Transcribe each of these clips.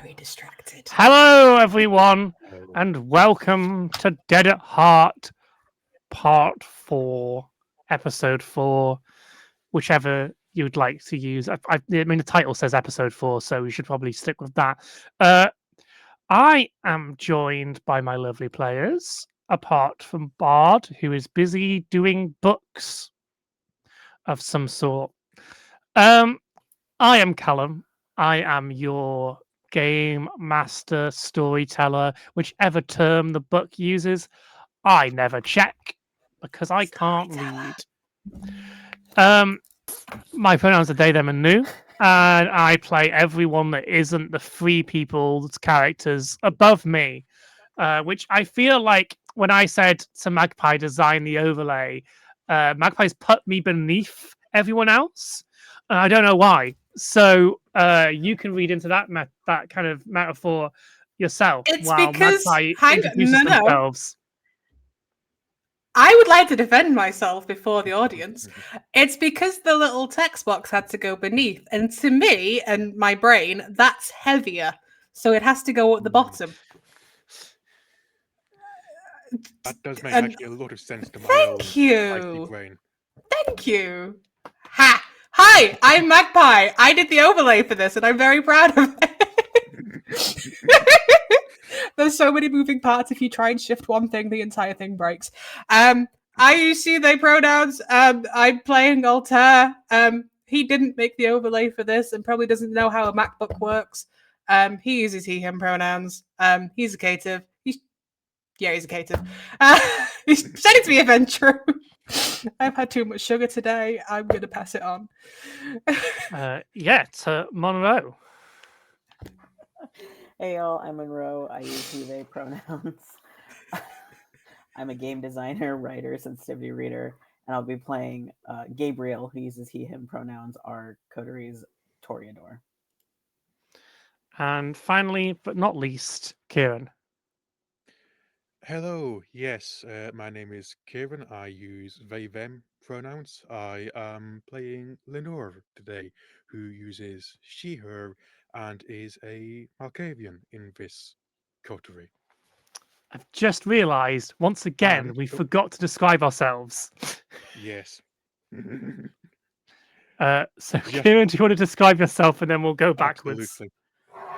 very distracted. Hello, everyone, Oh, and welcome to Dead at Heart, Part 4, Episode 4, whichever you'd like to use. I mean, the title says Episode 4, so we should probably stick with that. I am joined by my lovely players, apart from Bard, who is busy doing books of some sort. Um, I am Callum. I am your game master, storyteller, whichever term the book uses. I never check because I can't read. Um, my pronouns are they, them, and new, and I play everyone that isn't the three people's characters above me, which I feel like when I said to Magpie design the overlay, Magpie's put me beneath everyone else. I don't know why. So you can read into that kind of metaphor yourself It's while because, Magpie hang on, introduces no. themselves. I would like to defend myself before the audience. It's because the little text box had to go beneath. And to me and my brain, that's heavier. So it has to go at the bottom. that does make And actually a lot of sense to my own thank feisty you. brain. Thank you. Ha! Hi, I'm Magpie. I did the overlay for this and I'm very proud of it. There's so many moving parts. If you try and shift one thing, the entire thing breaks. I use she, they pronouns. I'm playing Altair. He didn't make the overlay for this and probably doesn't know how a MacBook works. He uses he, him pronouns. He's a cative. He's a cative. He's pretending to be a venture. I've had too much sugar today. I'm going to pass it on. To Monroe. Hey y'all, I'm Monroe. I use he, they pronouns. I'm a game designer, writer, sensitivity reader, and I'll be playing Gabriel, who uses he, him pronouns, our coteries Toreador. And finally, but not least, Kieran. Hello, yes, my name is Kieran. I use they, them pronouns. I am playing Lenore today, who uses she, her, and is a Malkavian in this coterie. I've just realised once again And- we oh. forgot to describe ourselves. Yes. So, Yeah. Kieran, do you want to describe yourself and then we'll go backwards?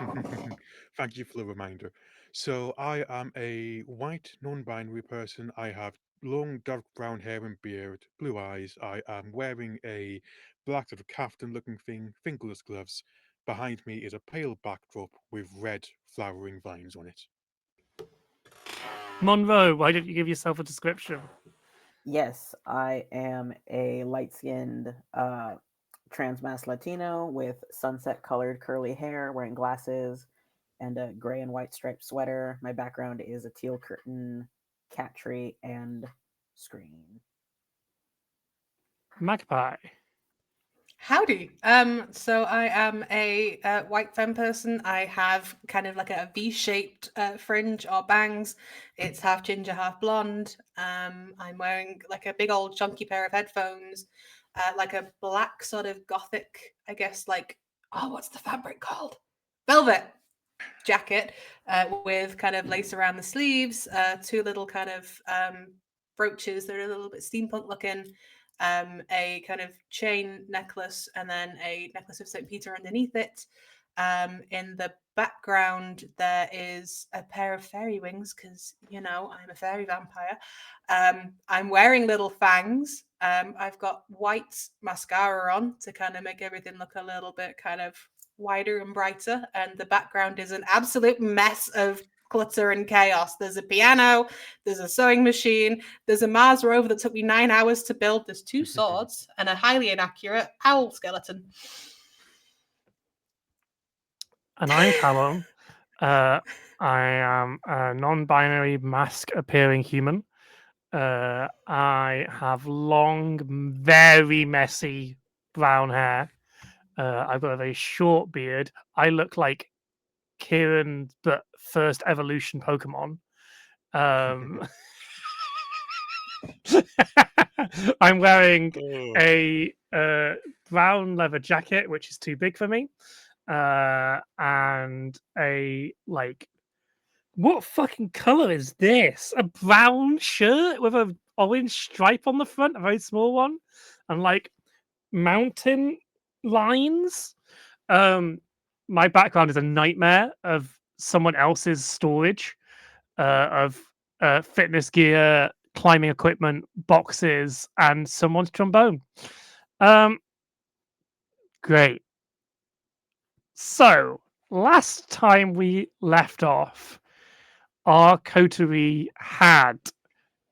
Absolutely. Thank you for the reminder. So, I am a white, non binary person. I have long, dark brown hair and beard, blue eyes. I am wearing a black sort of caftan looking thing, fingerless gloves. Behind me is a pale backdrop with red flowering vines on it. Monroe, why don't you give yourself a description? Yes, I am a light-skinned trans-mass Latino with sunset-colored curly hair, wearing glasses, and a gray and white striped sweater. My background is a teal curtain, cat tree, and screen. Magpie. Howdy. So I am a white femme person. I have kind of like a V-shaped fringe or bangs. It's half ginger, half blonde. I'm wearing like a big old chunky pair of headphones, like a black sort of gothic, I guess, like, what's the fabric called? Velvet jacket with kind of lace around the sleeves, two little kind of brooches that are a little bit steampunk looking, a kind of chain necklace, and then a necklace of St. Peter underneath it. In the background, there is a pair of fairy wings because, I'm a fairy vampire. I'm wearing little fangs. I've got white mascara on to kind of make everything look a little bit kind of wider and brighter. And the background is an absolute mess of clutter and chaos. There's a piano, there's a sewing machine, there's a Mars rover that took me 9 hours to build, there's two swords, and a highly inaccurate owl skeleton. And I'm Callum. I am a non-binary mask-appearing human. I have long, very messy brown hair. I've got a very short beard. I look like Kieran, but first evolution Pokemon. I'm wearing a brown leather jacket, which is too big for me. and a what fucking color is this? A brown shirt with a orange stripe on the front, a very small one, and mountain lines. My background is a nightmare of someone else's storage of fitness gear, climbing equipment, boxes, and someone's trombone. Great. So last time we left off, our coterie had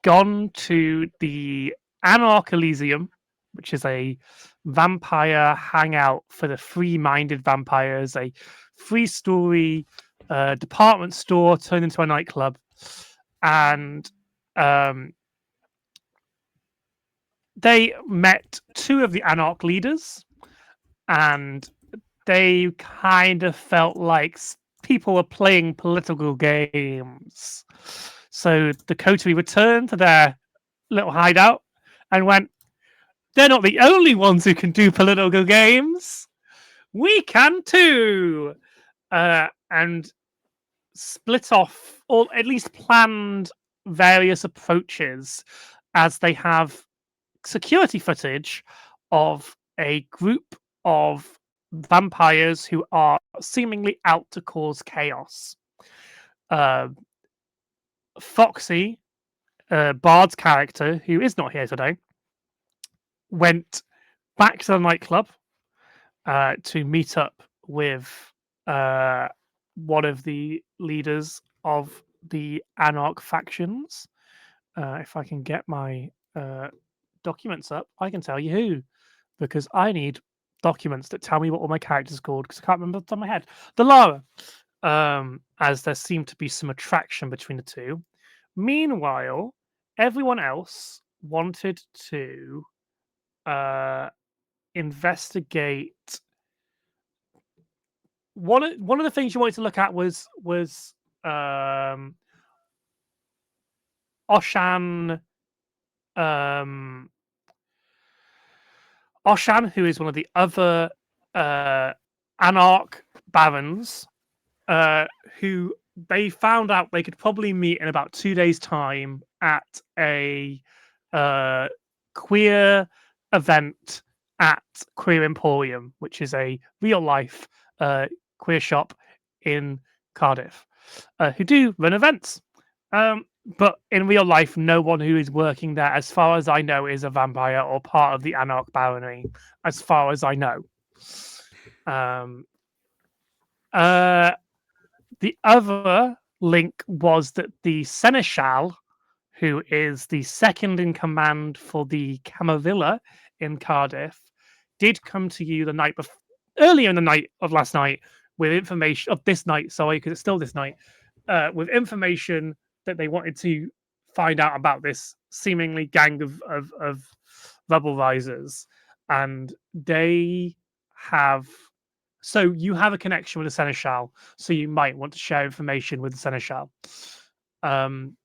gone to the Anarch Elysium, which is a vampire hangout for the free-minded vampires, a free-story department store turned into a nightclub, and they met two of the Anarch leaders, and they kind of felt like people were playing political games. So the coterie returned to their little hideout and went, they're not the only ones who can do political games. We can too. And split off, or at least planned various approaches, as they have security footage of a group of vampires who are seemingly out to cause chaos. Foxy, Bard's character, who is not here today, went back to the nightclub to meet up with one of the leaders of the Anarch factions. If I can get my documents up, I can tell you who, because I need documents that tell me what all my characters are called, because I can't remember off the top of my head. The Lara, as there seemed to be some attraction between the two. Meanwhile, everyone else wanted to investigate. One of the things you wanted to look at was Oshan. Oshan, who is one of the other Anarch barons, who they found out they could probably meet in about 2 days' time at a queer event at Queer Emporium, which is a real life queer shop in Cardiff, who do run events. But in real life, no one who is working there, as far as I know, is a vampire or part of the Anarch Barony, as far as I know. The other link was that the Seneschal, who is the second in command for the Camarilla in Cardiff, did come to you the night before, earlier in the night of last night, with information of this night. Sorry, because it's still this night, with information that they wanted to find out about this seemingly gang of rubble risers, and they have. So you have a connection with the Seneschal, so you might want to share information with the Seneschal. And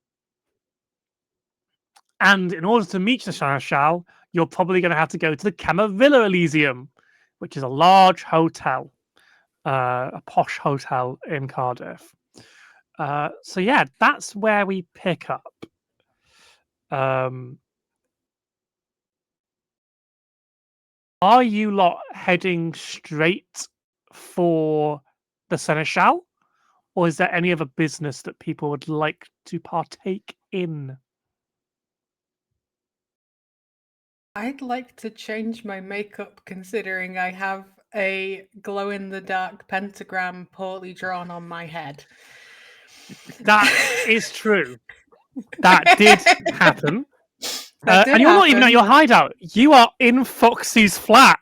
in order to meet the Seneschal, you're probably going to have to go to the Camarilla Elysium, which is a large hotel, a posh hotel in Cardiff. So yeah, that's where we pick up. Are you lot heading straight for the Seneschal, or is there any other business that people would like to partake in? I'd like to change my makeup, considering I have a glow-in-the-dark pentagram poorly drawn on my head. That is true. That did happen. That did and you're not even at happen. your hideout. You are in Foxy's flat.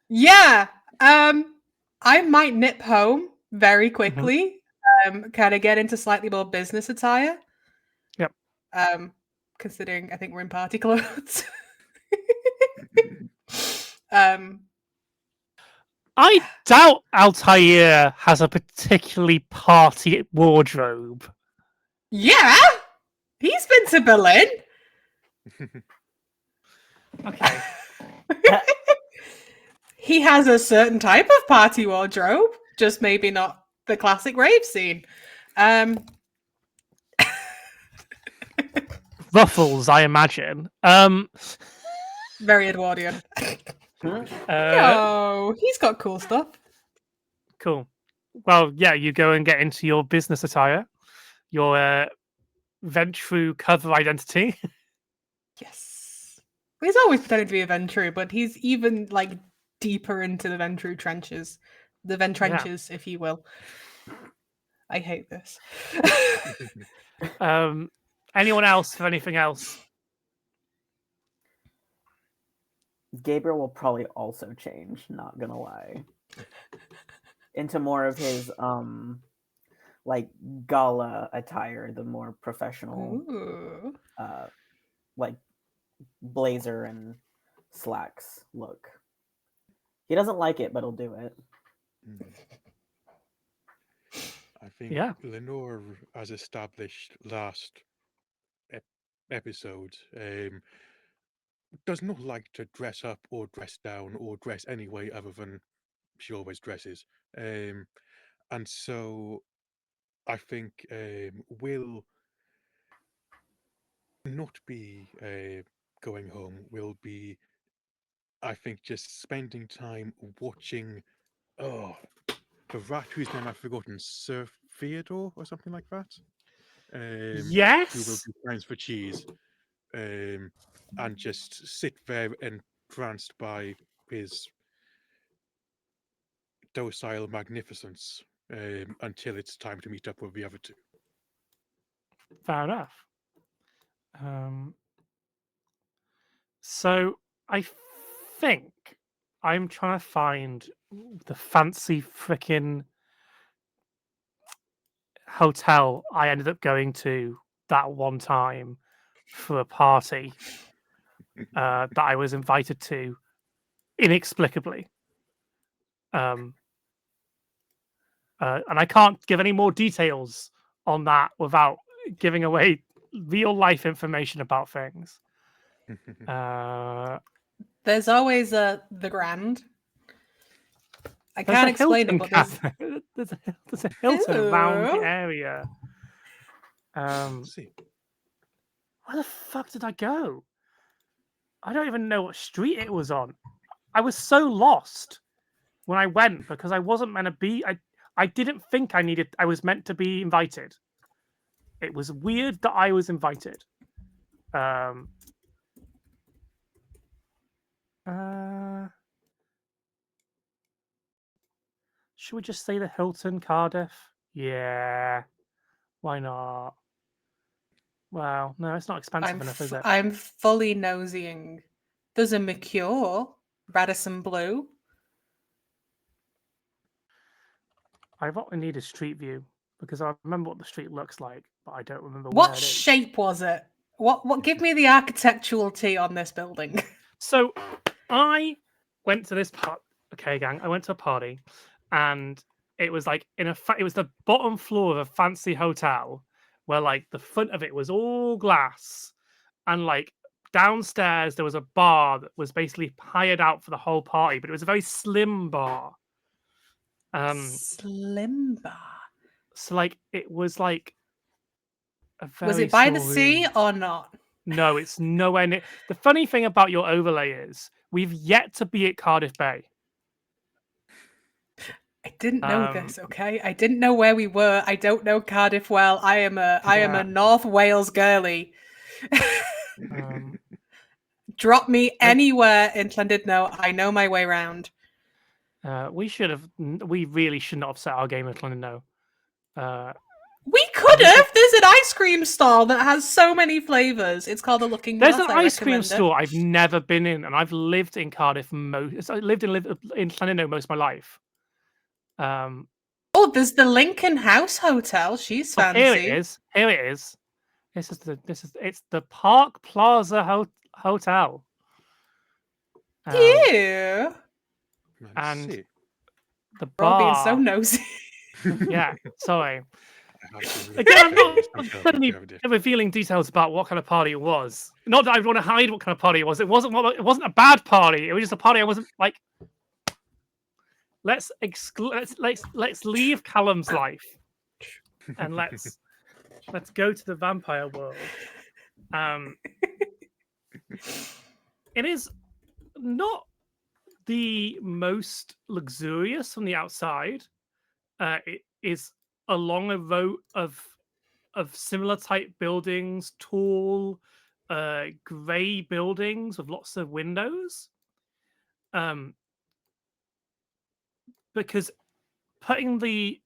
Yeah. I might nip home very quickly. Kind of get into slightly more business attire. Yep. Considering I think we're in party clothes. I doubt Altair has a particularly party wardrobe. Yeah, he's been to Berlin. Okay. He has a certain type of party wardrobe, just maybe not the classic rave scene. Ruffles, I imagine. Very Edwardian. Uh, No, he's got cool stuff. cool. Well, yeah, you go and get into your business attire, your Ventru cover identity. Yes. He's always pretending to be a Ventru, but he's even like deeper into the Ventru trenches. The Ventrenches, if you will. I hate this. Anyone else for anything else? Gabriel will probably also change, not gonna lie. Into more of his like gala attire, the more professional Ooh. like blazer and slacks look. He doesn't like it, but he'll do it. I think Lenore, as established last episode, does not like to dress up or dress down or dress any way other than she always dresses. And so I think will not be going home. Will be, I think, just spending time watching. Oh, the rat whose name I've forgotten, Sir Theodore or something like that. Yes. Who will do crimes for cheese, and just sit there entranced by his docile magnificence until it's time to meet up with the other two. Fair enough. So I think I'm trying to find the fancy freaking hotel I ended up going to that one time for a party that I was invited to inexplicably. And I can't give any more details on that without giving away real life information about things. There's always the Grand. I There's can't a explain it, Hilton, but there's a Hilton around the Ew. area. See, Where the fuck did I go? I don't even know what street it was on. I was so lost when I went because I wasn't meant to be. I didn't think I was meant to be invited. It was weird that I was invited. Should we just say the Hilton, Cardiff? Yeah. Why not? Well, no, it's not expensive enough, is it? I'm fully nosying. There's a Mercure, Radisson Blue. I need a street view because I remember what the street looks like, but I don't remember What where it is. shape was it? What? Give me the architectural tea on this building. So, I went to this part. Okay, gang. I went to a party, and it was like it was the bottom floor of a fancy hotel, where like the front of it was all glass, and like downstairs there was a bar that was basically hired out for the whole party, but it was a very slim bar. Slim bar. So like it was like a very Was it by the small sea room. or not? No, it's nowhere near. The funny thing about your overlay is we've yet to be at Cardiff Bay. I didn't know this, okay? I didn't know where we were. I don't know Cardiff well. I am a North Wales girly. Drop me anywhere in Llandudno. I know my way round. We really should not have set our game at Llandudno. We could have. There's an ice cream stall that has so many flavors. It's called the Looking There's North. an ice cream store I've never been in, and I've lived in Cardiff I lived in Llandudno most of my life. Oh, there's the Lincoln House Hotel. She's fancy. Here it is. Here it is. It's the Park Plaza Hotel. Ew. And the We're all being bar. so nosy. Yeah, sorry. Again, I'm not revealing details about what kind of party it was. Not that I want to hide what kind of party it was. It wasn't a bad party. It was just a party I wasn't like let's leave Callum's life and let's go to the vampire world. It is not the most luxurious from the outside. It is along a row of similar type buildings, tall, grey buildings with lots of windows. Because putting the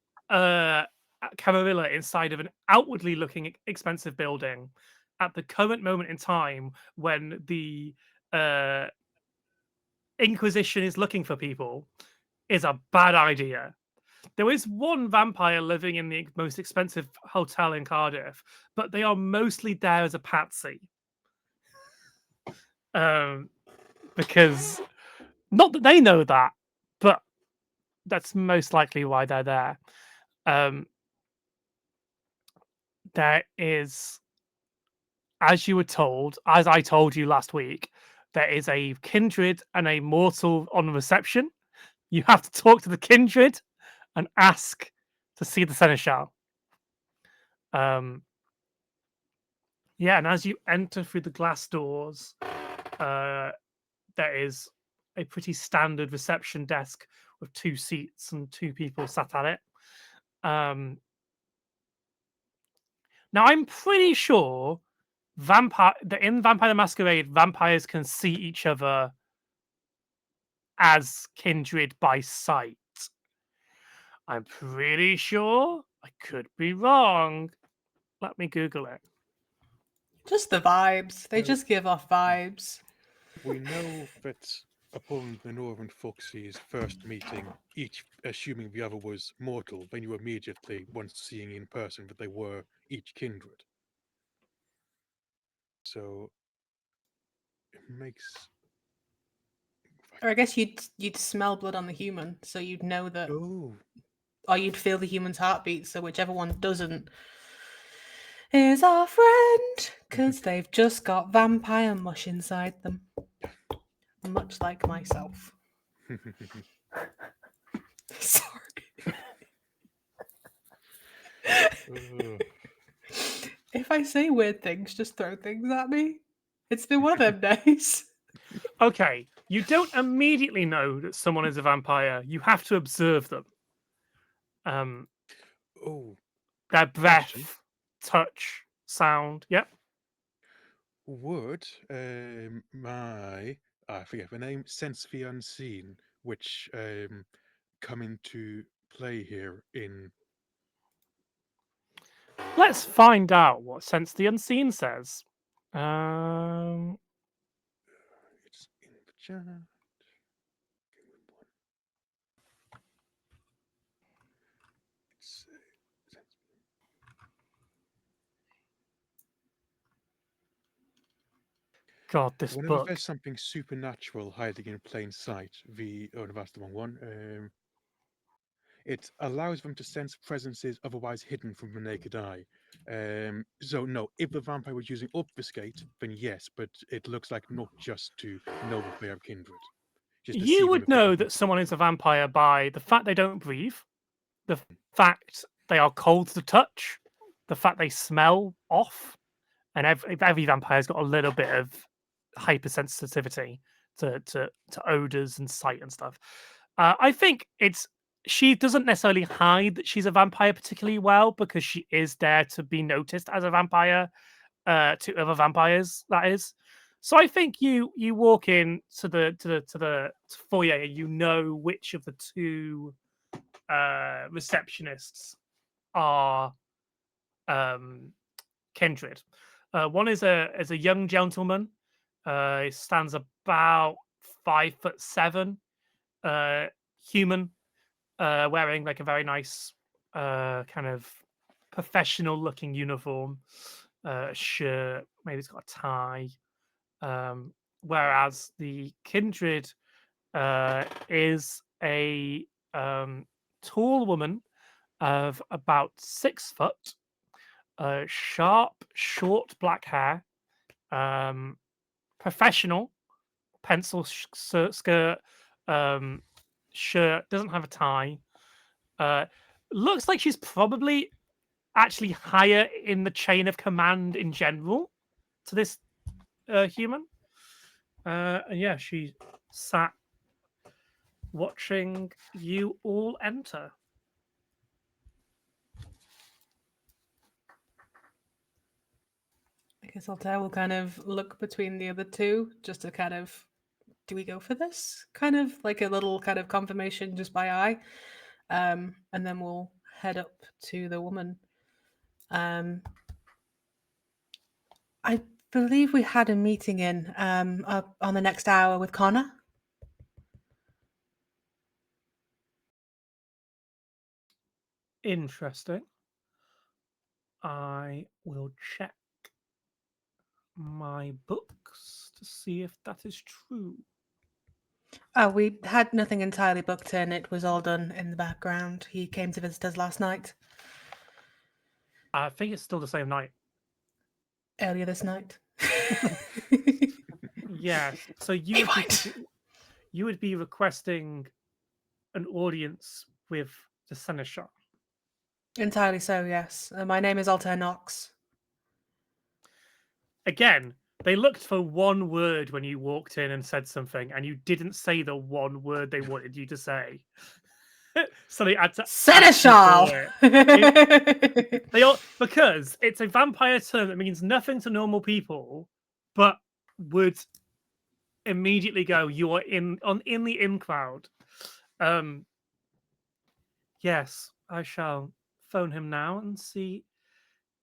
Camarilla inside of an outwardly looking expensive building at the current moment in time when the Inquisition is looking for people is a bad idea. There is one vampire living in the most expensive hotel in Cardiff, but they are mostly there as a patsy. Because not that they know that, but that's most likely why they're there. There is, as I told you last week, there is a kindred and a mortal on reception. You have to talk to the kindred and ask to see the seneschal. Yeah, and as you enter through the glass doors, there is a pretty standard reception desk with 2 seats and 2 people sat at it. Now, I'm pretty sure in Vampire the Masquerade, vampires can see each other as kindred by sight. I'm pretty sure. I could be wrong. Let me Google it. Just the vibes. They just give off vibes. We know that upon the Northern Foxes first meeting, each assuming the other was mortal, they knew immediately, once seeing in person, that they were each kindred. So it makes. Or I guess you'd smell blood on the human, so you'd know that, Oh, or you'd feel the human's heartbeat. So whichever one doesn't is our friend, because they've just got vampire mush inside them, much like myself. Sorry. If I say weird things, just throw things at me. It's been one of them days. Okay, you don't immediately know that someone is a vampire. You have to observe them. Oh, Their breath, question. touch, sound. Yep. Would I forget the name, Sense the Unseen, which come into play here in. Let's find out what Sense the Unseen says. Um, It's in the chat. It's, God, this whenever book. there's something supernatural hiding in plain sight, no, that's the wrong one. It allows them to sense presences otherwise hidden from the naked eye. So no, if the vampire was using obfuscate, then yes, but it looks like not just to know that they are kindred. Just to see You them would if they know can. that someone is a vampire by the fact they don't breathe, the fact they are cold to the touch, the fact they smell off, and every vampire's got a little bit of hypersensitivity to odors and sight and stuff. I think she doesn't necessarily hide that she's a vampire particularly well because she is there to be noticed as a vampire to other vampires. That is. So I think you walk in to the foyer, you know which of the 2 receptionists are kindred. One is a young gentleman. He stands about 5'7", human, wearing like a very nice kind of professional-looking uniform, shirt. Maybe he's got a tie. Whereas the kindred is a tall woman of about 6 foot, sharp, short black hair, professional, pencil skirt, shirt, doesn't have a tie. Looks like she's probably actually higher in the chain of command in general to this human. And yeah, she sat watching you all enter. I guess Altair will kind of look between the other two just to kind of, do we go for this? Kind of like a little kind of confirmation just by eye. And then we'll head up to the woman. I believe we had a meeting in up on the next hour with Connor. Interesting. I will check my books to see if that is true. Oh, we had nothing entirely booked in. It was all done in the background. He came to visit us last night, I think it's still the same night. earlier this night. Yes. So He might. you would be requesting an audience with the seneschal. Entirely so, yes. My name is Altair Knox. Again, they looked for one word when you walked in and said something, and you didn't say the one word they wanted you to say. So they had to ask you Seneschal! for it. They all, because it's a vampire term that means nothing to normal people, but would immediately go, "You are in the in crowd." Yes, I shall phone him now and see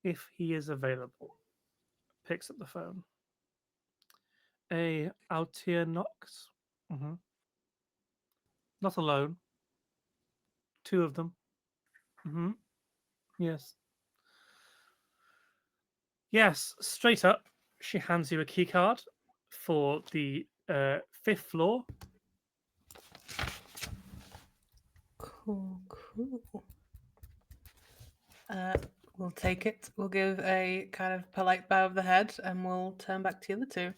if he is available. Picks up the phone. Altia Knox. Not alone. Two of them. Yes. Yes, straight up, she hands you a key card for the 5th floor. Cool. We'll take it. We'll give a kind of polite bow of the head and we'll turn back to the other two.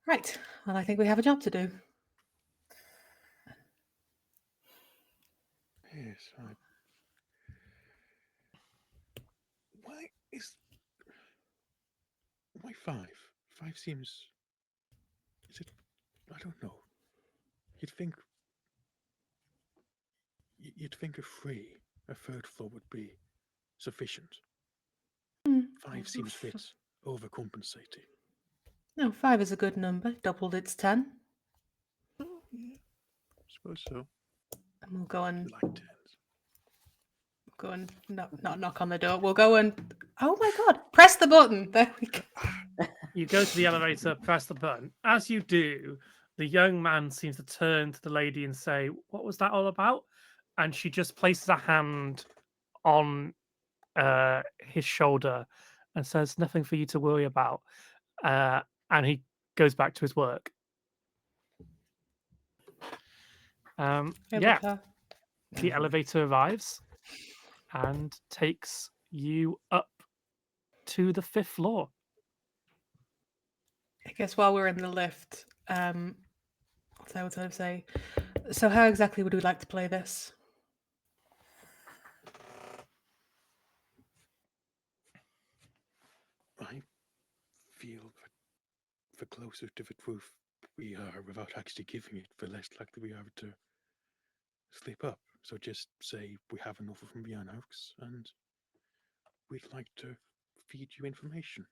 Right. Well, I think we have a job to do. Yes, why 5? 5 seems. Is it? I don't know. You'd think. You'd think a third floor would be sufficient. 5 seems a bit overcompensating. No, 5 is a good number. Doubled its 10. Yeah, I suppose so. And we'll go and You like 10s. not knock on the door. We'll go and, oh my god, press the button. There we go. You go to the elevator, press the button. As you do, the young man seems to turn to the lady and say, "What was that all about?" And she just places a hand on his shoulder and says, "Nothing for you to worry about." And he goes back to his work. I Yeah, love her. the elevator arrives and takes you up to the 5th floor. I guess while we're in the lift, what I would sort of say. So, how exactly would we like to play this? I feel that the closer to the truth we are without actually giving it, the less likely we are to slip up. So just say we have an offer from the Anarchs and we'd like to feed you information.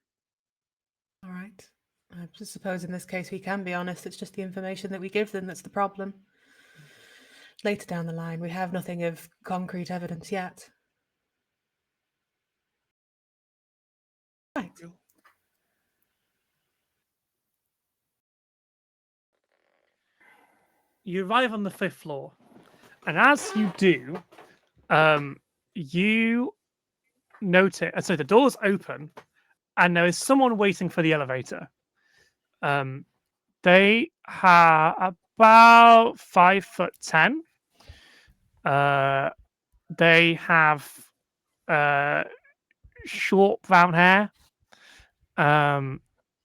All right. I suppose in this case we can be honest. It's just the information that we give them that's the problem. Later down the line, we have nothing of concrete evidence yet. Right. You arrive on the 5th floor, and as you do, you notice. So the doors open, and there is someone waiting for the elevator. They are about 5'10". They have short brown hair.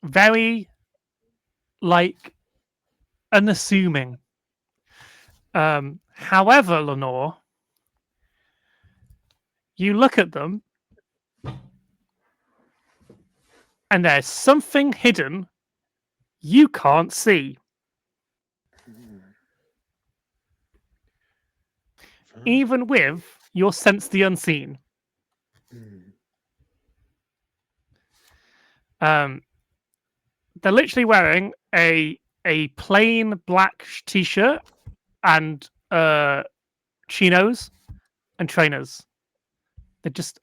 Very like unassuming. However, Lenore, you look at them, and there's something hidden you can't see. Hmm. Fine. Even with your sense the unseen. Hmm. They're literally wearing a plain black t-shirt and chinos and trainers. They just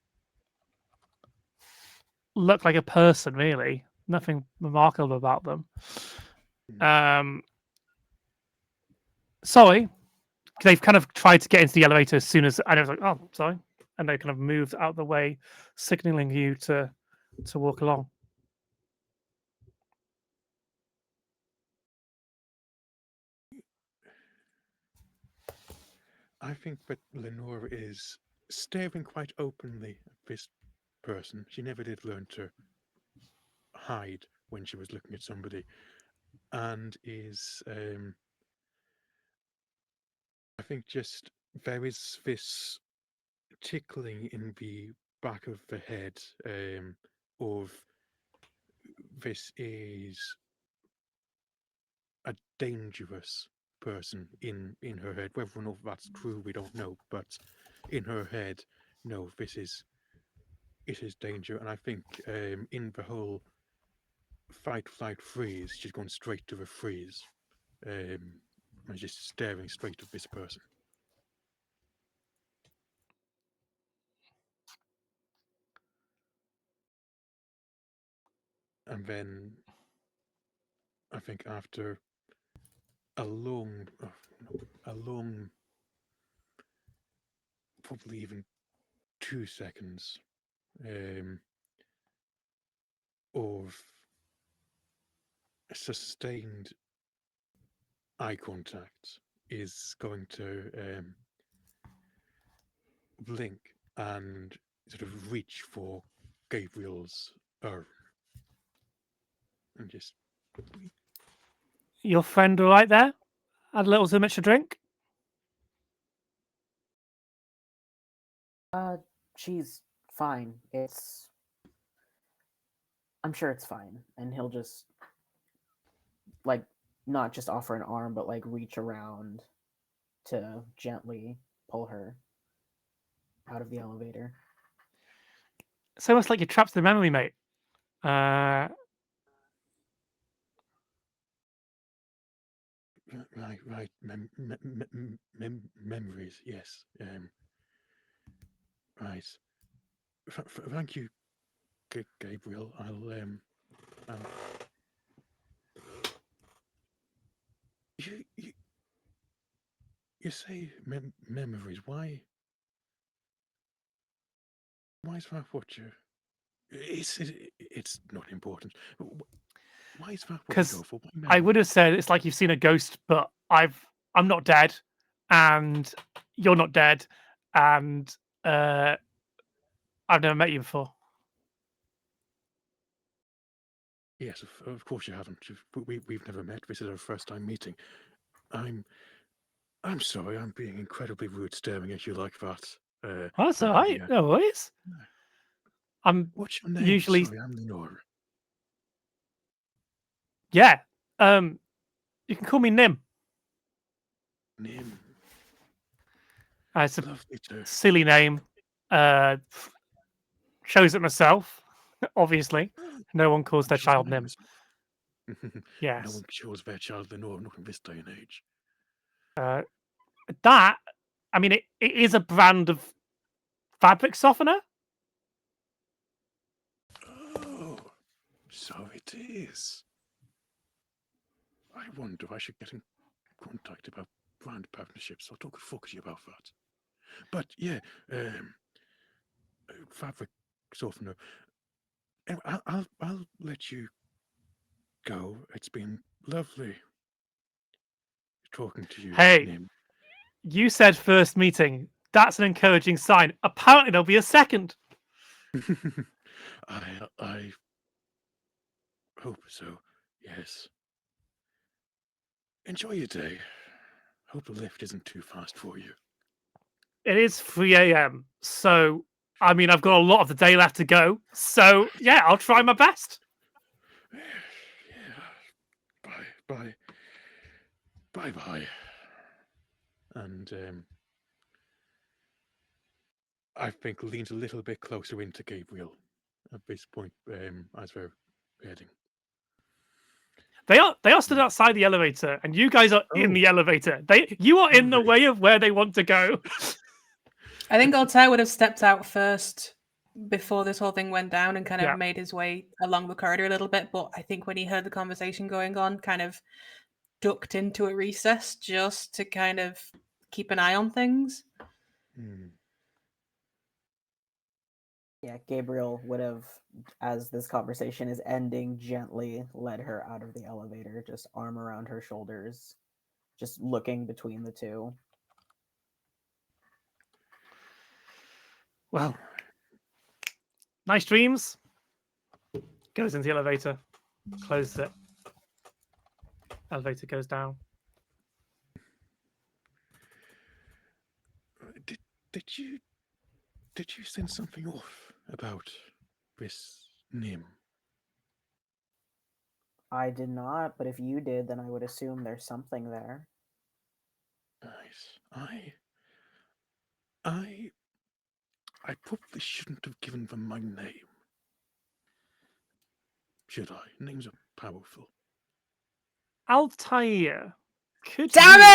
look like a person, really. Nothing remarkable about them. Sorry, they've kind of tried to get into the elevator as soon as, and I was like, "Oh, sorry," and they kind of moved out of the way, signaling you to walk along. I think that Lenore is staring quite openly at this person. She never did learn to hide when she was looking at somebody, and is, I think, just there is this tickling in the back of the head of this is a dangerous person in her head. Whether or not that's true, we don't know. But in her head, no, it is danger. And I think in the whole fight, flight, freeze, she's gone straight to the freeze, and just staring straight at this person. And then I think after a long, a long, probably even 2 seconds of sustained eye contact, is going to blink and sort of reach for Gabriel's arm and just. Your friend all right there? Had a little too much to drink? She's fine. I'm sure it's fine. And he'll just, like, not just offer an arm, but, like, reach around to gently pull her out of the elevator. It's almost like you're trapped in the memory, mate. Right. Memories, yes. Right. Thank you, Gabriel. I'll you you say memories. Why? Why is that what you? It's not important. Why is that what you Because go for? Why I would have memories? said it's like you've seen a ghost, but I'm not dead, and you're not dead, and uh, I've never met you before. Yes, of course you haven't. We've never met. This is our first time meeting. I'm I'm sorry. I'm being incredibly rude, staring at you like that. Oh, that's all And right. yeah. No worries. I'm What's your name? usually Sorry, I'm Lenore. yeah. You can call me Nim. Nim. It's a Lovely to. silly name. Chose it myself. Obviously, no one calls their Chose child the name Nim. as well. No Yes. one chose their child Lenore, not in this day and age. That, I mean, it is a brand of fabric softener. Oh, so it is. I wonder. I should get in contact about brand partnerships. I'll talk to Foxy about that. But yeah, fabric softener. Anyway, I'll let you go. It's been lovely talking to you, Hey, Nim. you said first meeting. That's an encouraging sign. Apparently, there'll be a second. I hope so. Yes. Enjoy your day. hope the lift isn't too fast for you. It is 3 a.m. So, I mean, I've got a lot of the day left to go. So, yeah, I'll try my best. Yeah. Bye. And I think leans a little bit closer into Gabriel at this point as we're heading. They are stood outside the elevator, and you guys are in the elevator. You are in the way of where they want to go. I think Altair would have stepped out first before this whole thing went down and kind of Yeah. made his way along the corridor a little bit. But I think when he heard the conversation going on, kind of ducked into a recess just to kind of keep an eye on things. Yeah, Gabriel would have, as this conversation is ending, gently led her out of the elevator, just arm around her shoulders, just looking between the two. Well, nice dreams. Goes into the elevator, closes it. Elevator goes down. Did you send something off about this Nim? I did not, but if you did, then I would assume there's something there. Nice. I probably shouldn't have given them my name. Should I? Names are powerful. Altair, could Damn you...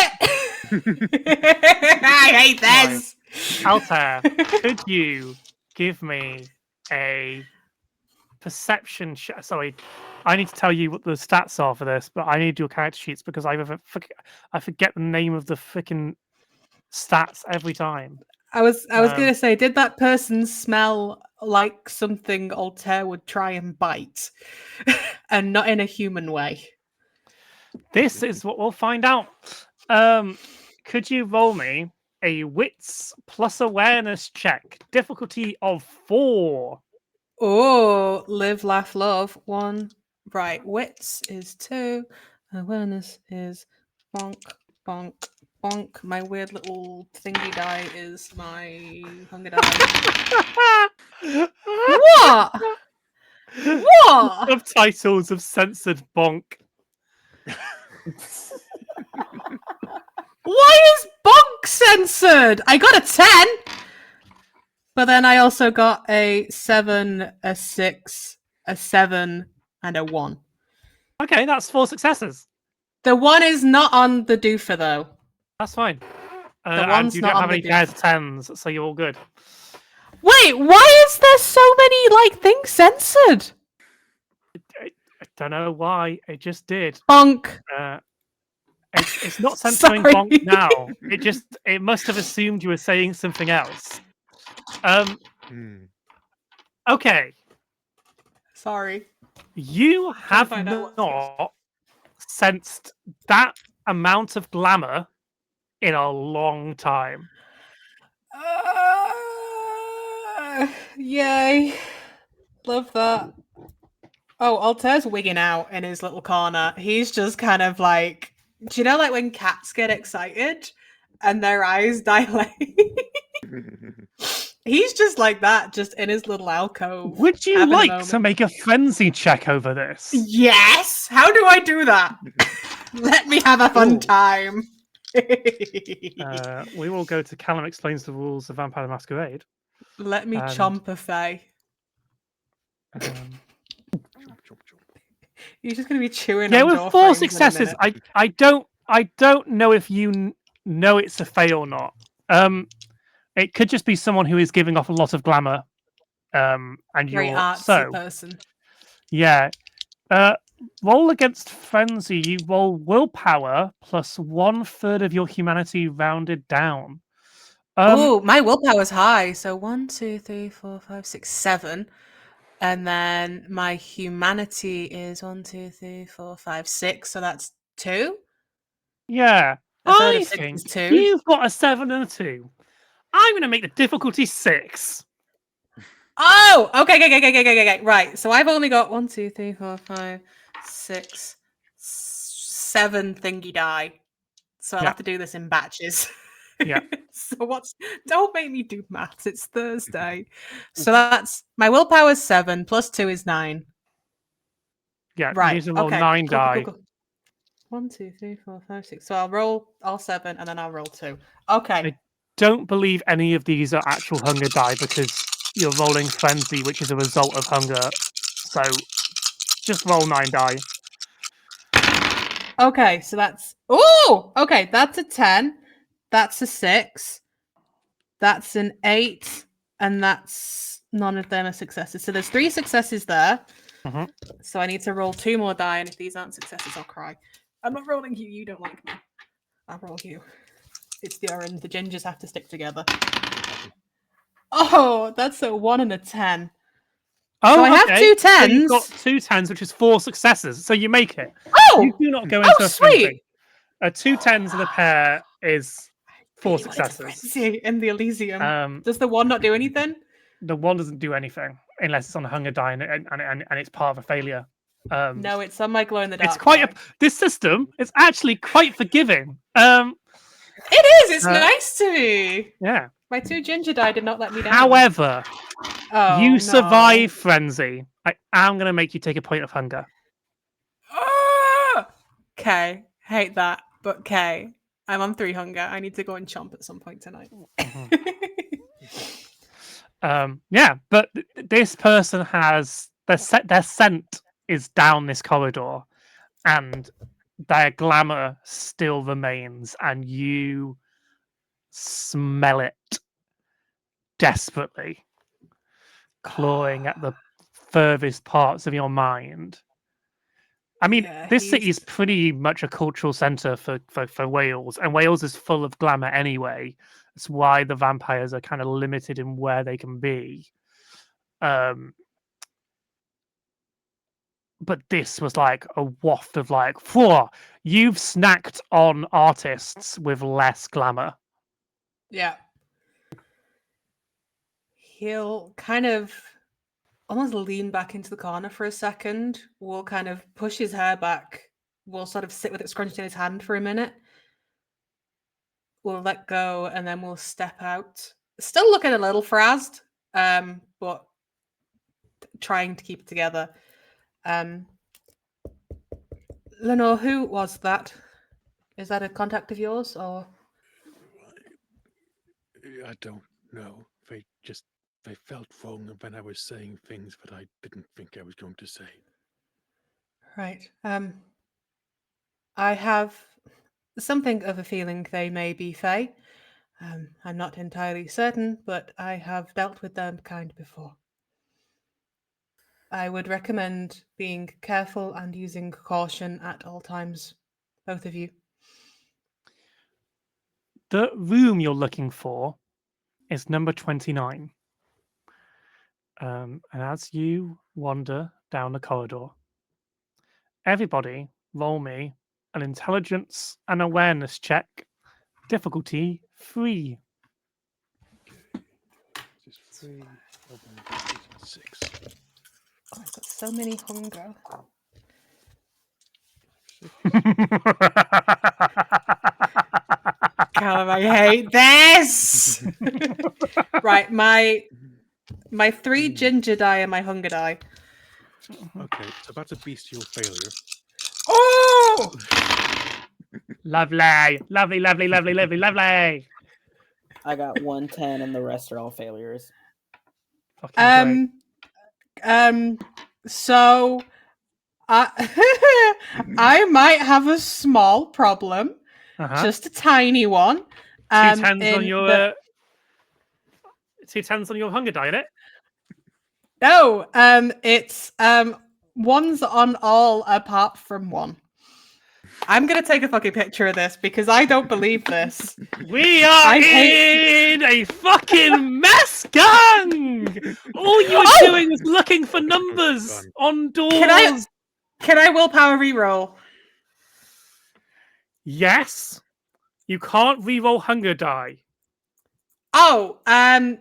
it! I hate this. Altair, could you give me a perception? Sorry, I need to tell you what the stats are for this, but I need your character sheets because I forget the name of the freaking stats every time. I was gonna say, did that person smell like something Altair would try and bite, and not in a human way? This is what we'll find out. Could you roll me a wits plus awareness check, difficulty of 4? Oh, live, laugh, love. 1. Right, wits is 2. Awareness is bonk, bonk, bonk. My weird little thingy die is my hunger die. What? What? Subtitles of censored bonk. Why is bonk censored? I got a 10, but then I also got a 7, a 6, a 7, and a 1. Okay, that's 4 successes. The 1 is not on the doofer though. That's fine. The And one's you not don't on have the any pairs of 10s, so you're all good. Wait, why is there so many like things censored? I don't know why. It just did. Bonk. It's not censoring Sorry. bonk now. It must have assumed you were saying something else. Okay. Sorry. You have find out not sensed that amount of glamour in a long time. Yay. Love that. Oh, Altair's wigging out in his little corner. He's just kind of like, do you know like when cats get excited and their eyes dilate? He's just like that, just in his little alcove. Would you having a like moment. to make a frenzy check over this? Yes! How do I do that? Let me have a fun time. We will go to Callum Explains the Rules of Vampire the Masquerade. Let me And, chomp a fay. Chomp, chomp, chomp. You're just going to be chewing Yeah, on with door 4 frames in a successes, minute. I don't know if you know it's a fail or not. It could just be someone who is giving off a lot of glamour. And Very you're artsy person. Yeah. Roll against frenzy. You roll willpower plus 1/3 of your humanity rounded down. Oh, my willpower's high. So 1, 2, 3, 4, 5, 6, 7. And then my humanity is 1, 2, 3, 4, 5, 6. So that's 2. Yeah. A third I of 6 think is 2. you've got a 7 and a 2. I'm going to make the difficulty 6. Oh, okay. Right. So I've only got 1, 2, 3, 4, 5, 6, 7 thingy die. So I'll Yeah. have to do this in batches. Yeah. So don't make me do maths. It's Thursday. So that's my willpower is 7 plus 2 is 9. Yeah. You Right. need to roll Okay. 9 Cool, cool, die. cool, cool. 1, 2, 3, 4, 5, 6. So I'll roll all 7 and then I'll roll 2. Okay. I don't believe any of these are actual hunger die because you're rolling frenzy, which is a result of hunger. So just roll 9 die. Okay, so that's okay, that's a 10. That's a 6. That's an 8, and that's none of them are successes. So there's 3 successes there. Mhm. So I need to roll 2 more die, and if these aren't successes, I'll cry. I'm not rolling you. You don't like me. I'll roll you. It's the orange. The gingers have to stick together. Oh, that's a 1 and a 10. Oh, So I have okay. 2 So you've got 10s. 2 10s, which is 4 successes. So you make it. Oh, You do not go into a sweet. frenzy. 2 10s and a pair is 4 Really wanted to successes. frenzy in the Elysium. Um, Does the 1 not do anything? the 1 doesn't do anything unless it's on a hunger die and it's part of a failure. No, it's on my glow in the dark. It's quite this system is actually quite forgiving. It is. It's Uh, nice to me. Yeah. My 2 ginger die did not let me down. However, Oh, you no. survive frenzy. I am going to make you take a point of hunger. Okay, hate that, but okay. I'm on 3 hunger. I need to go and chomp at some point tonight. Yeah, but this person has their scent is down this corridor, and their glamour still remains, and you smell it desperately, clawing at the furthest parts of your mind. I mean, Yeah, this city is pretty much a cultural center for Wales, and Wales is full of glamour anyway. That's why the vampires are kind of limited in where they can be. But this was like a waft of like, whoa, you've snacked on artists with less glamour. Yeah. He'll kind of almost lean back into the corner for a second. Will kind of push his hair back. Will sort of sit with it scrunched in his hand for a minute. We'll let go and then we'll step out. Still looking a little frazzed, but trying to keep it together. Lenore, who was that? Is that a contact of yours or? I don't know. They felt wrong when I was saying things that I didn't think I was going to say. Right. I have something of a feeling they may be Fae. I'm not entirely certain, but I have dealt with their kind before. I would recommend being careful and using caution at all times, both of you. The room you're looking for is number 29. And as you wander down the corridor, everybody roll me an intelligence and awareness check, difficulty 3. This is 3, 6. Oh, I've got so many hunger. Callum, I hate this. Right, my 3 ginger die and my hunger die. Okay, so that's a bestial failure. Oh! Lovely, lovely, lovely, lovely, lovely, lovely. I got 110 and the rest are all failures. Fucking great. So I might have a small problem, just a tiny one. 2 10s on in your the- 2 10s on your hunger die, innit? No, it's one's on all apart from 1. I'm gonna take a fucking picture of this because I don't believe this. We are in a fucking mess gang. All you were doing was looking for numbers on doors. Can I willpower reroll? Yes. You can't reroll hunger die. Oh, I'll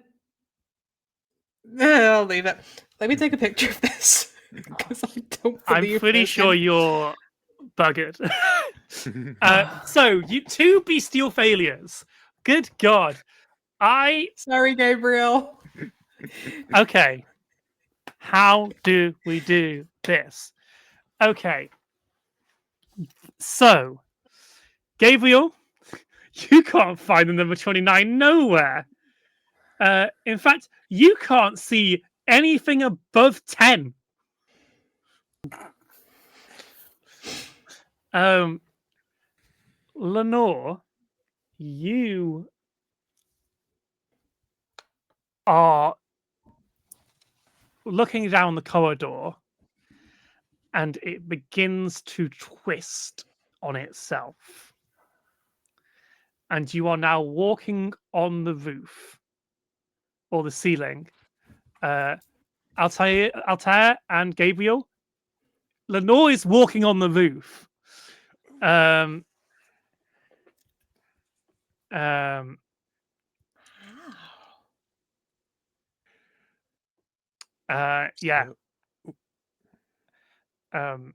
leave it. Let me take a picture of this because I don't believe I'm pretty this. sure you're buggered. So you two bestial failures. Good God. Sorry, Gabriel. Okay. How do we do this? Okay. So, Gabriel, you can't find the number 29 nowhere. In fact, you can't see anything above 10. Lenore, you are looking down the corridor and it begins to twist on itself. And you are now walking on the roof or the ceiling. Altair and Gabriel, Lenore is walking on the roof. Um, um, yeah. So,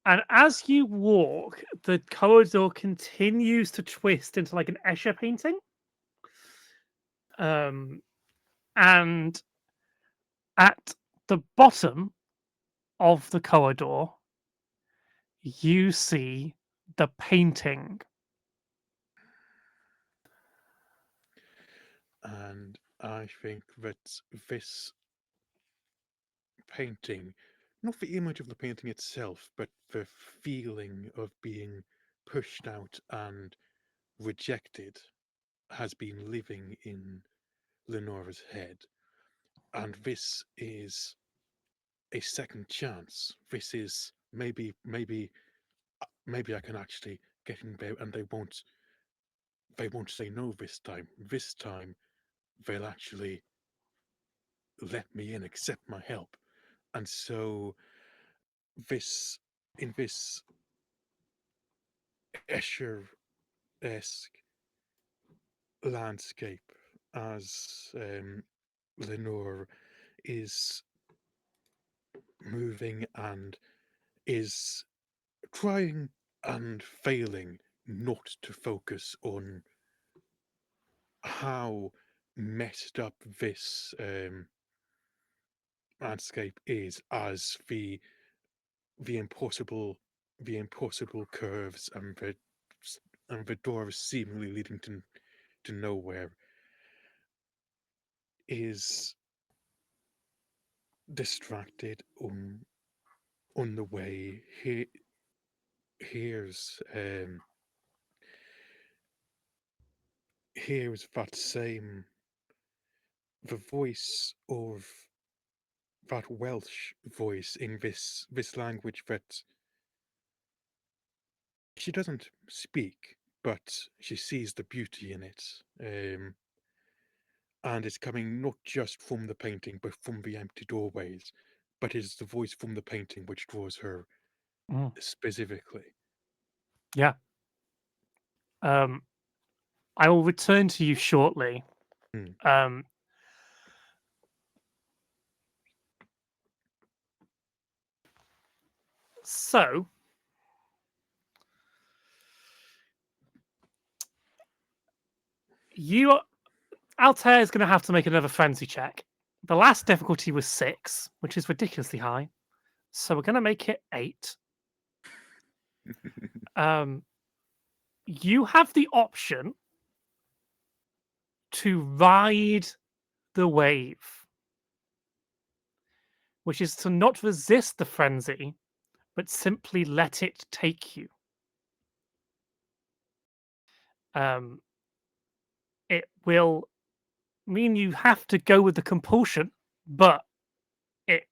And as you walk, the corridor continues to twist into like an Escher painting. And at the bottom of the corridor, you see the painting. and I think that this painting, not the image of the painting itself, but the feeling of being pushed out and rejected, has been living in Lenora's head. And this is a second chance. This is maybe I can actually get in there, and they won't say no this time. This time they'll actually let me in, accept my help. And so this in this Escher-esque landscape, as Lenore is moving and is trying and failing not to focus on how messed up this landscape is, as the impossible the impossible curves and the doors seemingly leading to nowhere is distracted on the way. Here's here's that same the voice of that Welsh voice in this language that she doesn't speak, but she sees the beauty in it. And it's coming not just from the painting, but from the empty doorways. But it's the voice from the painting which draws her specifically. Yeah. I will return to you shortly. Hmm. So, Altair is going to have to make another frenzy check. The last difficulty was 6, which is ridiculously high. So we're going to make it 8. You have the option to ride the wave, which is to not resist the frenzy, but simply let it take you. It will mean you have to go with the compulsion, but it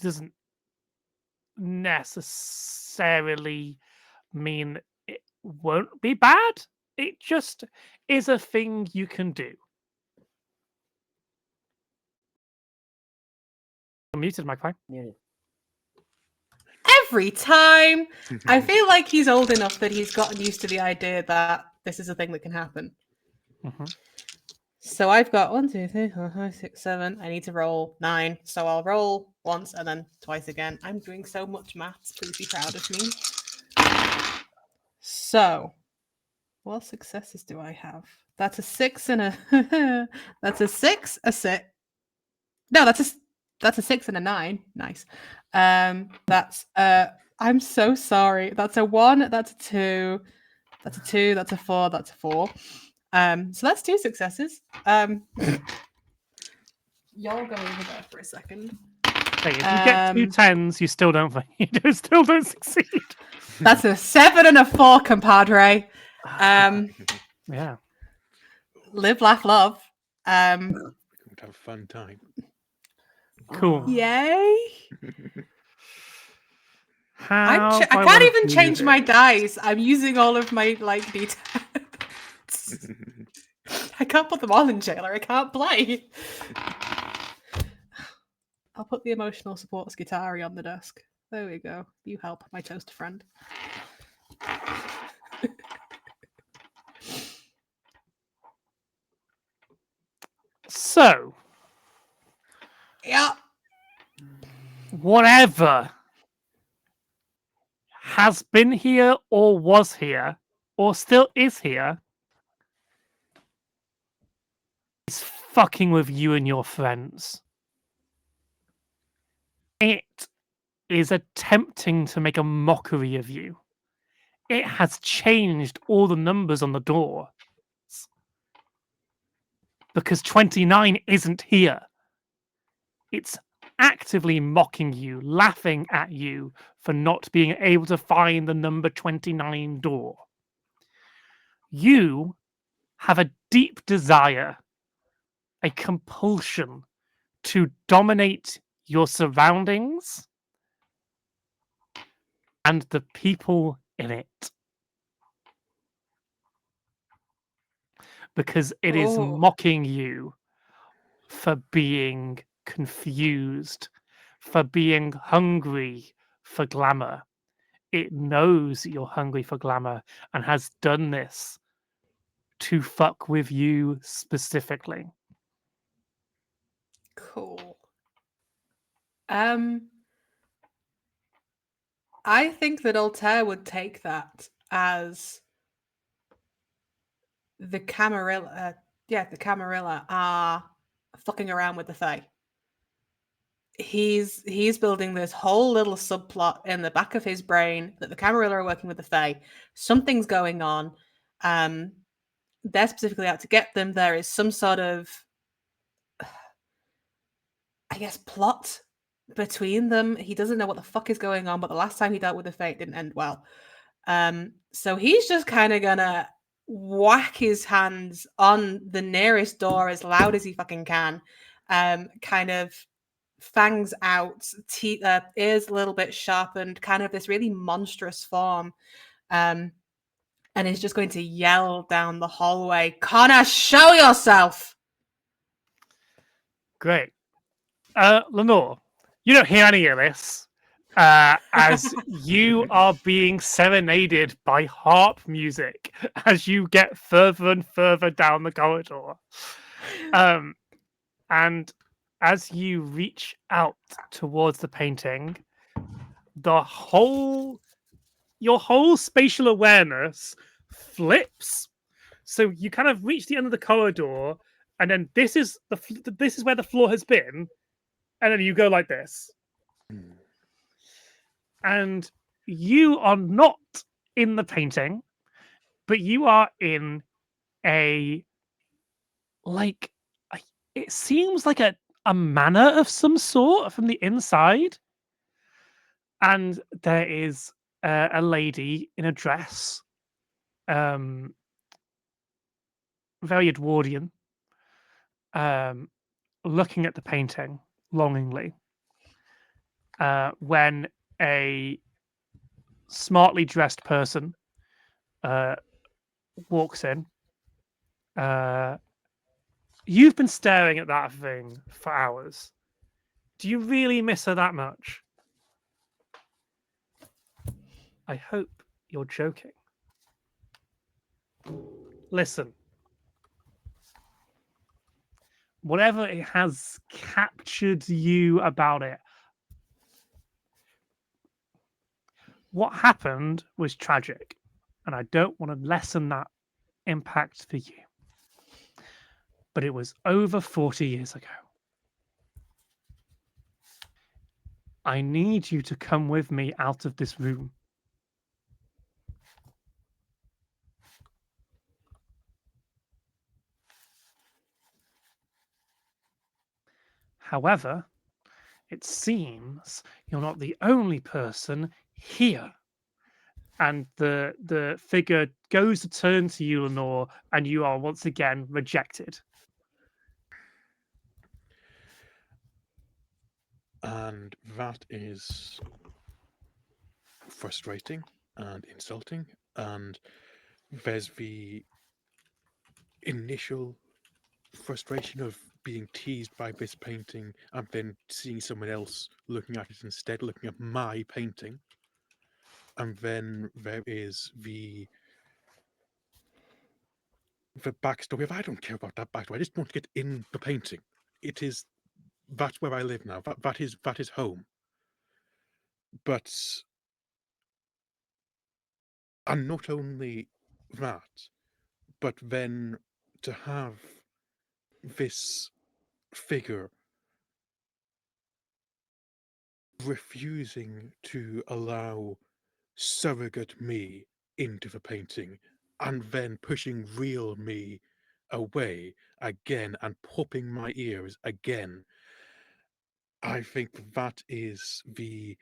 doesn't necessarily mean it won't be bad. It just is a thing you can do. I'm muted, Mike. Muted. Every time. I feel like he's old enough that he's gotten used to the idea that this is a thing that can happen. Mm-hmm. So I've got 1, 2, 3, 4, 5, 6, 7. I need to roll 9. So I'll roll once and then twice again. I'm doing so much maths. Please be proud of me. So, what successes do I have? That's a 6 and a. That's a 6, a 6. No, that's a 6 and a 9. Nice. That's I'm so sorry. That's a 1. That's a 2. That's a 2. That's a 4. That's a 4. So that's 2 successes. Y'all go over there for a second. Okay, if you get 2 10s, you still don't succeed. That's a 7 and a 4, compadre. Yeah. Live, laugh, love. We're going to have a fun time. Cool. Yay! How I can't even change my dice. I'm using all of my details. I can't put them all in jail or I can't play. I'll put the emotional support Skitari on the desk. There we go. You help, my toaster friend. So, Yeah. whatever has been here or was here or still is here is fucking with you and your friends. It is attempting to make a mockery of you. It has changed all the numbers on the door because 29 isn't here. It's actively mocking you, laughing at you for not being able to find the number 29 door. You have a deep desire, a compulsion to dominate your surroundings and the people in it. Because it is mocking you for being confused, for being hungry for glamour. It knows you're hungry for glamour and has done this to fuck with you specifically. Cool. I think that Altair would take that as the Camarilla, the Camarilla are fucking around with the Fae. He's building this whole little subplot in the back of his brain that the Camarilla are working with the Fae. Something's going on. They're specifically out to get them. There is some sort of, I guess, plot between them. He doesn't know what the fuck is going on, but the last time he dealt with the Fae, it didn't end well. So he's just kind of gonna whack his hands on the nearest door as loud as he fucking can. Kind of fangs out, ears a little bit sharpened, kind of this really monstrous form. And is just going to yell down the hallway, "Connor, show yourself!" Great. Lenore, you don't hear any of this as you are being serenaded by harp music as you get further and further down the corridor. And as you reach out towards the painting, your whole spatial awareness flips. So you kind of reach the end of the corridor, and then this is where the floor has been, and then you go like this. And you are not in the painting, but you are in it seems like a manor of some sort from the inside. And there is a lady in a dress, very Edwardian, looking at the painting longingly, when a smartly dressed person walks in. You've been staring at that thing for hours. Do you really miss her that much? I hope you're joking. Listen. Whatever it has captured you about it, what happened was tragic, and I don't want to lessen that impact for you. But it was over 40 years ago. I need you to come with me out of this room. However, it seems you're not the only person here. And the figure goes to turn to you, Lenore, and you are once again rejected. And that is frustrating and insulting. And there's the initial frustration of being teased by this painting and then seeing someone else looking at it instead, looking at my painting. And then there is the backstory of I don't care about that backstory. I just want to get in the painting. It is that's where I live now. That is home. But and not only that, but then to have this figure refusing to allow surrogate me into the painting and then pushing real me away again and popping my ears again. I think that is the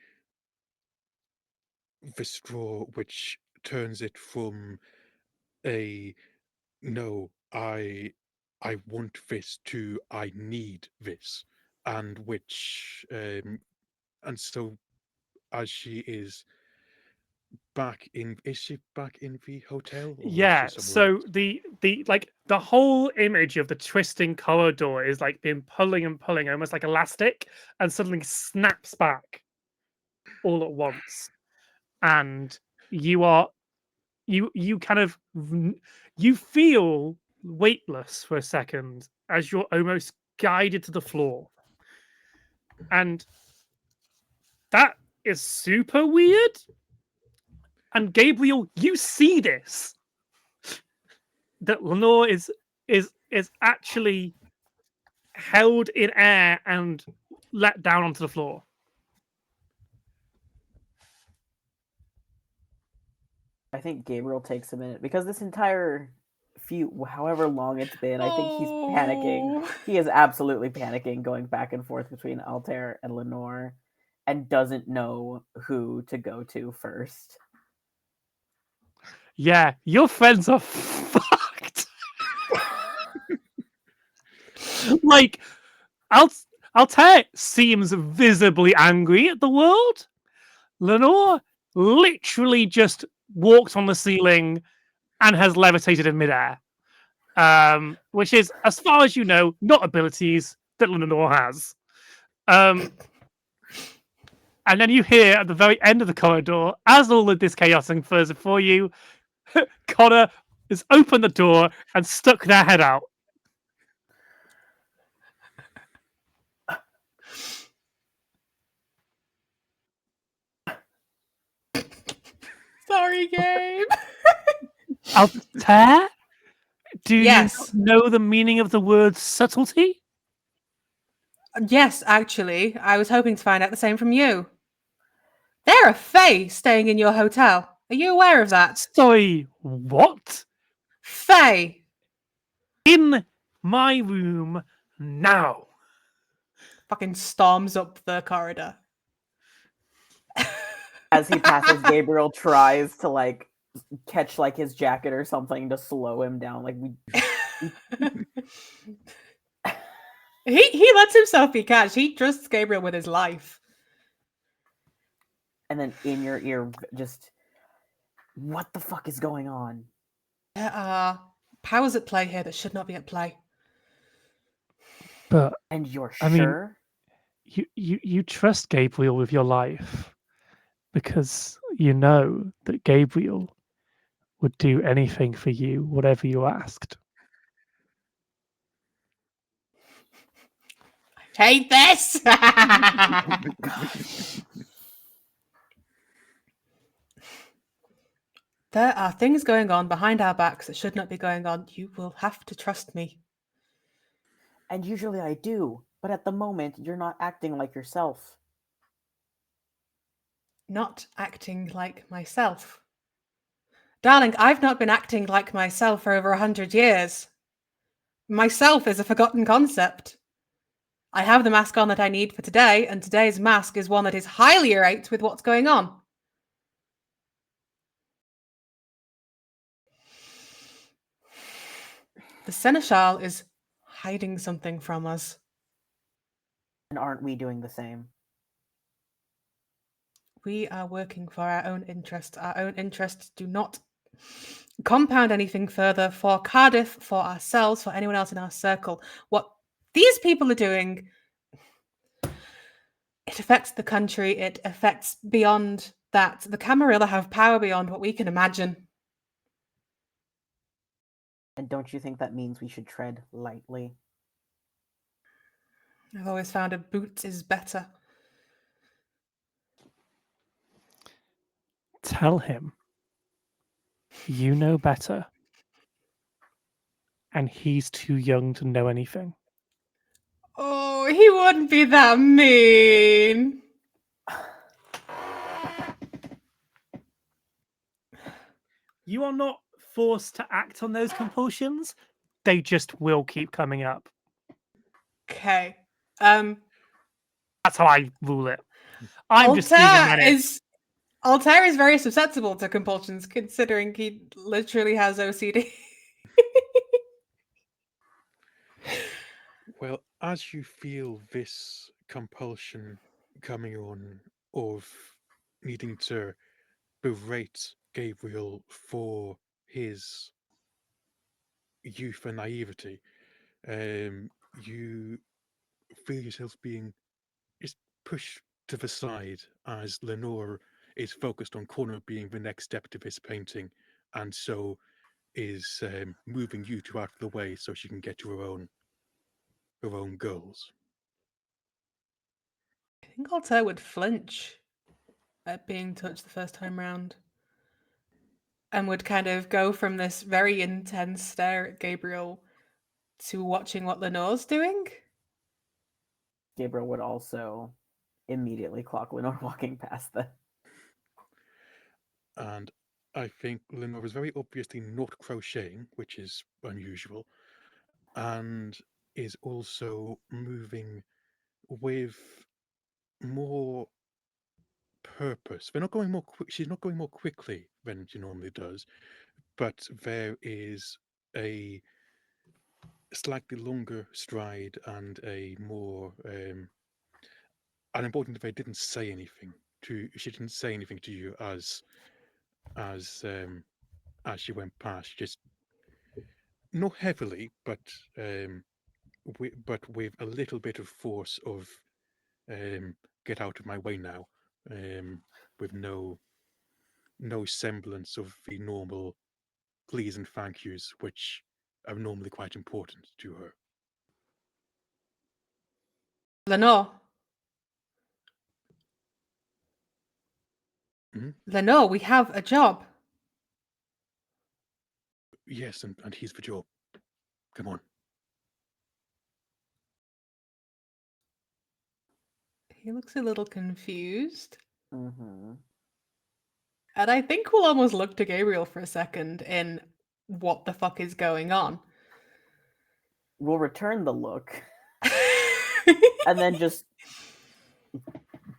straw which turns it from a no, I want this to I need this, and which and so as she is back in, is she back in the hotel or is she Yeah, somewhere so else? the whole image of the twisting corridor is like being pulling and pulling, almost like elastic, and suddenly snaps back all at once. And you are you kind of you feel weightless for a second as you're almost guided to the floor. And that is super weird. And Gabriel, you see this. That Lenore is actually held in air and let down onto the floor. I think Gabriel takes a minute because this entire however long it's been, I think he's panicking. Oh. He is absolutely panicking, going back and forth between Altair and Lenore, and doesn't know who to go to first. Yeah, your friends are fucked. Like, Altair seems visibly angry at the world. Lenore literally just walked on the ceiling and has levitated in midair. Which is, as far as you know, not abilities that Lenore has. And then you hear at the very end of the corridor, as all of this chaos unfolds before you, Connor has opened the door and stuck their head out. Sorry, Gabe. Altair? Do you Yes. know the meaning of the word subtlety? Yes, actually. I was hoping to find out the same from you. There are Fae staying in your hotel. Are you aware of that? Sorry, what? Fae. In my room now. Fucking storms up the corridor. As he passes, Gabriel tries to like catch like his jacket or something to slow him down. Like he lets himself be catched. He trusts Gabriel with his life. And then in your ear, just what the fuck is going on? There are powers at play here that should not be at play. But And you're I mean, sure? you trust Gabriel with your life because you know that Gabriel would do anything for you, whatever you asked. Hate this. There are things going on behind our backs that should not be going on. You will have to trust me. And usually I do, but at the moment you're not acting like yourself. Not acting like myself. Darling, I've not been acting like myself for over 100 years. Myself is a forgotten concept. I have the mask on that I need for today, and today's mask is one that is highly irate with what's going on. The Seneschal is hiding something from us. And aren't we doing the same? We are working for our own interests. Our own interests do not compound anything further for Cardiff, for ourselves, for anyone else in our circle. What these people are doing, it affects the country. It affects beyond that. The Camarilla have power beyond what we can imagine. And don't you think that means we should tread lightly? I've always found a boot is better. Tell him you know better, and he's too young to know anything. Oh, he wouldn't be that mean. You are not forced to act on those compulsions. They just will keep coming up. Okay. That's how I rule it. I'm just Stephen Menace. Altair is very susceptible to compulsions, considering he literally has OCD. Well, as you feel this compulsion coming on of needing to berate Gabriel for his youth and naivety, you feel yourself being just pushed to the side as Lenore is focused on Connor being the next step to this painting, and so is moving you two out of the way so she can get to her own goals. I think Altair would flinch at being touched the first time round, and would kind of go from this very intense stare at Gabriel to watching what Lenore's doing. Gabriel would also immediately clock Lenore walking past them. And I think Lenore is very obviously not crocheting, which is unusual, and is also moving with more purpose. They're not going more quick. She's not going more quickly than she normally does, but there is a slightly longer stride and a more and important they didn't say anything to she didn't say anything to you as she went past, just not heavily, but with a little bit of force of get out of my way now, with no semblance of the normal please and thank yous, which are normally quite important to her. Lenore. Lenore, we have a job. Yes, and he's the job. Come on. He looks a little confused. Mm-hmm. And I think we'll almost look to Gabriel for a second in what the fuck is going on. We'll return the look and then just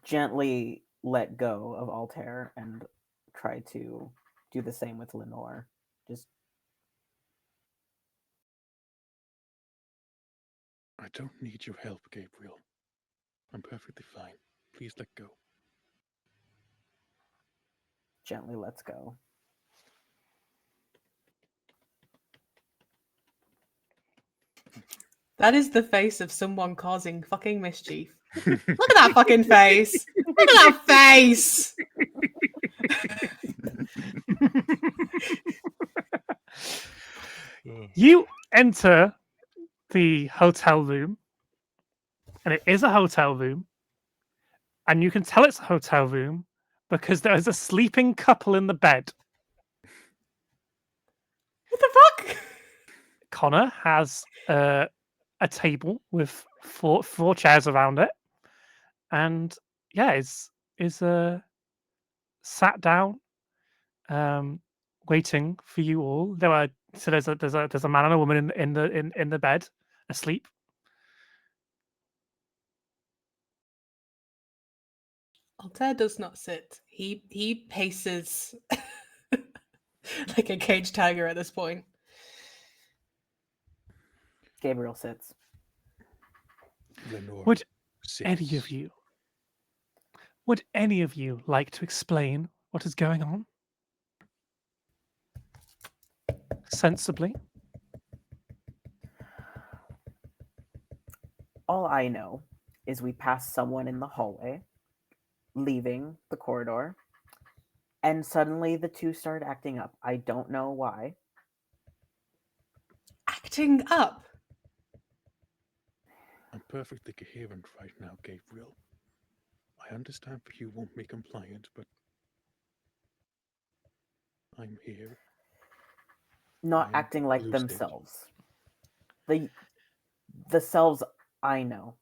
gently let go of Altair and try to do the same with Lenore. Just I don't need your help, Gabriel. I'm perfectly fine. Please let go. gently lets go. That is the face of someone causing fucking mischief. Look at that fucking face. Look at that face. You enter the hotel room, and it is a hotel room, and you can tell it's a hotel room because there is a sleeping couple in the bed. What the fuck? Connor has a table with four chairs around it, and yeah, is sat down, waiting for you all. There's a man and a woman in the bed asleep. Altair does not sit. He paces like a caged tiger at this point. Gabriel sits. Lenore Would sits. any of you like to explain what is going on? Sensibly. All I know is we passed someone in the hallway, leaving the corridor, and suddenly the two started acting up. I don't know why. Acting up. I'm perfectly coherent right now, Gabriel. I understand that you won't be compliant, but I'm here. Not I'm acting like elusive. themselves. The selves I know.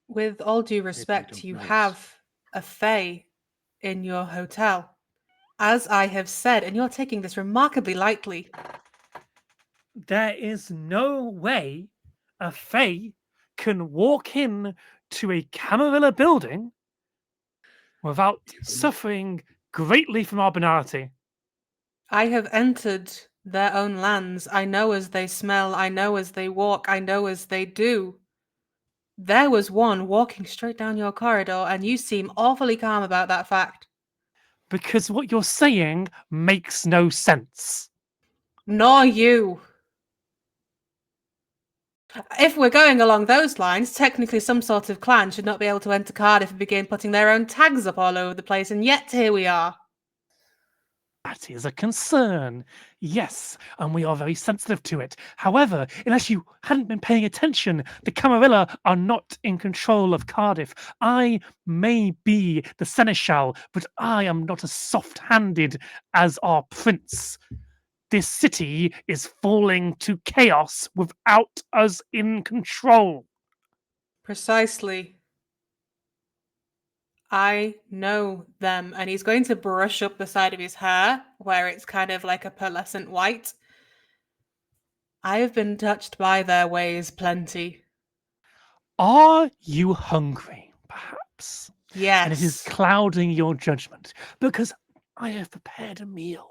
With all due Maybe respect, don't you know us. have a fae in your hotel. As I have said, and you're taking this remarkably lightly. There is no way a fae can walk in to a Camarilla building without Even- suffering greatly from our banality. I have entered their own lands. I know as they smell, I know as they walk, I know as they do. There was one walking straight down your corridor, and you seem awfully calm about that fact. Because what you're saying makes no sense. Nor you. If we're going along those lines, technically some sort of clan should not be able to enter Cardiff and begin putting their own tags up all over the place, and yet here we are. That is a concern. Yes, and we are very sensitive to it. However, unless you hadn't been paying attention, the Camarilla are not in control of Cardiff. I may be the seneschal, but I am not as soft-handed as our prince. This city is falling to chaos without us in control. Precisely. I know them. And he's going to brush up the side of his hair where it's kind of like a pearlescent white. I have been touched by their ways plenty. Are you hungry, perhaps? And it is Yes. clouding your judgment because I have prepared a meal.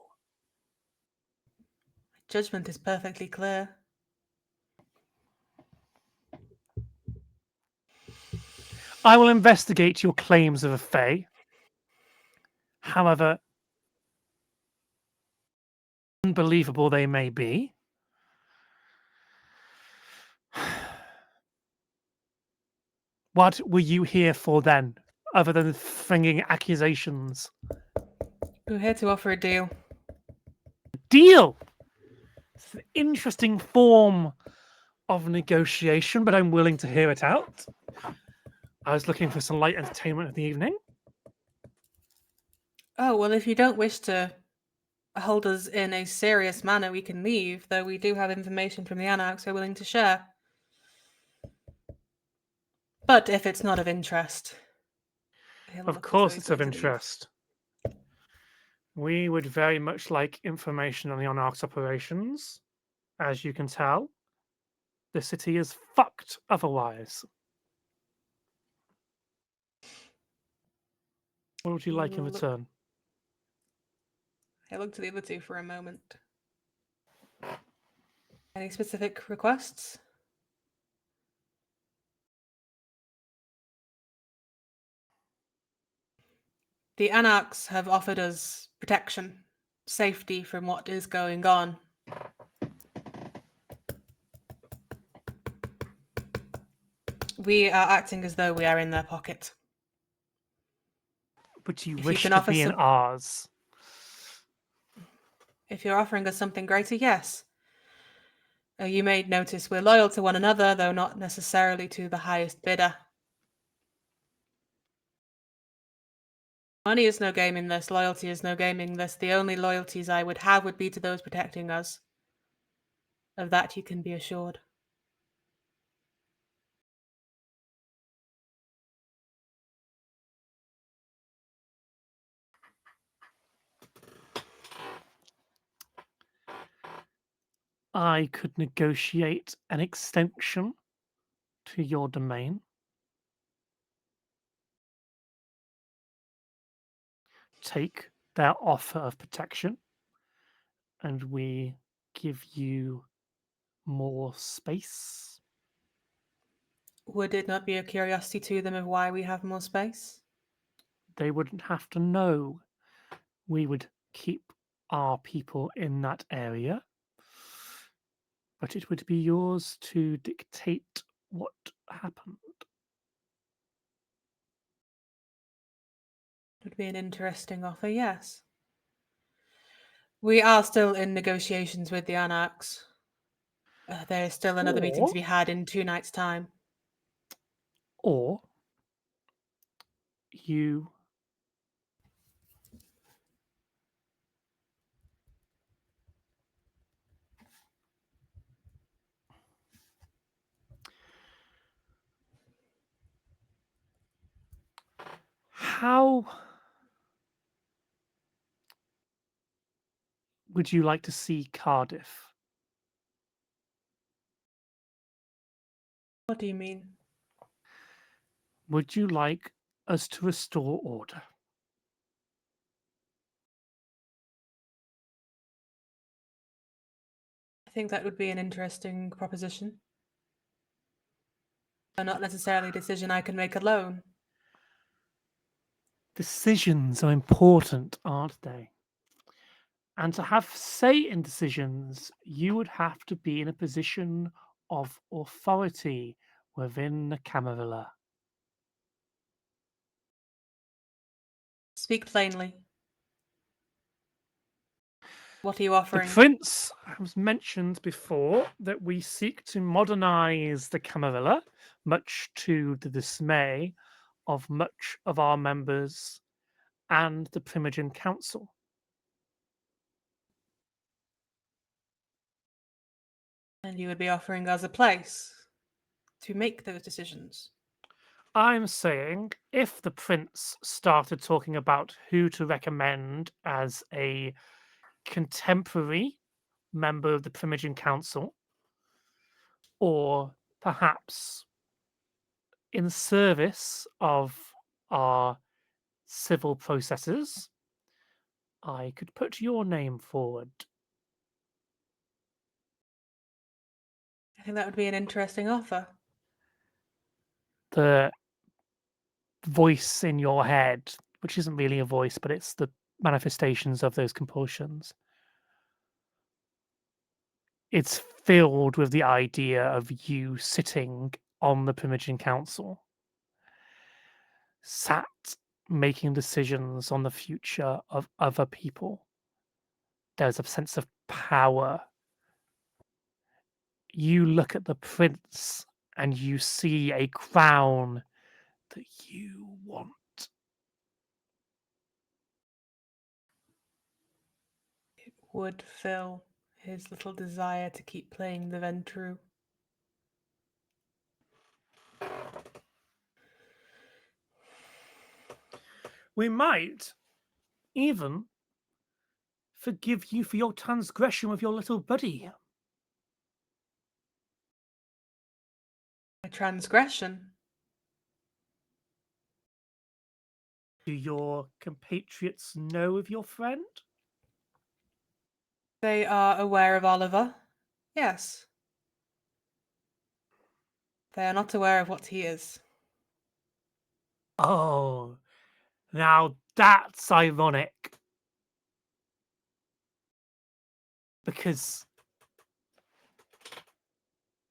Judgment is perfectly clear. I will investigate your claims of a fae. However unbelievable they may be, what were you here for then, other than flinging accusations? We're here to offer a deal. Deal! It's an interesting form of negotiation, but I'm willing to hear it out. I was looking for some light entertainment of the evening. Oh, well, if you don't wish to hold us in a serious manner, we can leave, though we do have information from the Anarchs we're willing to share. But if it's not of interest... Of course it's of interest. We would very much like information on the Anarch's operations. As you can tell, the city is fucked otherwise. What would you like in return? I look to the other two for a moment. Any specific requests? The Anarchs have offered us protection, safety from what is going on. We are acting as though we are in their pocket. But you If you wish can to offer be in some- ours. If you're offering us something greater, yes. You may notice we're loyal to one another, though not necessarily to the highest bidder. Money is no game in this. Loyalty is no game in this. The only loyalties I would have would be to those protecting us. Of that you can be assured. I could negotiate an extension to your domain. Take their offer of protection, and we give you more space. Would it not be a curiosity to them of why we have more space? They wouldn't have to know. We would keep our people in that area, but it would be yours to dictate what happened. It would be an interesting offer, yes. We are still in negotiations with the Anarchs. There is still another meeting to Or- be had in 2 nights' time. Or you how would you like to see Cardiff? What do you mean? Would you like us to restore order? I think that would be an interesting proposition. Though not necessarily a decision I can make alone. Decisions are important, aren't they? And to have say in decisions, you would have to be in a position of authority within the Camarilla. Speak plainly. What are you The offering? Prince has mentioned before that we seek to modernize the Camarilla, much to the dismay of much of our members and the Primogen Council. And you would be offering us a place to make those decisions. I'm saying if the Prince started talking about who to recommend as a contemporary member of the Primogen Council, or perhaps in service of our civil processes, I could put your name forward. I think that would be an interesting offer. The voice in your head, which isn't really a voice, but it's the manifestations of those compulsions. It's filled with the idea of you sitting on the Primogen Council, sat making decisions on the future of other people. There's a sense of power. You look at the prince and you see a crown that you want. It would fill his little desire to keep playing the Ventrue. We might even forgive you for your transgression with your little buddy. A transgression. Do your compatriots know of your friend? They are aware of Oliver. Yes. They are not aware of what he is. Oh, now that's ironic. Because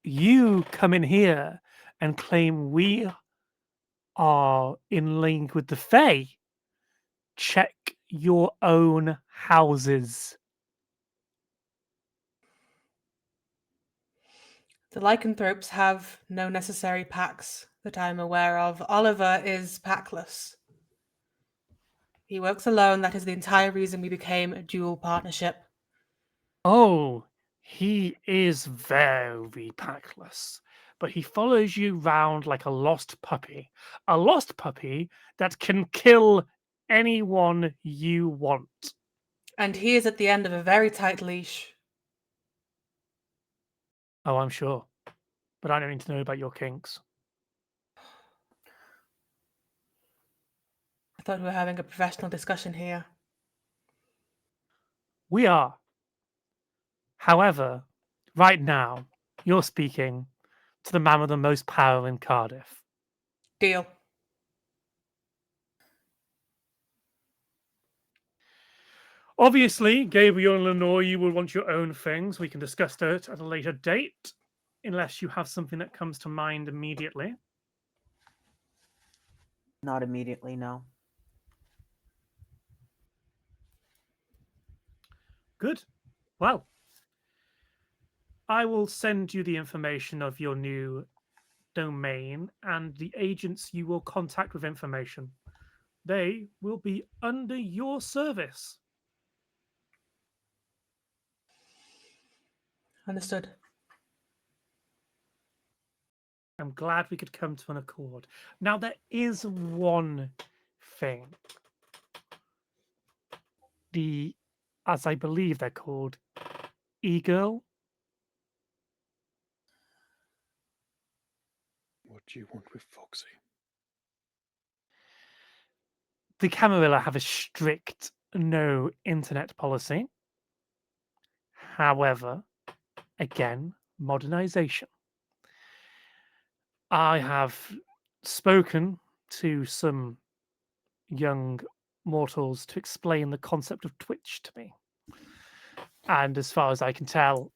you come in here and claim we are in link with the Fae. Check your own houses. The lycanthropes have no necessary packs that I'm aware of. Oliver is packless. He works alone. That is the entire reason we became a dual partnership. Oh, he is very packless, but he follows you round like a lost puppy. A lost puppy that can kill anyone you want. And he is at the end of a very tight leash. Oh, I'm sure. But I don't need to know about your kinks. I thought we were having a professional discussion here. We are. However, right now, you're speaking to the man with the most power in Cardiff. Deal. Obviously, Gabriel and Lenore, you will want your own things. We can discuss that at a later date, unless you have something that comes to mind immediately. Not immediately, no. Good. Well, I will send you the information of your new domain and the agents you will contact with information. They will be under your service. Understood. I'm glad we could come to an accord. Now, there is one thing. As I believe they're called, e-girl. What do you want with Foxy? The Camarilla have a strict no internet policy. However, again, modernization. I have spoken to some young mortals to explain the concept of Twitch to me. And as far as I can tell,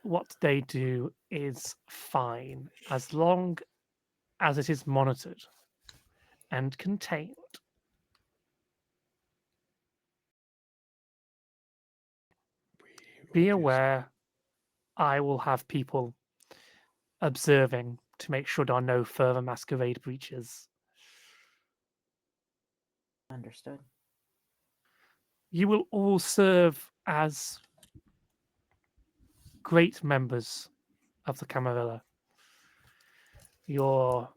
what they do is fine as long as it is monitored and contained. Be aware, I will have people observing to make sure there are no further masquerade breaches. Understood. You will all serve as great members of the Camarilla. Your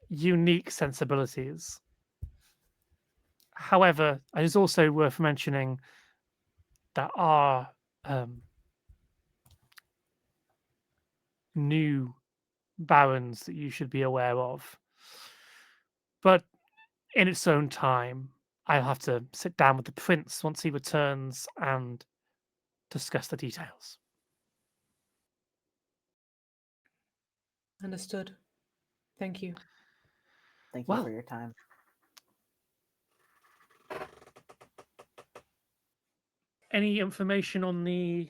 unique sensibilities. However, it is also worth mentioning that our new barons that you should be aware of. But in its own time, I'll have to sit down with the prince once he returns and discuss the details. Understood. Thank you. Thank you Well, for your time. any information on the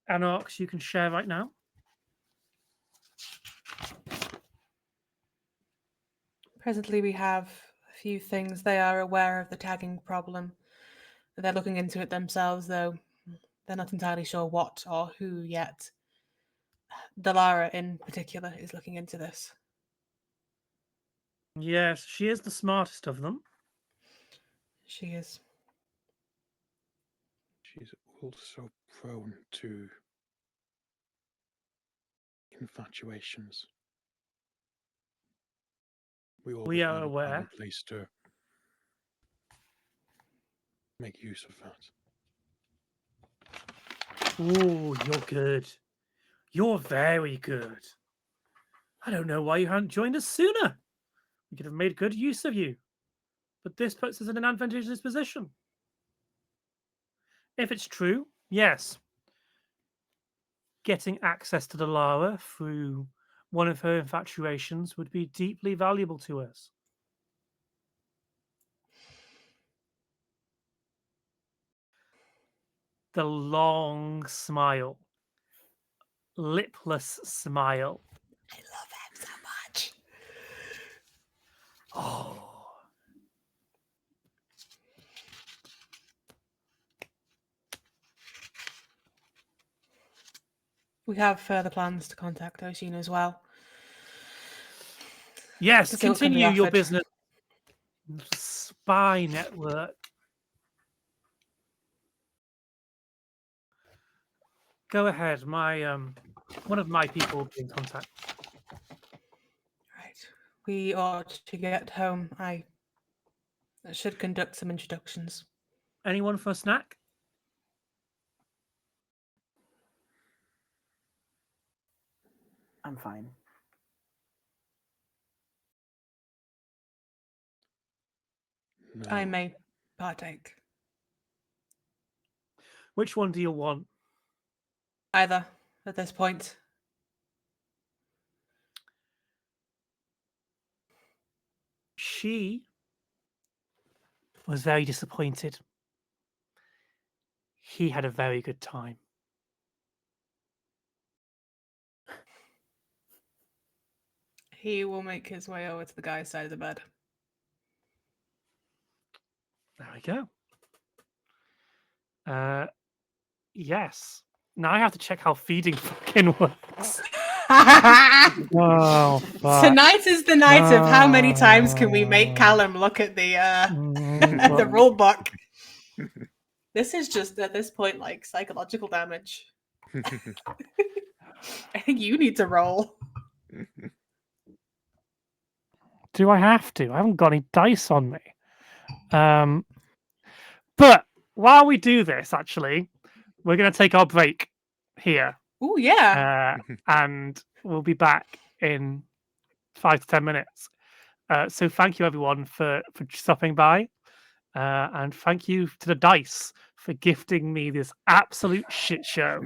anarchs you can share right now? Presently, we have a few things. They are aware of the tagging problem. They're looking into it themselves, though they're not entirely sure what or who yet. Delara, in particular, is looking into this. Yes, she is the smartest of them. She is. She's also prone to infatuations. We always are want to aware. find a place to make use of that. Ooh, you're good. You're very good. I don't know why you hadn't joined us sooner. We could have made good use of you. But this puts us in an advantageous position. If it's true, yes. Getting access to Delara through one of her infatuations would be deeply valuable to us. The long smile. Lipless smile. I love him so much. Oh. We have further plans to contact Oshin as well. Yes, So it can be continue your offered. business. Spy network. Go ahead. My one of my people will be in contact. Right. We ought to get home. I should conduct some introductions. Anyone for a snack? I'm fine. I No. may partake. Which one do you want? Either at this point. She was very disappointed. He had a very good time. He will make his way over to the guy's side of the bed. There we go. Yes. Now I have to check how feeding fucking works. Oh, fuck. Tonight is the night of how many times can we make Callum look at the the rule book. This is just at this point like psychological damage. I think you need to roll. Do I have to? I haven't got any dice on me. But while we do this, actually, we're going to take our break here. Ooh, yeah. And we'll be back in 5 to 10 minutes. So thank you, everyone, for stopping by. And thank you to the dice for gifting me this absolute shit show.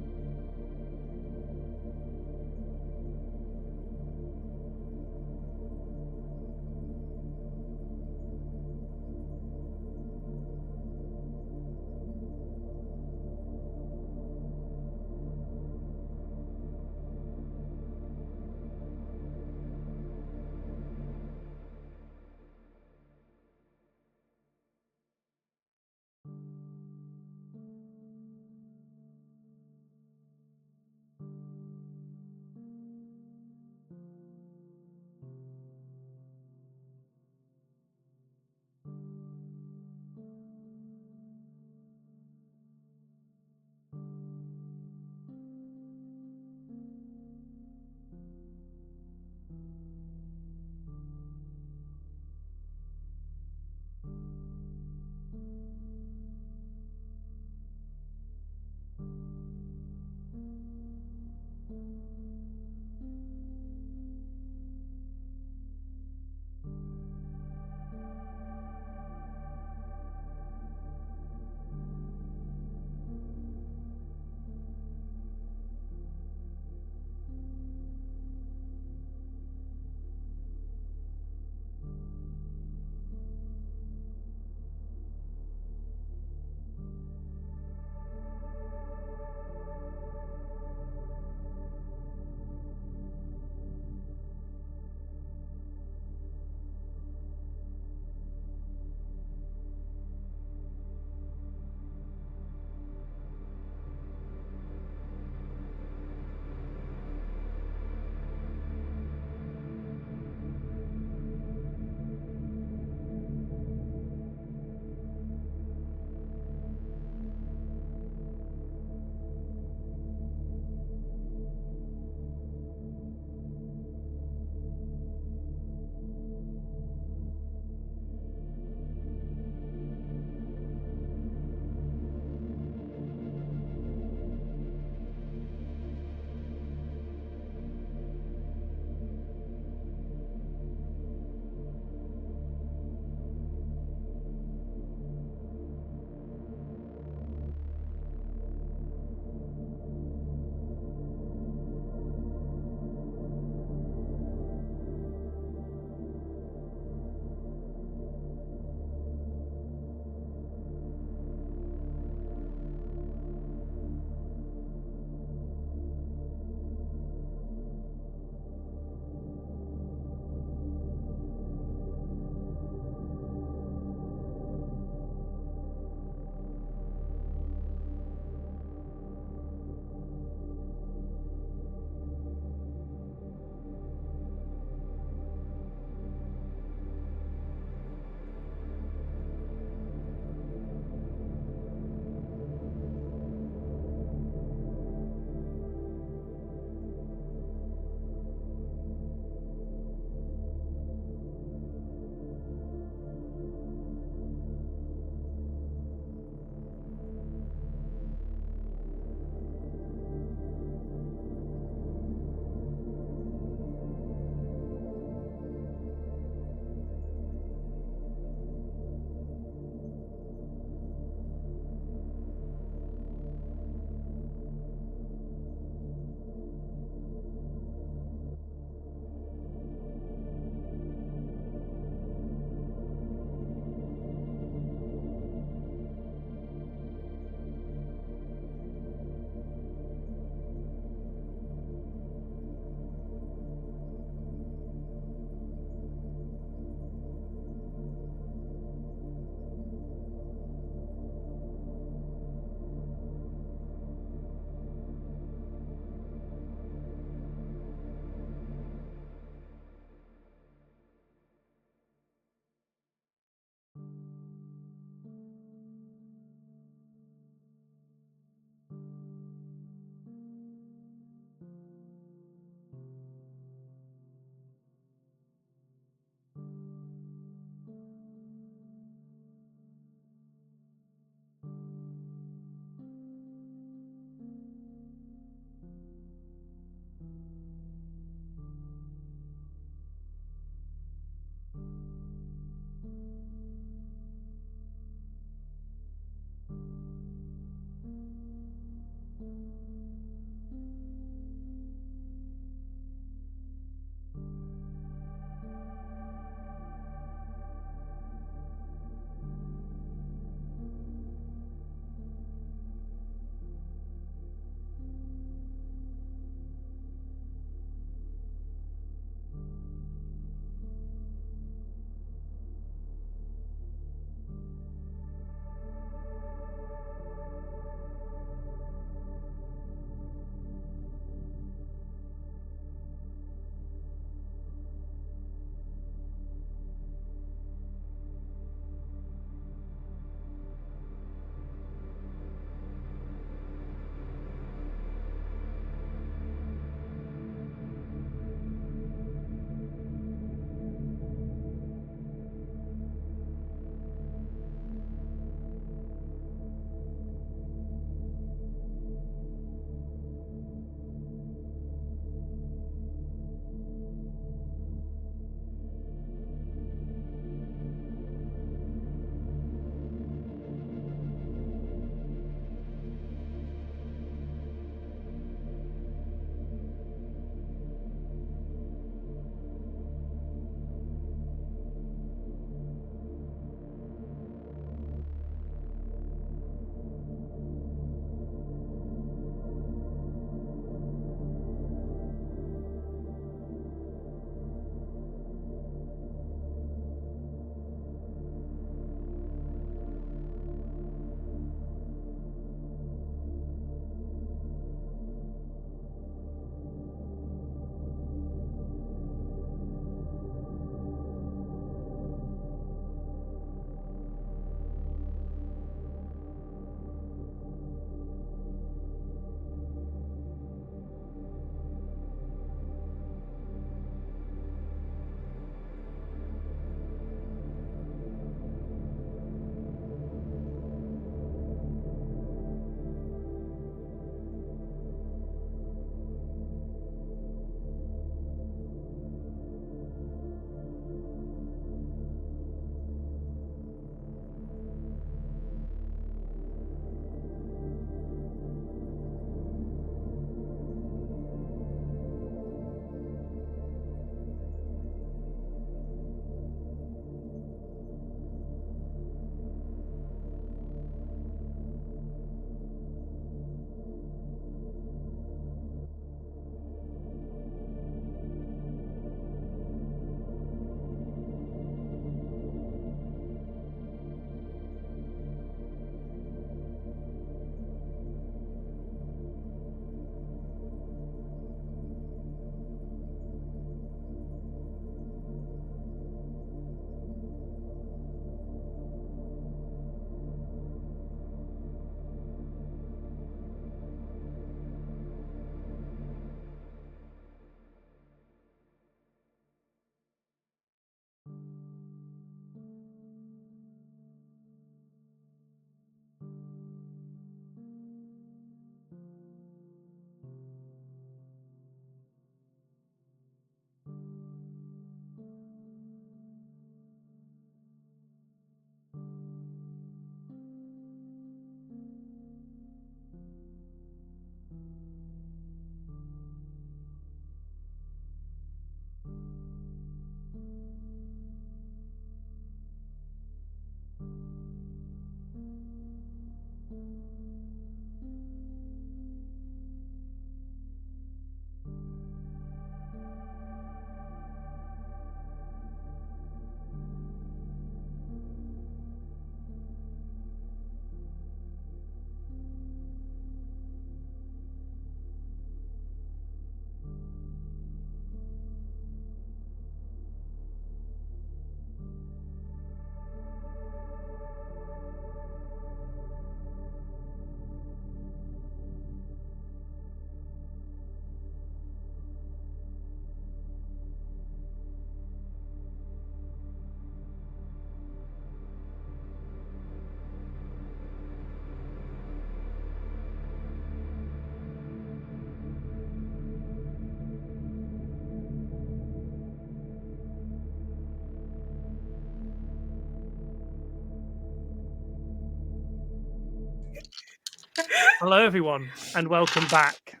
Hello, everyone, and welcome back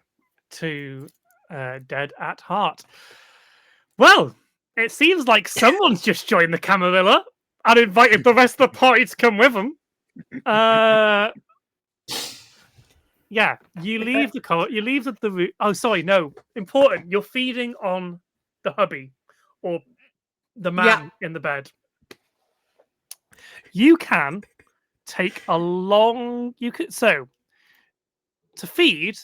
to Dead at Heart. Well, it seems like someone's just joined the Camarilla and invited the rest of the party to come with them. Yeah, you leave the room. Oh, sorry, no. Important. You're feeding on the hubby or the man in the bed. You can take a long. So to feed,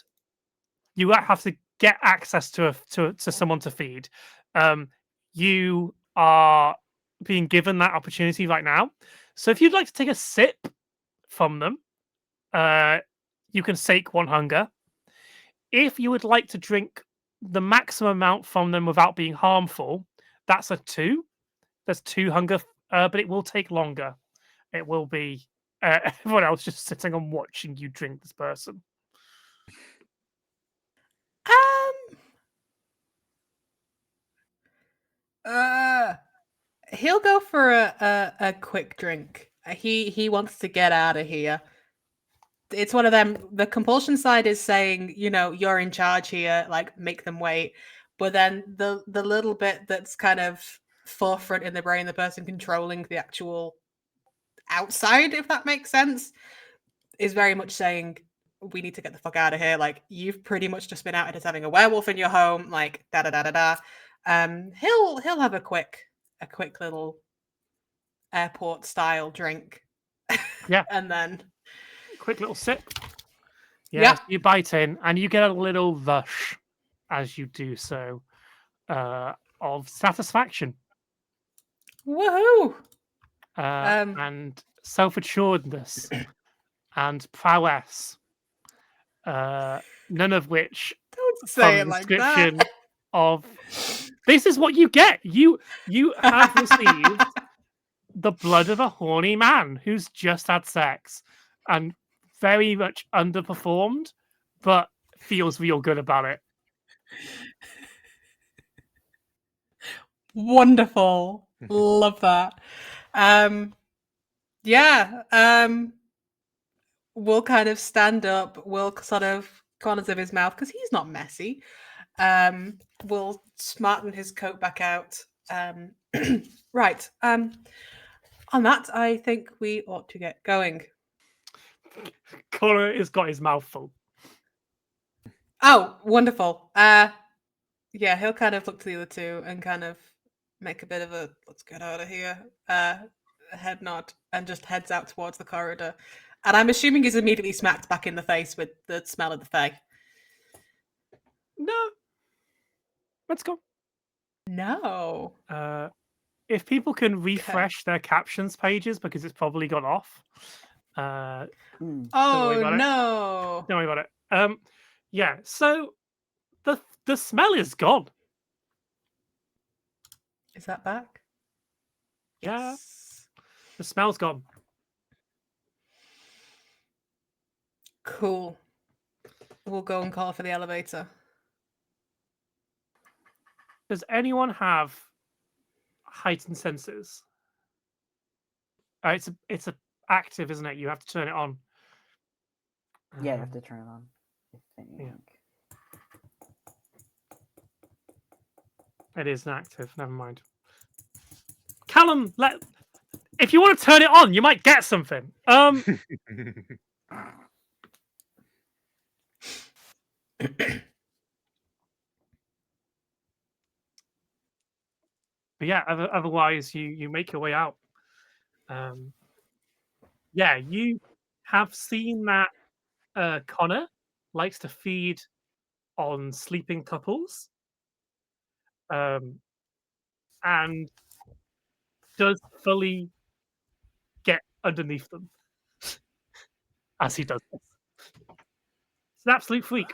you have to get access to someone to feed. You are being given that opportunity right now. So if you'd like to take a sip from them, you can sate one hunger. If you would like to drink the maximum amount from them without being harmful, that's a 2. There's 2 hunger, but it will take longer. It will be everyone else just sitting and watching you drink this person. He'll go for a quick drink. He wants to get out of here. It's one of them. The compulsion side is saying, you're in charge here, like make them wait. But then the little bit that's kind of forefront in the brain, the person controlling the actual outside, if that makes sense, is very much saying, we need to get the fuck out of here. Like, you've pretty much just been outed as having a werewolf in your home. Like, da da da da da. He'll have a quick little airport style drink. Yeah. And then quick little sip. Yeah. So you bite in and you get a little rush as you do so of satisfaction. Woohoo! And self-assuredness and prowess. None of which don't say it like description that. Of this is what you get. You have received the blood of a horny man who's just had sex and very much underperformed, but feels real good about it. Wonderful. Love that. We'll kind of stand up. We'll sort of corners of his mouth because he's not messy. We'll smarten his coat back out. Right. On that, I think we ought to get going. Connor has got his mouth full. Oh, wonderful. Yeah, he'll kind of look to the other two and kind of make a bit of a let's get out of here head nod and just heads out towards the corridor. And I'm assuming he's immediately smacked back in the face with the smell of the fae. No. Let's go. No. If people can refresh their captions pages because it's probably gone off. Oh, no. Don't worry about it. Yeah, so the smell is gone. Is that back? Yeah. Yes. The smell's gone. Cool. We'll go and call for the elevator. Does anyone have heightened senses? It's a active, isn't it? You have to turn it on. Yeah, you have to turn it on. I think. Yeah. It is an active. Never mind. Callum, if you want to turn it on, you might get something. But yeah, otherwise you make your way out. Yeah, you have seen that Connor likes to feed on sleeping couples, and does fully get underneath them as he does this. It's an absolute freak.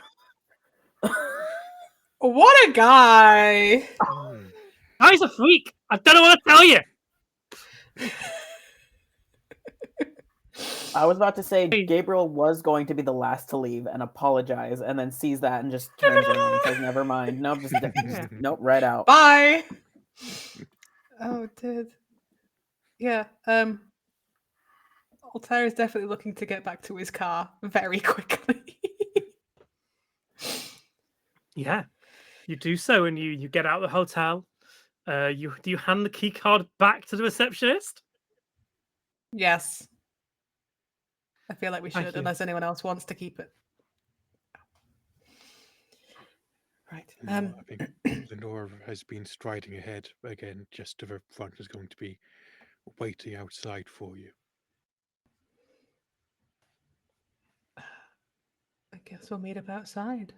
What a guy! Guy's a freak. I don't know what to tell you. I was about to say Gabriel was going to be the last to leave and apologize, and then sees that and just turns in and says, "Never mind. Nope, just nope, right out. Bye." Oh, dude. Yeah. Altair is definitely looking to get back to his car very quickly. Yeah, you do so, and you get out of the hotel. You hand the key card back to the receptionist? Yes. I feel like we Thank should, you. unless anyone else wants to keep it. Right. No, I think Lenore has been striding ahead again, just to the front is going to be waiting outside for you. I guess we'll meet up outside.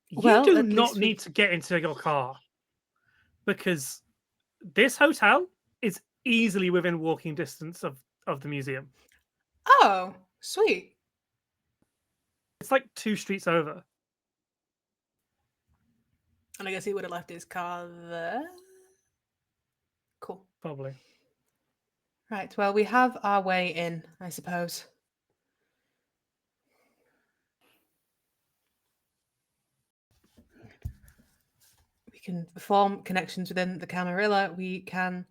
You Well, do at not least need to get into your car because this hotel is easily within walking distance of the museum. Oh, sweet. It's like 2 streets over. And I guess he would have left his car there. Cool. Probably. Right. Well, we have our way in, I suppose. We can form connections within the Camarilla. We can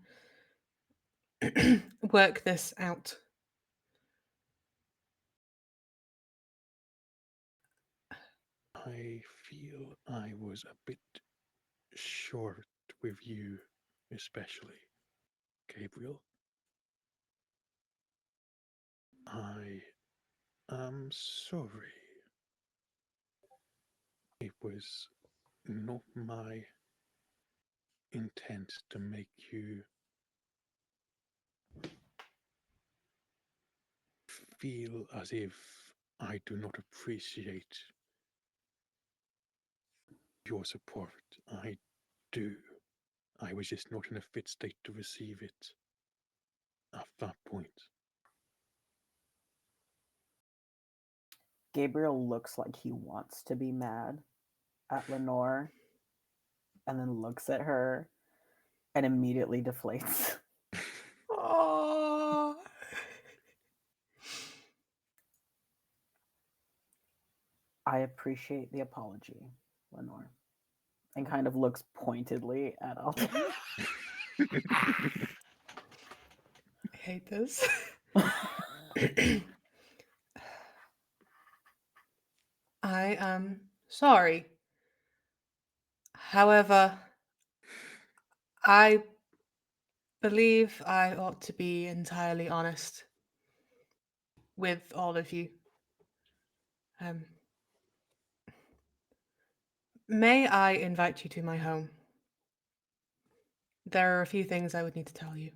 work this out. I feel I was a bit short with you, especially, Gabriel. I am sorry. It was not my intent to make you feel as if I do not appreciate your support. I do. I was just not in a fit state to receive it at that point. Gabriel looks like he wants to be mad at Lenore and then looks at her and immediately deflates. Oh. I appreciate the apology, Lenore. And kind of looks pointedly at Altair. I hate this. I am sorry. However, I believe I ought to be entirely honest with all of you. May I invite you to my home? There are a few things I would need to tell you.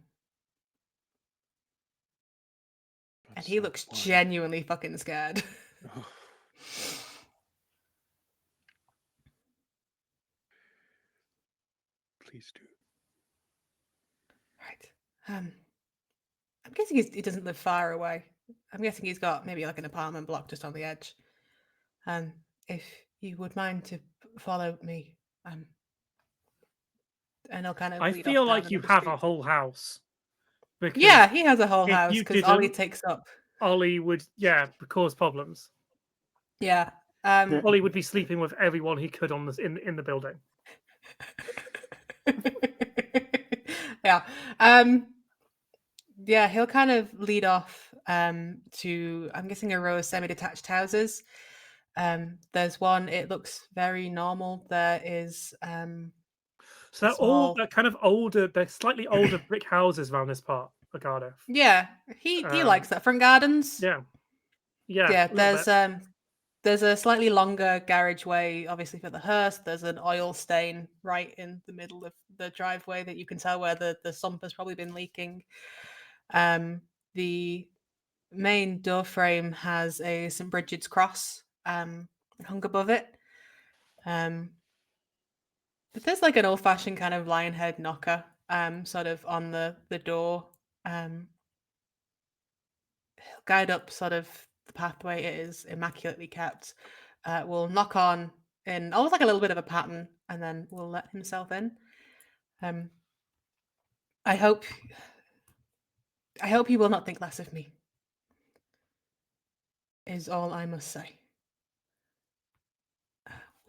And That's he not looks why. genuinely fucking scared. Oh, please do. Right. I'm guessing he doesn't live far away. I'm guessing he's got maybe like an apartment block just on the edge. If you would mind to follow me, and I'll kind of I lead off feel down like you another have a street. whole house. Because Yeah, he has a whole if house you because Ollie didn't, takes up. Ollie would, cause problems. Yeah. Ollie would be sleeping with everyone he could on this in the building. Yeah. Yeah, he'll kind of lead off to, I'm guessing, a row of semi-detached houses. There's one, it looks very normal. There is So they're all small. kind of older, they're slightly older brick houses around this part of Cardiff. Yeah, he likes that. Front gardens. Yeah. Yeah, Yeah, a little bit. there's a slightly longer carriageway, obviously for the hearse. There's an oil stain right in the middle of the driveway that you can tell where the sump has probably been leaking. The main door frame has a St. Bridget's cross hung above it. But there's like an old-fashioned kind of lion head knocker sort of on the door. He'll guide up sort of the pathway. It is immaculately kept. We'll knock on in almost like a little bit of a pattern, and then we'll let himself in. I hope he will not think less of me, is all I must say.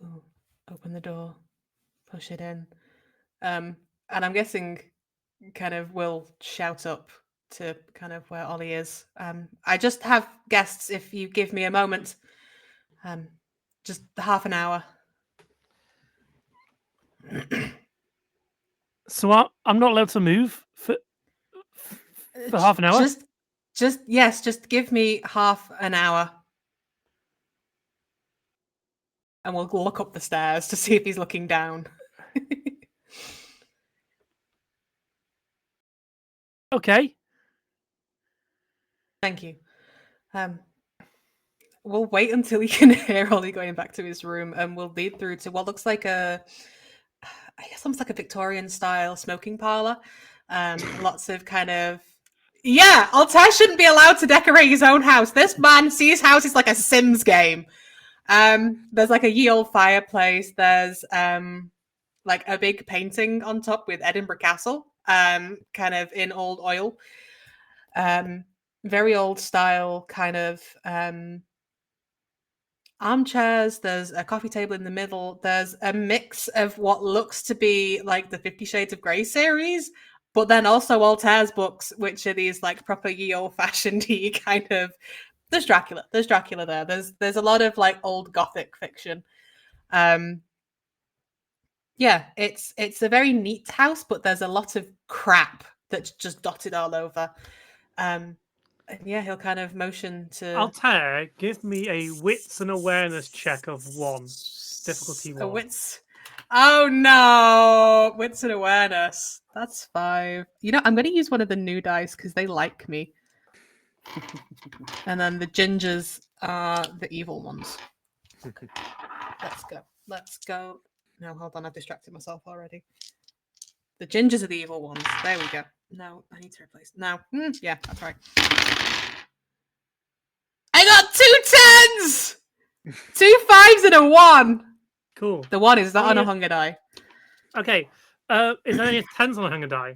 We'll open the door, push it in. And I'm guessing kind of will shout up to kind of where Ollie is. I just have guests if you give me a moment. Just half an hour. So I'm not allowed to move for half an hour? Just give me half an hour. And we'll look up the stairs to see if he's looking down. Okay. Thank you. We'll wait until he can hear Ollie going back to his room, and we'll lead through to what looks like I guess almost like a Victorian style smoking parlor. Lots of kind of Altair shouldn't be allowed to decorate his own house. This man sees his house is like a Sims game. There's like a ye old fireplace. There's like a big painting on top with Edinburgh Castle, kind of in old oil. Very old style kind of armchairs. There's a coffee table in the middle. There's a mix of what looks to be like the 50 Shades of Grey series, but then also Altair's books, which are these like proper ye old fashioned kind of. There's Dracula there. There's a lot of like old Gothic fiction. Yeah, it's a very neat house, but there's a lot of crap that's just dotted all over. And yeah, he'll kind of motion to Altair, give me a wits and awareness check of 1. Difficulty 1. wits. Oh no, wits and awareness. That's 5. You know, I'm going to use one of the new dice because they like me. And then the gingers are the evil ones. Let's go. No, hold on, I've distracted myself already. The gingers are the evil ones. There we go. No, I need to replace. No. Yeah, that's right. I got 2 10s! 2 5s and a 1! Cool. The 1 is not on a hunger die. Okay. Is there any 10s on a hunger die?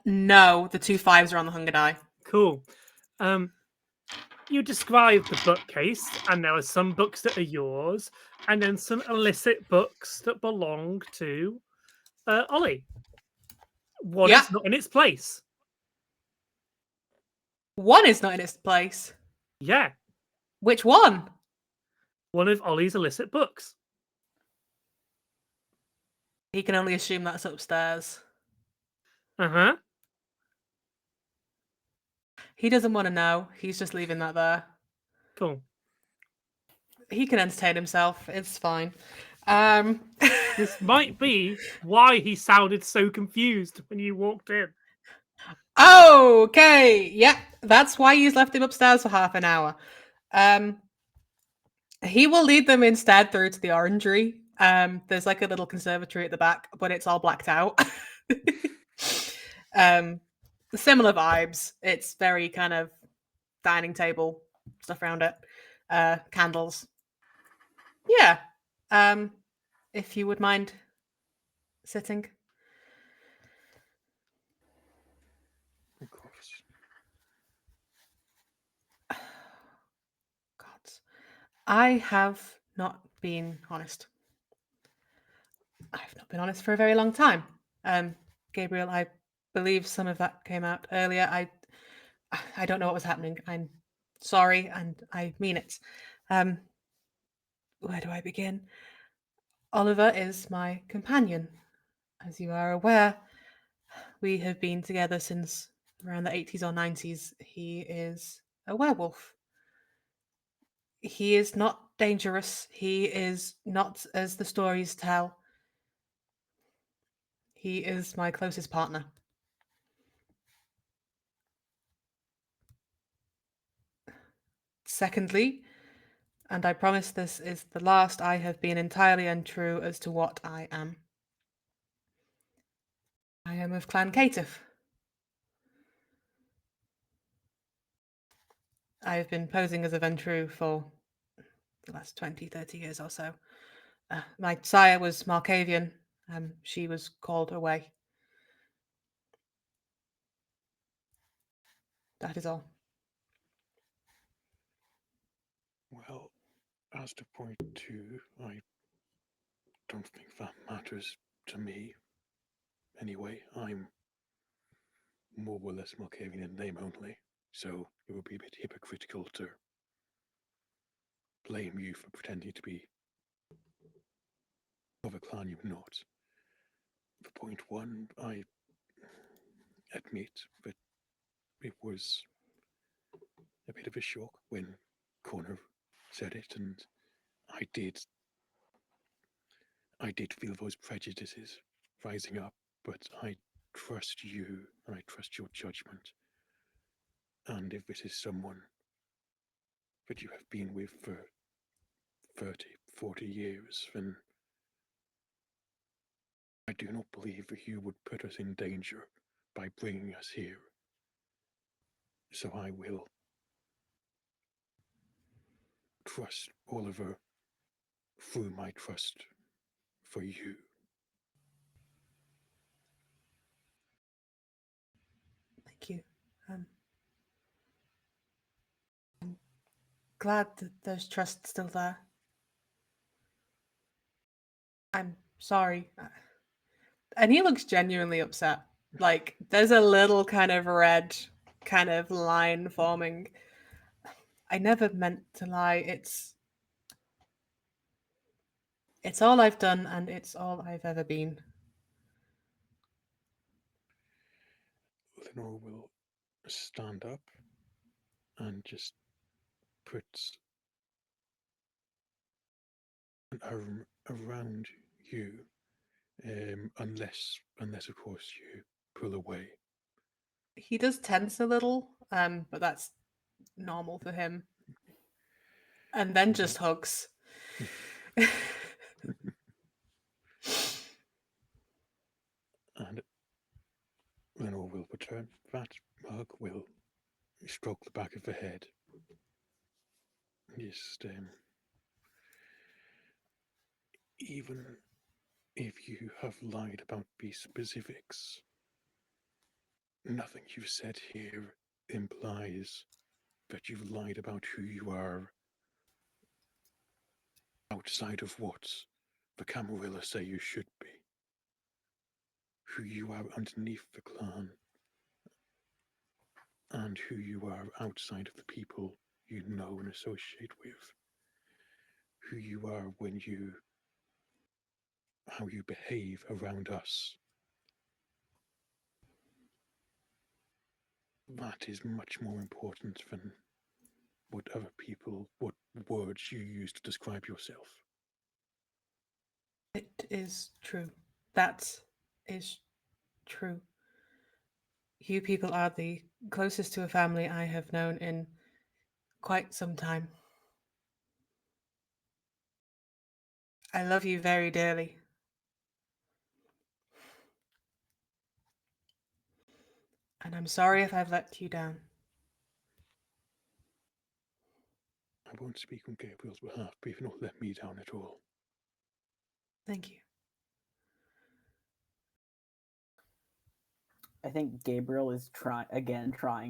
No, the 2 5s are on the hunger die. Cool. You described the bookcase, and there are some books that are yours, and then some illicit books that belong to Ollie. One is not in its place. 1 is not in its place. Yeah. Which one? One of Ollie's illicit books. He can only assume that's upstairs. Uh-huh. He doesn't want to know. He's just leaving that there. Cool. He can entertain himself. It's fine. This might be why he sounded so confused when you walked in. Okay. Yep. That's why he's left him upstairs for half an hour. He will lead them instead through to the orangery. There's like a little conservatory at the back, but it's all blacked out. Similar vibes. It's very kind of dining table stuff around it. Candles. Yeah. If you would mind sitting. Of course. God. I have not been honest. I've not been honest for a very long time. Gabriel, I believe some of that came out earlier. I don't know what was happening. I'm sorry, and I mean it. Where do I begin? Oliver is my companion. As you are aware, we have been together since around the 80s or 90s. He is a werewolf. He is not dangerous. He is not as the stories tell. He is my closest partner. Secondly, and I promise this is the last, I have been entirely untrue as to what I am. I am of Clan Caitiff. I have been posing as a Ventru for the last 20, 30 years or so. My sire was Markavian. She was called away. That is all. Well, as to point 2, I don't think that matters to me. Anyway, I'm more or less Malkavian in name only, so it would be a bit hypocritical to blame you for pretending to be of a clan you're not. For point one, I admit that it was a bit of a shock when Connor said it, and I did I did feel those prejudices rising up, but I trust you and I trust your judgment. And if this is someone that you have been with for 30, 40 years, then I do not believe that you would put us in danger by bringing us here. So I will trust Oliver through my trust for you. Thank you. I'm glad that there's trust still there. I'm sorry. And he looks genuinely upset. Like, there's a little kind of red kind of line forming. I never meant to lie. It's all I've done and it's all I've ever been. Lenore will stand up and just put an arm around you, unless of course you pull away. He does tense a little, but that's normal for him. And then just hugs. And Lenore will return. That mug will stroke the back of the head. Just, even if you have lied about the specifics, nothing you've said here implies that you've lied about who you are outside of what the Camarilla say you should be. Who you are underneath the clan, and who you are outside of the people you know and associate with. Who you are how you behave around us. That is much more important than what words you use to describe yourself. It is true. That is true. You people are the closest to a family I have known in quite some time. I love you very dearly. And I'm sorry if I've let you down. I won't speak on Gabriel's behalf, but you've not let me down at all. Thank you. I think Gabriel is trying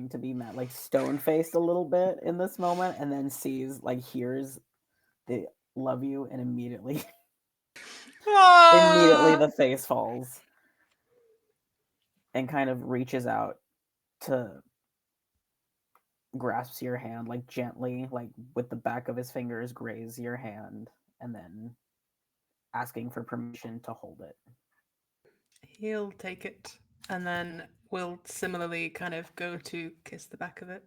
to be like stone faced a little bit in this moment, and then hears the love you, and immediately the face falls, and kind of reaches out to grasps your hand, like gently, like with the back of his fingers, graze your hand, and then asking for permission to hold it. He'll take it and then we'll similarly kind of go to kiss the back of it.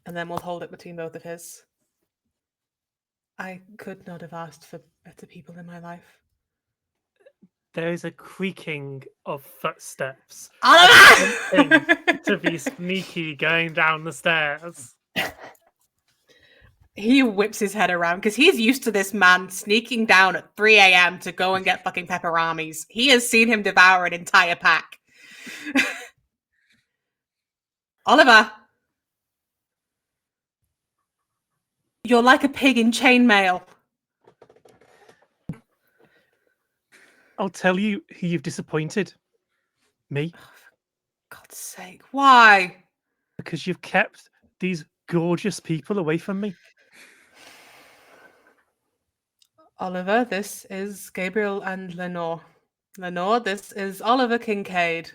And then we'll hold it between both of his. I could not have asked for better people in my life. There is a creaking of footsteps. Oliver! To be sneaky going down the stairs. He whips his head around because he's used to this man sneaking down at 3 a.m. to go and get fucking pepperonis. He has seen him devour an entire pack. Oliver! You're like a pig in chainmail. I'll tell you who you've disappointed. Me. Oh, for God's sake, why? Because you've kept these gorgeous people away from me. Oliver, this is Gabriel and Lenore. Lenore, this is Oliver Kincaid.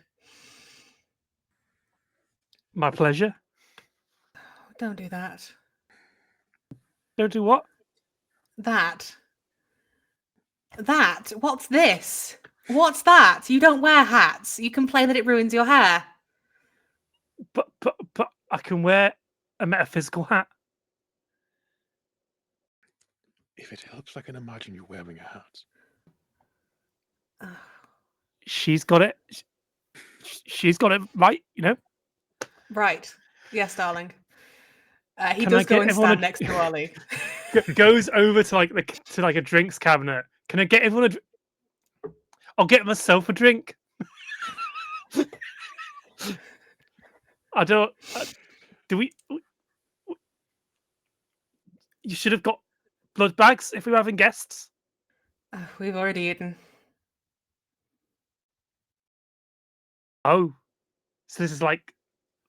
My pleasure. Don't do that. Don't do what? That. That. What's this? What's that? You don't wear hats. You complain that it ruins your hair. But I can wear a metaphysical hat. If it helps, I can imagine you wearing a hat. She's got it. She's got it right, you know. Right. Yes, darling. He Can I does go get and everyone stand next to Ollie. goes over to like a drinks cabinet. Can I get everyone I'll get myself a drink. I don't. Do we? You should have got blood bags if we were having guests. We've already eaten. Oh, so this is like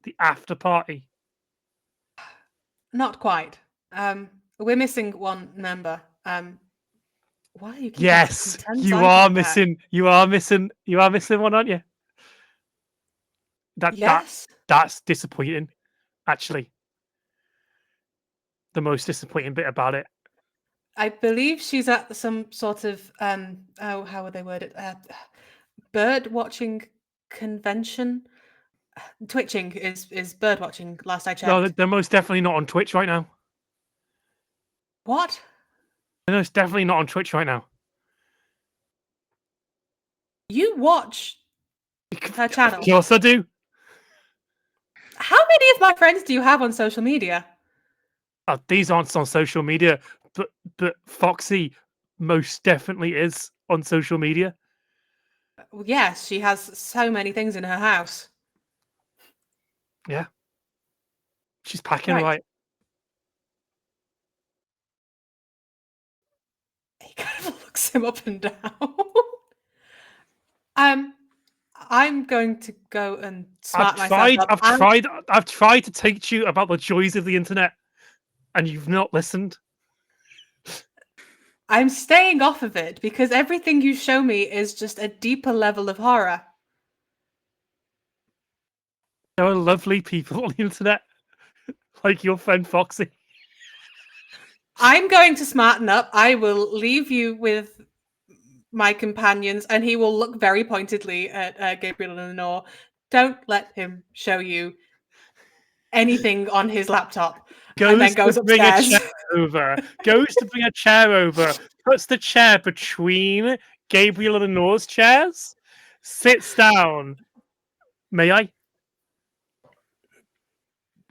the after party. Not quite. We're missing one member. Why are you keeping Yes, such intense you eye are contact? missing. You are missing. You are missing one, aren't you? Yes. That's disappointing. Actually, the most disappointing bit about it. I believe she's at some sort of how would they word it? Bird watching convention. Twitching is bird watching. Last I checked. No, they're most definitely not on Twitch right now. What? They're most definitely not on Twitch right now. You watch her channel? Of course I do. How many of my friends do you have on social media? These aren't on social media, but Foxy most definitely is on social media. Yes, she has so many things in her house. Yeah, she's packing Right. right. He kind of looks him up and down. I'm going to go and smart myself up. I've tried to teach you about the joys of the internet, and you've not listened. I'm staying off of it because everything you show me is just a deeper level of horror. There are lovely people on the internet, like your friend Foxy. I'm going to smarten up. I will leave you with my companions, and he will look very pointedly at Gabriel and Lenore. Don't let him show you anything on his laptop. And then goes to bring a upstairs. chair over. Goes to bring a chair over. Puts the chair between Gabriel and Lenore's chairs. Sits down. May I?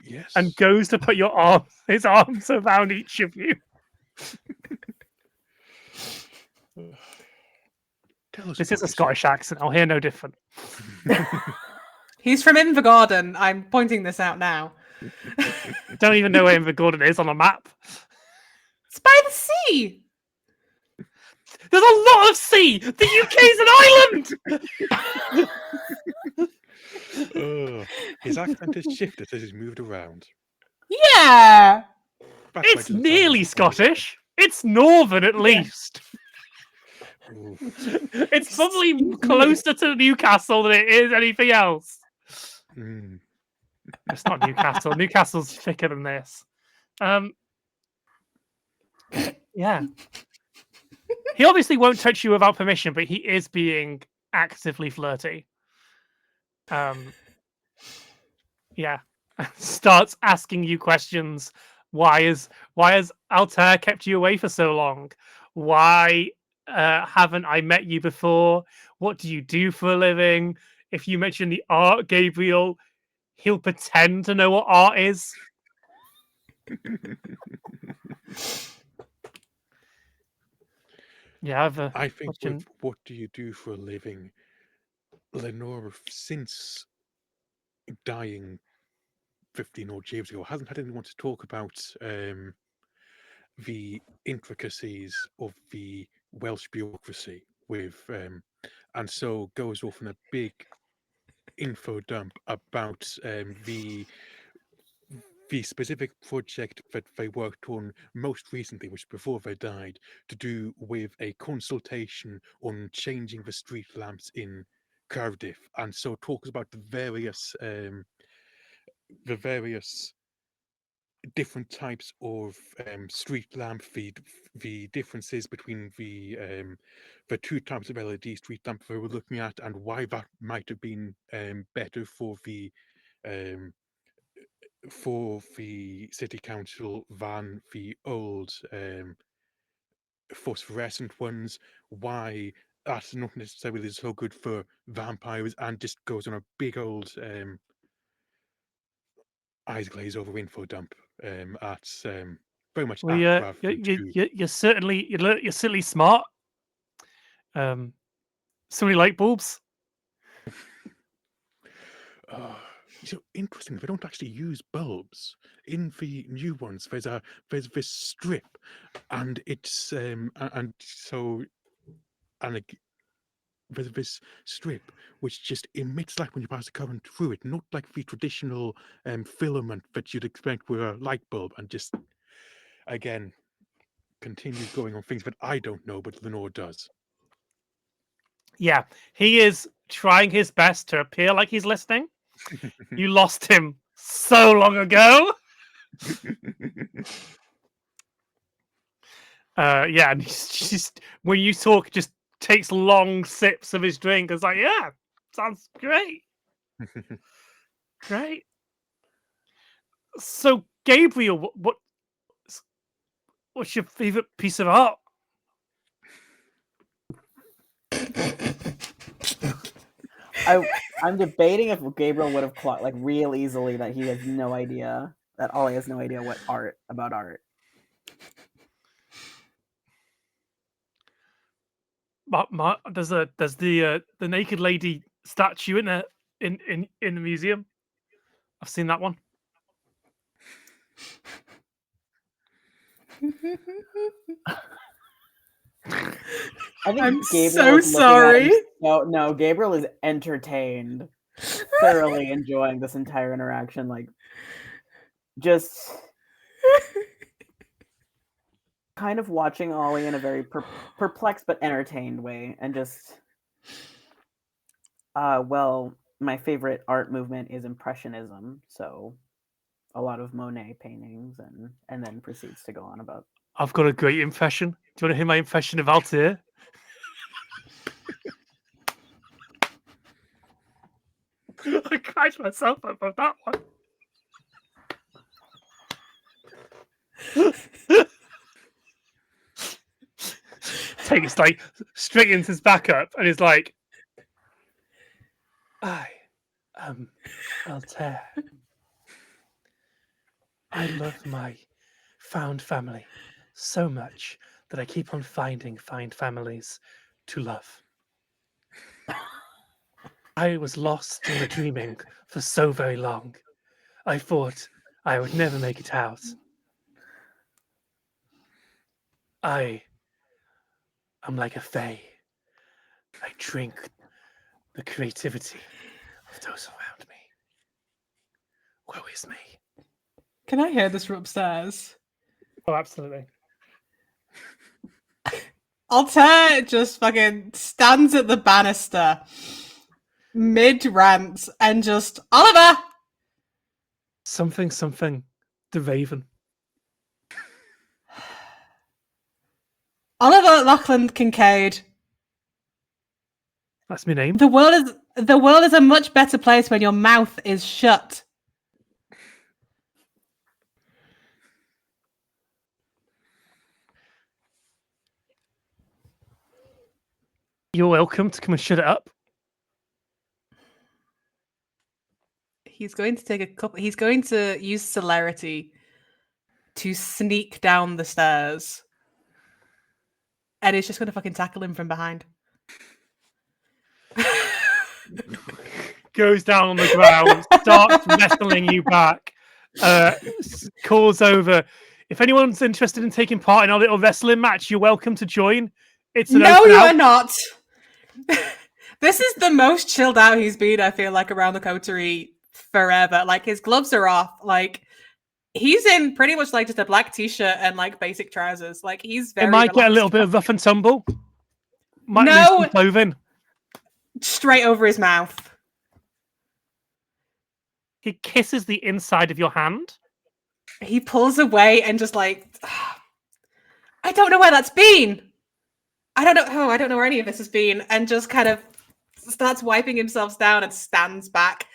Yes. And goes to put his arms around each of you. Tell us This about is a yourself. Scottish accent. I'll hear no different. He's from Invergordon. I'm pointing this out now. Don't even know where Invergordon is on a map. It's by the sea. There's a lot of sea. The UK's an island. His accent has shifted as he's moved around. Yeah. Back It's to the nearly time of- Scottish. It's northern at least. Ooh. It's probably closer to Newcastle than it is anything else. Mm. It's not Newcastle. Newcastle's thicker than this. Yeah. He obviously won't touch you without permission, but he is being actively flirty. Yeah. Starts asking you questions. Why has Altair kept you away for so long? Why haven't I met you before? What do you do for a living? If you mention the art, Gabriel, he'll pretend to know what art is. Yeah, I think with what do you do for a living, Lenore, since dying 15 odd years ago, hasn't had anyone to talk about the intricacies of the Welsh bureaucracy with, and so goes off on a big info dump about the specific project that they worked on most recently, which before they died, to do with a consultation on changing the street lamps in Cardiff, and so talks about the various the various different types of street lamp, the differences between the two types of LED street lamp we were looking at, and why that might have been better um, for the city council than the old phosphorescent ones. Why that's not necessarily so good for vampires, and just goes on a big old eyes glaze over info dump. That's very much Well, apt rather than too. you're certainly smart. So many light bulbs. So interesting. They don't actually use bulbs in the new ones. There's this strip, and it's there's this strip which just emits light when you pass a current through it, not like the traditional filament that you'd expect with a light bulb. And just again continues going on things that I don't know, but Lenore does. Yeah, he is trying his best to appear like he's listening. You lost him so long ago. Yeah, and he's just when you talk, just takes long sips of his drink. It's like, yeah, sounds great, great. So, Gabriel, what's your favorite piece of art? I'm debating if Gabriel would have clocked like real easily that he has no idea that Ollie has no idea what about art. There's the naked lady statue in the museum. I've seen that one. I think I'm Gabriel so is looking sorry. At no, Gabriel is entertained, thoroughly enjoying this entire interaction. Like, just kind of watching Ollie in a very perplexed but entertained way, and just, well, my favorite art movement is Impressionism, so a lot of Monet paintings, and then proceeds to go on about. I've got a great impression. Do you want to hear my impression of Altair? I cried myself up of that one. Takes like straightens his back up and is like, I am Altair. I love my found family so much that I keep on finding fine families to love. I was lost in the dreaming for so very long. I thought I would never make it out. I am like a fae. I drink the creativity of those around me. Woe is me. Can I hear this from upstairs? Oh, absolutely. Altair just fucking stands at the banister mid rant and just Oliver. Something, the Raven. Oliver Lachlan Kincaid. That's my name. The world is a much better place when your mouth is shut. You're welcome to come and shut it up. He's going to take a couple. He's going to use celerity to sneak down the stairs, and he's just going to fucking tackle him from behind. Goes down on the ground, starts wrestling you back, calls over. If anyone's interested in taking part in our little wrestling match, you're welcome to join. It's an No, open you house. are not. This is the most chilled out he's been, I feel like, around the coterie forever. Like, his gloves are off. Like, he's in pretty much like just a black t-shirt and like basic trousers. Like, he's very It might get a little relaxed. bit of rough and tumble. Might lose No. some clothing. Straight over his mouth. He kisses the inside of your hand. He pulls away and just like, I don't know where that's been. I don't know. Oh, I don't know where any of this has been. And just kind of starts wiping himself down and stands back.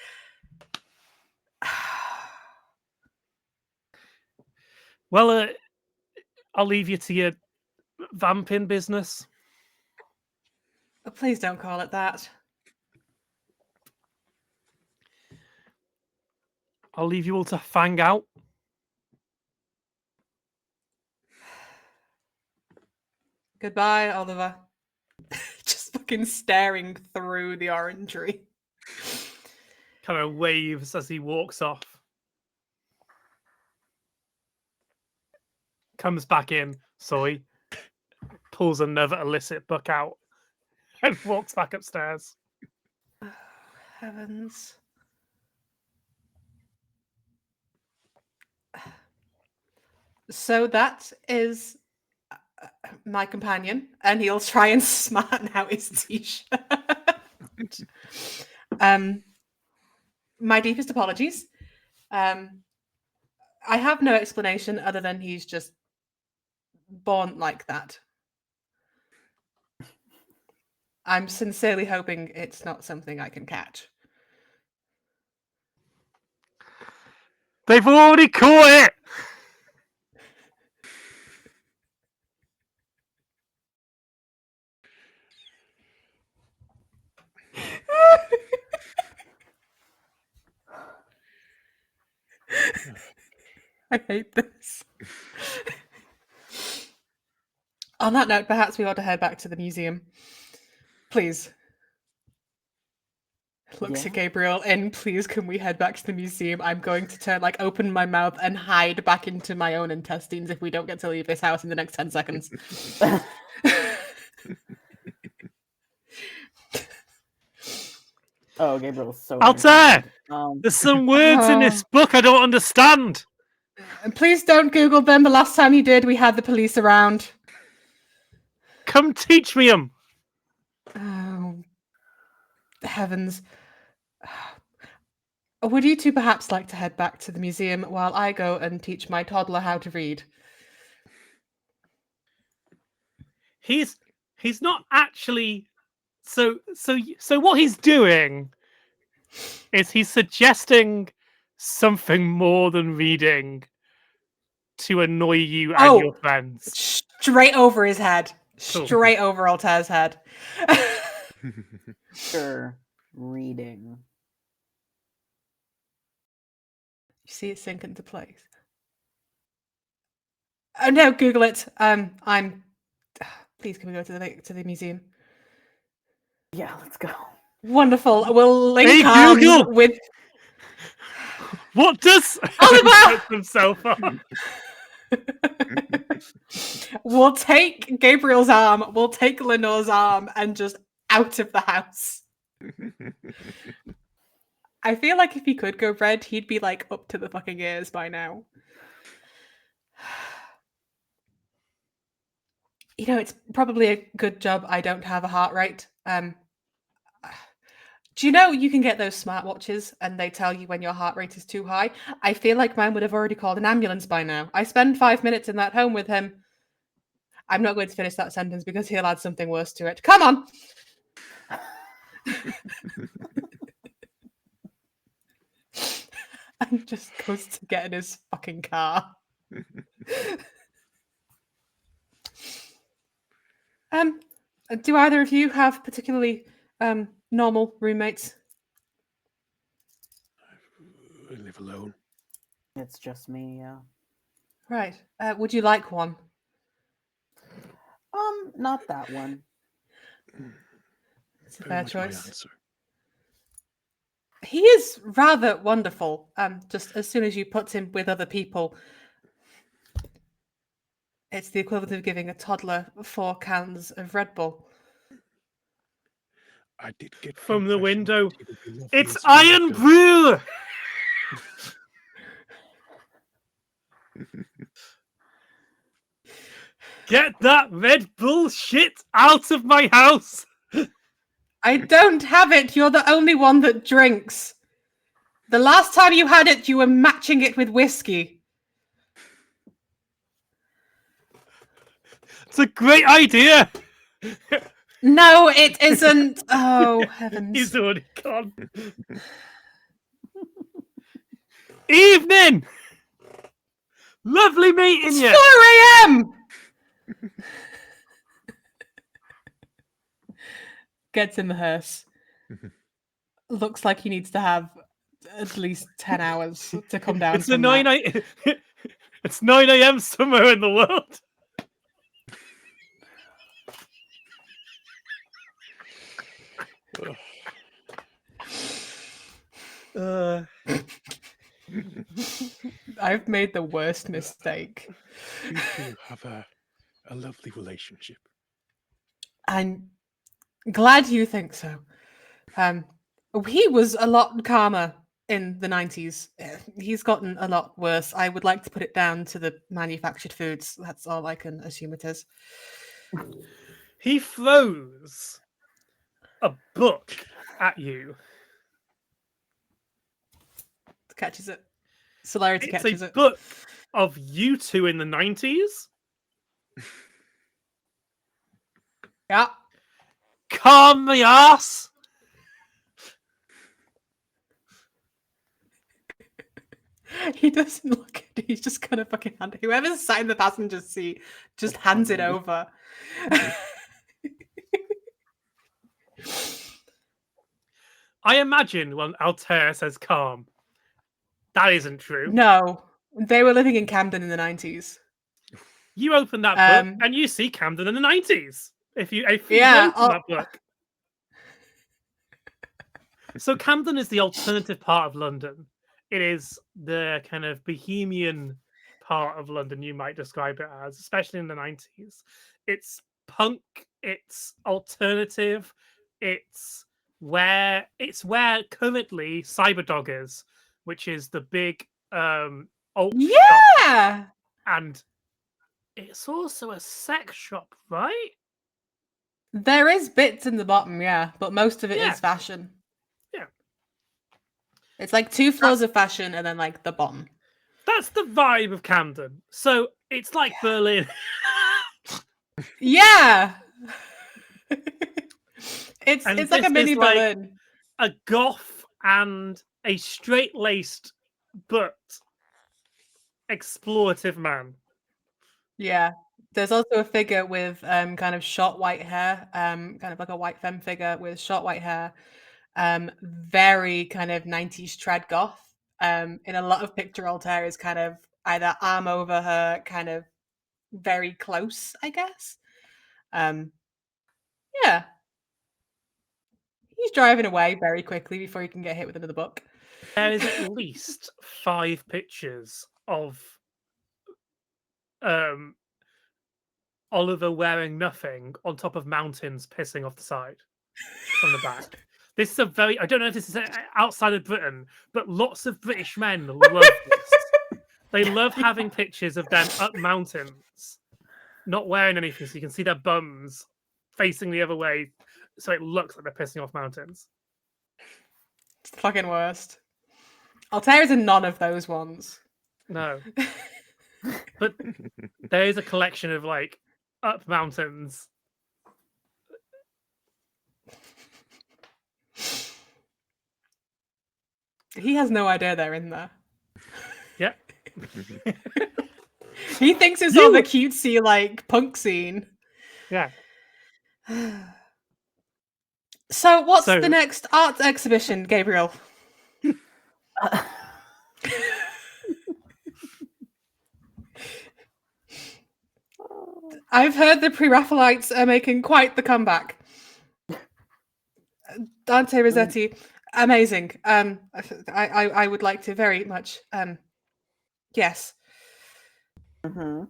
Well, I'll leave you to your vamping business. Please don't call it that. I'll leave you all to fang out. Goodbye, Oliver. Just fucking staring through the orangery. Kind of waves as he walks off. Comes back in, sorry. Pulls another illicit book out and walks back upstairs. Oh, heavens. So that is my companion, and he'll try and smarten out his t-shirt. My deepest apologies. I have no explanation other than he's just born like that. I'm sincerely hoping it's not something I can catch. They've already caught it! I hate this. On that note, perhaps we ought to head back to the museum. Please. Looks at Gabriel and please can we head back to the museum? I'm going to open my mouth and hide back into my own intestines if we don't get to leave this house in the next 10 seconds. Oh, Gabriel's so Altair! entertained. There's some words in this book I don't understand. And please don't Google them. The last time you did, we had the police around. Come teach me them. Oh, heavens. Would you two perhaps like to head back to the museum while I go and teach my toddler how to read? He's not actually so what he's doing is he's suggesting something more than reading to annoy you and your friends. Straight over his head. Cool. Straight over Altair's head. Sure. Reading. You see it sink into place. Oh no, Google it. Please can we go to the museum? Yeah, let's go. Wonderful. We'll link Hey, arms Google! with What does Oliver! himself on? We'll take Gabriel's arm, we'll take Lenore's arm, and just out of the house. I feel like if he could go red, he'd be like up to the fucking ears by now. You know, it's probably a good job I don't have a heart rate. Do you know you can get those smartwatches and they tell you when your heart rate is too high? I feel like mine would have already called an ambulance by now. I spend 5 minutes in that home with him. I'm not going to finish that sentence because he'll add something worse to it. Come on! And just goes to get in his fucking car. Do either of you have particularly normal roommates? I live alone. It's just me, yeah. Right. Would you like one? Not that one. It's a Very fair much my choice. answer. He is rather wonderful. Just as soon as you put him with other people, it's the equivalent of giving a toddler 4 cans of Red Bull. I did get From the confession window. that he would be lovely It's and sweet Iron after. Brew! Get that Red Bull shit out of my house! I don't have it. You're the only one that drinks. The last time you had it, you were matching it with whiskey. It's a great idea. No, it isn't. Oh, heavens. He's already gone. Evening. Lovely meeting It's you. 4 a.m. Gets in the hearse. Looks like he needs to have at least 10 hours to come down It's from 9 that. It's 9 a.m. somewhere in the world. I've made the worst mistake. You two have a lovely relationship. I'm glad you think so. He was a lot calmer in the 90s. He's gotten a lot worse. I would like to put it down to the manufactured foods. That's all I can assume it is. He throws a book at you. Catches it. Celerity It's catches a it. book of you two in the 90s. Yeah. Calm the ass. He doesn't look at it. He's just kind of fucking hand. Whoever's sat in the passenger seat just hands it over. I imagine when Altair says calm, that isn't true. No, they were living in Camden in the 90s. You open that book and you see Camden in the 90s. If you open that book. So Camden is the alternative part of London. It is the kind of bohemian part of London, you might describe it as, especially in the 90s. It's punk, it's alternative, it's where currently Cyberdog is, which is the big alt shop. And it's also a sex shop, right? There is bits in the bottom, yeah, but most of it is fashion. Yeah. It's like 2 floors of fashion and then like the bottom. That's the vibe of Camden. So it's like Berlin. Yeah. It's like a mini Berlin. A goth and a straight-laced but explorative man. Yeah. There's also a figure with kind of short white hair, kind of like a white femme figure with short white hair. Very kind of 90s trad goth. In a lot of picture Altair is kind of either arm over her, kind of very close, I guess. Yeah. He's driving away very quickly before he can get hit with another book. There is at least 5 pictures of Oliver wearing nothing on top of mountains pissing off the side from the back. This is I don't know if this is outside of Britain, but lots of British men love this. They love having pictures of them up mountains, not wearing anything, so you can see their bums facing the other way, so it looks like they're pissing off mountains. It's the fucking worst. Altair is in none of those ones. No. But there is a collection of like up mountains. He has no idea they're in there. Yeah. He thinks it's all the cutesy like punk scene. Yeah. So what's the next art exhibition, Gabriel? I've heard the Pre-Raphaelites are making quite the comeback. Dante Rossetti, amazing. I would like to very much. Yes. Mm-hmm.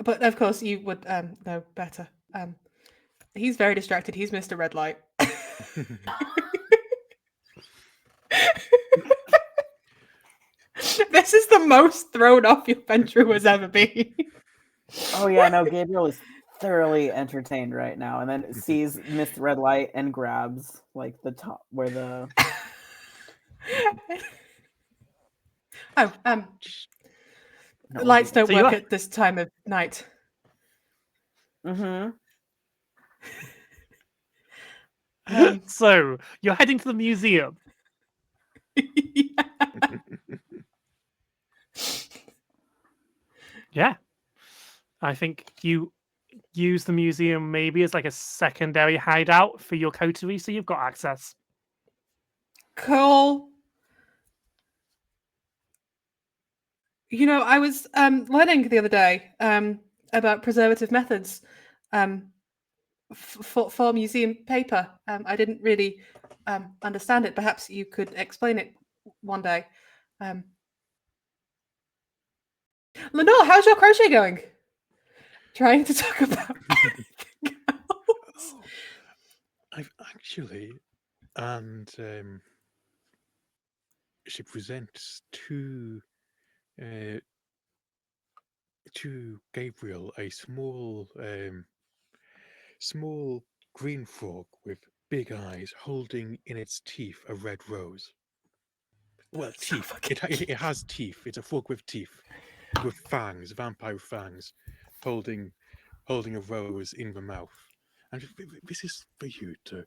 But of course you would know better. He's very distracted. He's Mr. Red Light. This is the most thrown off your Ventrue has ever been. Oh yeah, no, Gabriel is thoroughly entertained right now, and then sees Miss Red Light and grabs like the top where the Oh, No, lights don't So you work are- at this time of night. Mm-hmm. So you're heading to the museum. Yeah. Yeah. I think you use the museum maybe as like a secondary hideout for your coterie, so you've got access. Cool. You know, I was learning the other day about preservative methods for museum paper. I didn't really understand it. Perhaps you could explain it one day. Lenore, how's your crochet going? Trying to talk about anything else. Oh, I've actually, and she presents uh, to Gabriel a small green frog with big eyes, holding in its teeth a red rose. Well, So teeth. fucking It has teeth. It's a frog with teeth, with fangs, vampire fangs, holding a rose in the mouth. And this is for you to.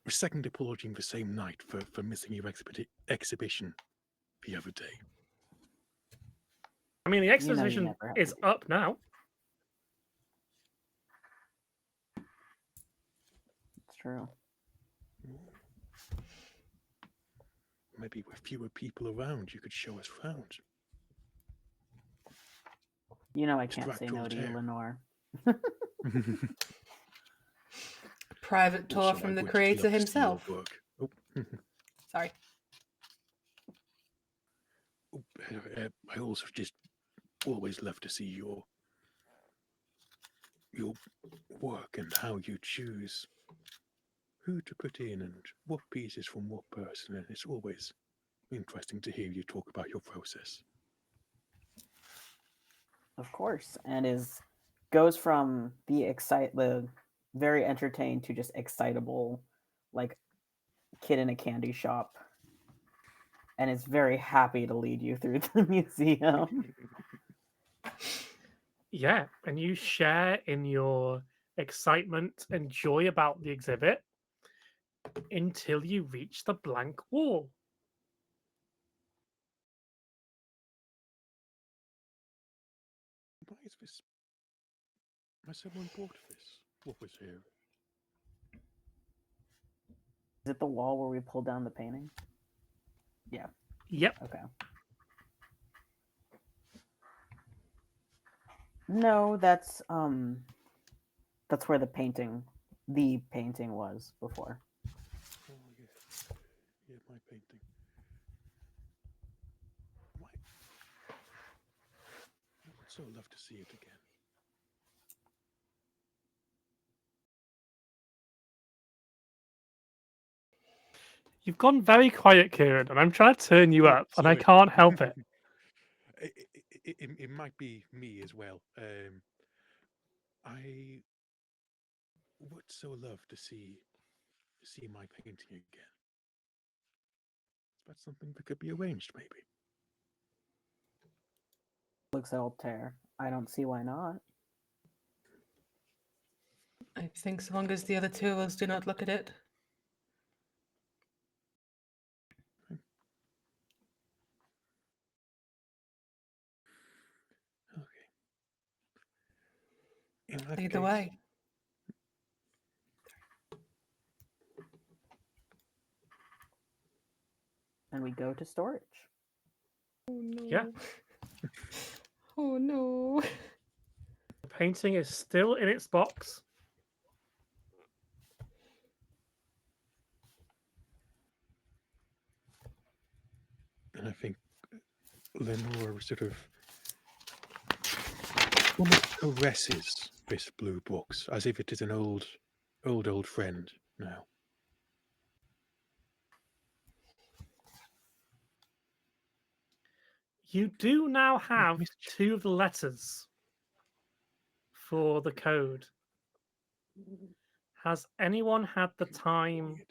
We're second applauding the same night for missing your exhibition the other day. I mean, the You exposition never have is to do up now. It's true. Maybe with fewer people around, you could show us around. You know I can't say Distract no to you, Voltaire. Lenore. private tour Also, I from the would creator love to see your himself. work. Oh, Sorry. I also just always love to see your work and how you choose who to put in and what pieces from what person. And it's always interesting to hear you talk about your process. Of course. And goes from the very entertained to just excitable, like kid in a candy shop. And is very happy to lead you through the museum. Yeah, and you share in your excitement and joy about the exhibit until you reach the blank wall. Why is this? Has someone bought this? What was here? Is it the wall where we pulled down the painting? Yeah. Yep. Okay. No, that's where the painting was before. Oh, yeah, my painting. Why? I would so love to see it again. You've gone very quiet, Kieran, and I'm trying to turn you Oh, up, and I sorry. can't help it. It might be me as well. I would so love to see my painting again. That's something that could be arranged, maybe. Looks Altair. I don't see why not. I think so long as the other two of us do not look at it. Okay. In that Either case, way. And we go to storage. Oh no. Yeah. Oh no. The painting is still in its box. and I think Lenore sort of almost caresses this blue box as if it is an old friend now. You do now have Message. 2 of the letters for the code. Has anyone had the time Weird.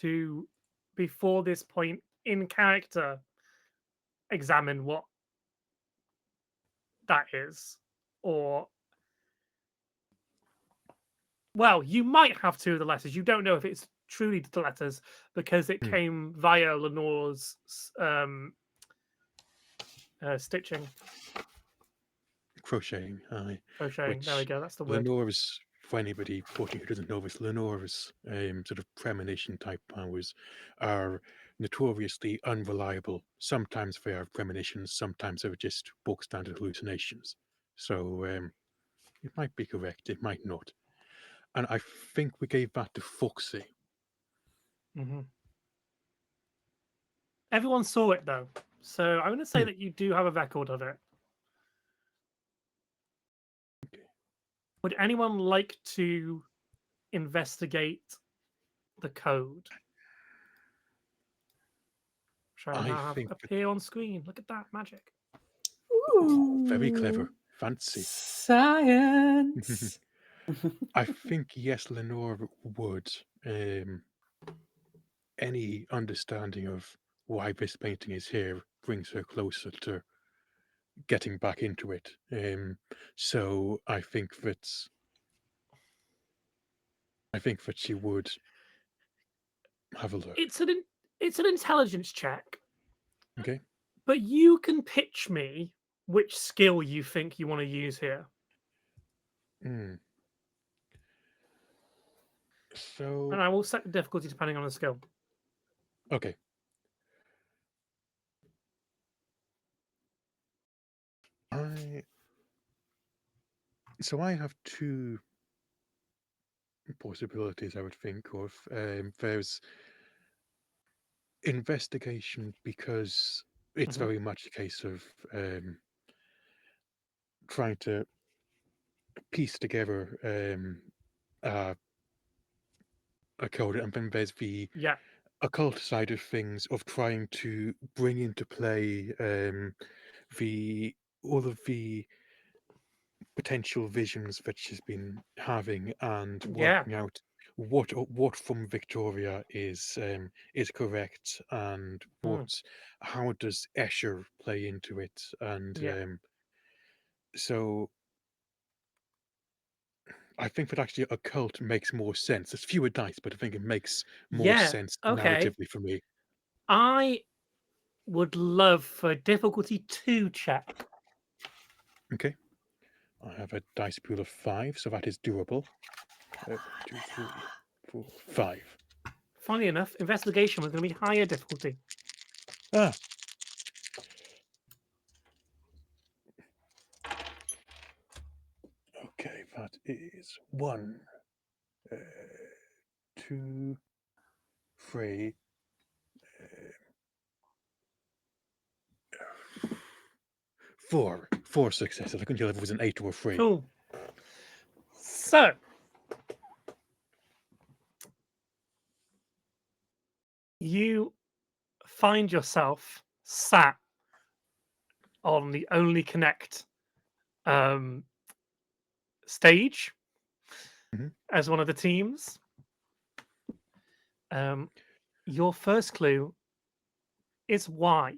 to before this point in character examine what that is? Or, well, you might have two of the letters. You don't know if it's truly the letters because it came via Lenore's stitching. Crocheting, aye. Crocheting. There we Which go. That's the word. Lenore's, for anybody who doesn't know this, Lenore's sort of premonition type powers are notoriously unreliable. Sometimes they are premonitions, sometimes they're just book standard hallucinations. So it might be correct, it might not. And I think we gave that to Foxy. Mm-hmm. Everyone saw it though, so I'm going to say that you do have a record of it. Okay. Would anyone like to investigate the code? Shall I I now have think appear on screen? Look at that magic. Oh, very clever. Ooh, Fancy. science. I think, yes, Lenore would. Any understanding of why this painting is here brings her closer to getting back into it. So I think that she would have a look. It's an intelligence check, Okay. but you can pitch me which skill you think you want to use here. Mm. So And I will set the difficulty depending on the skill. okay. I have two possibilities I would think of. There's investigation because it's Mhm. very much a case of trying to piece together a code, and then there's the Yeah. occult side of things of trying to bring into play the all of the potential visions that she's been having and Yeah. working out what from Victoria is correct and Hmm. how does Escher play into it, and Yeah. so I think that actually occult makes more sense. There's fewer dice, but I think it makes more Yeah. sense Okay. narratively for me. I would love for a difficulty 2 check. Okay, I have a dice pool of 5, so that is doable. 1, 2, 3, 4, 5. Funny enough, investigation was going to be higher difficulty. Ah. Okay, that is 1, 2, 3, 4. 4 successes. I couldn't tell if it was an 8 or a 3. Cool. So, you find yourself sat on the Only Connect stage Mhm. as one of the teams. Your first clue is why.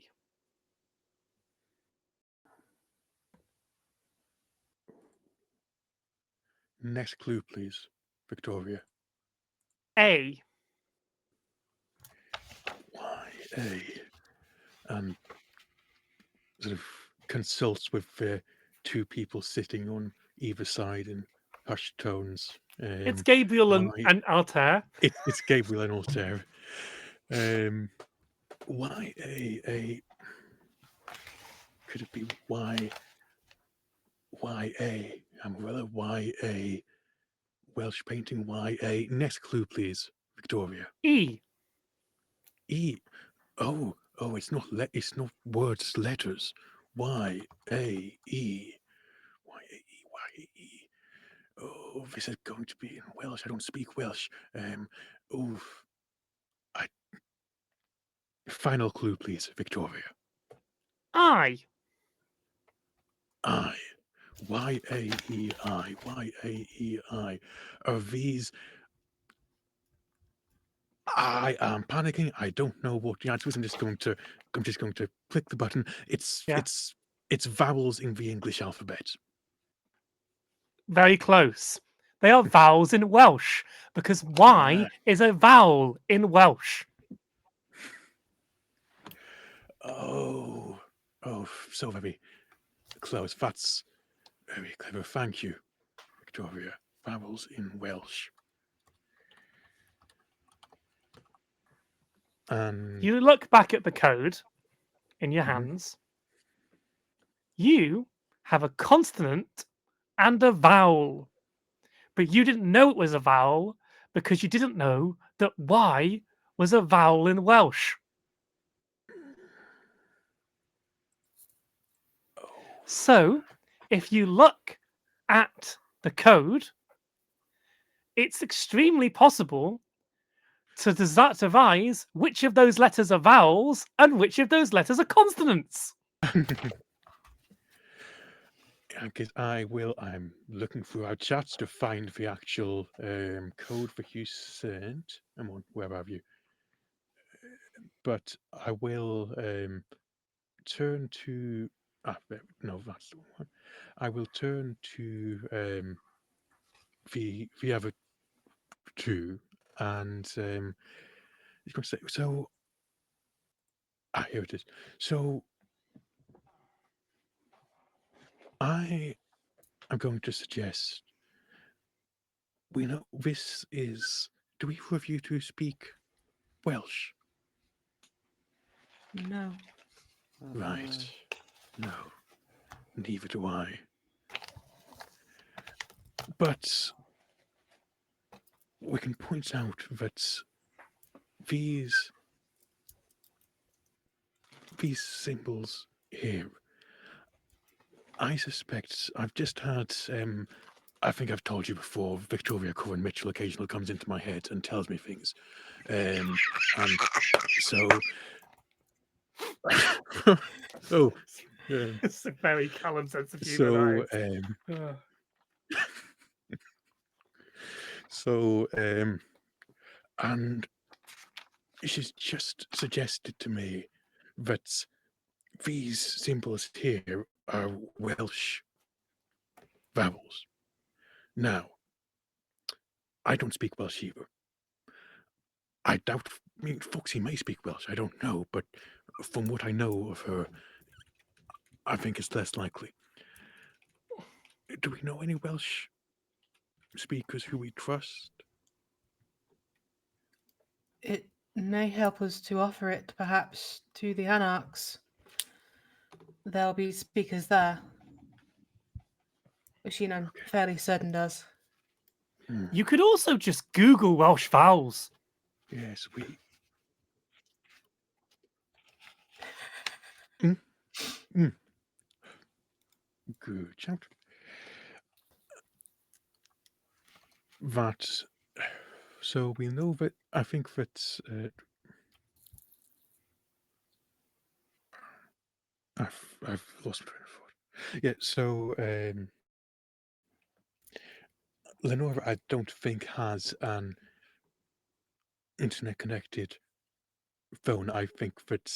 Next clue, please, Victoria. A. Why A? Sort of consults with two people sitting on either side in hushed tones. It's Gabriel and, Why and Altair. it's Gabriel and Altair. Why A? Could it be why A? Umbrella why A? Welsh painting why A? Next clue, please, Victoria. E. E. Oh, it's not it's not words, it's letters. Y A E. Y A E. Y A E. Oh, this is going to be in Welsh. I don't speak Welsh. Oh, final clue, please, Victoria. I. I. Y A E I. Y A E I. Are these I am panicking. I don't know what the answer is. I'm just going to click the button. Yeah. It's vowels in the English alphabet. Very close. They are vowels in Welsh because Y is a vowel in Welsh. Oh, so very close. That's very clever. Thank you, Victoria. Vowels in Welsh. And You look back at the code in your Mhm. hands. You have a consonant and a vowel, but you didn't know it was a vowel because you didn't know that Y was a vowel in Welsh. oh, So, if you look at the code, it's extremely possible to devise which of those letters are vowels and which of those letters are consonants. because I'm looking through our chats to find the actual code that you sent. I'm on, where have you? But I will turn to. No, that's the one. I will turn to the other two, and it's going to say so. Here it is. So I am going to suggest we know this is. Do either of you two speak Welsh? No. Right. No, neither do I. But we can point out that these symbols here, I suspect I've just had I think I've told you before, Victoria Cohen Mitchell occasionally comes into my head and tells me things. And so oh It's a very Callum sense of so humour. so and she's just suggested to me that these symbols here are Welsh vowels. Now, I don't speak Welsh either. I doubt, I mean, Foxy may speak Welsh, I don't know, but from what I know of her, I think it's less likely. Do we know any Welsh speakers who we trust? It may help us to offer it, perhaps, to the Anarchs. There'll be speakers there. Which, I'm fairly certain does. You could also just Google Welsh vowels. Yes, we. Good shout. That. So we know that. I think that. I've lost my train of thought. Yeah. So Lenora, I don't think has an internet connected phone. I think that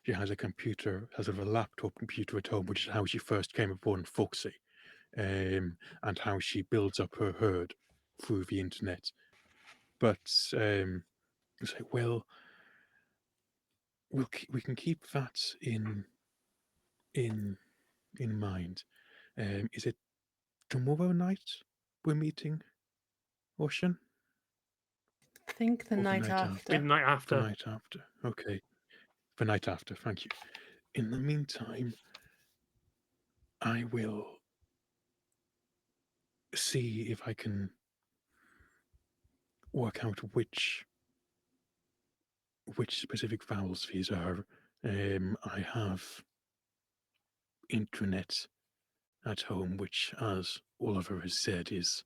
she has a computer, has a laptop computer at home, which is how she first came upon Foxy, and how she builds up her herd through the internet. But it's like, well, we can keep that in mind. Is it tomorrow night we're meeting, Ocean? I think the Or the night night after. Midnight The after. night after. Okay. The night after. Thank you. In the meantime, I will see if I can work out which specific vowels these are. I have intranet at home, which, as Oliver has said, is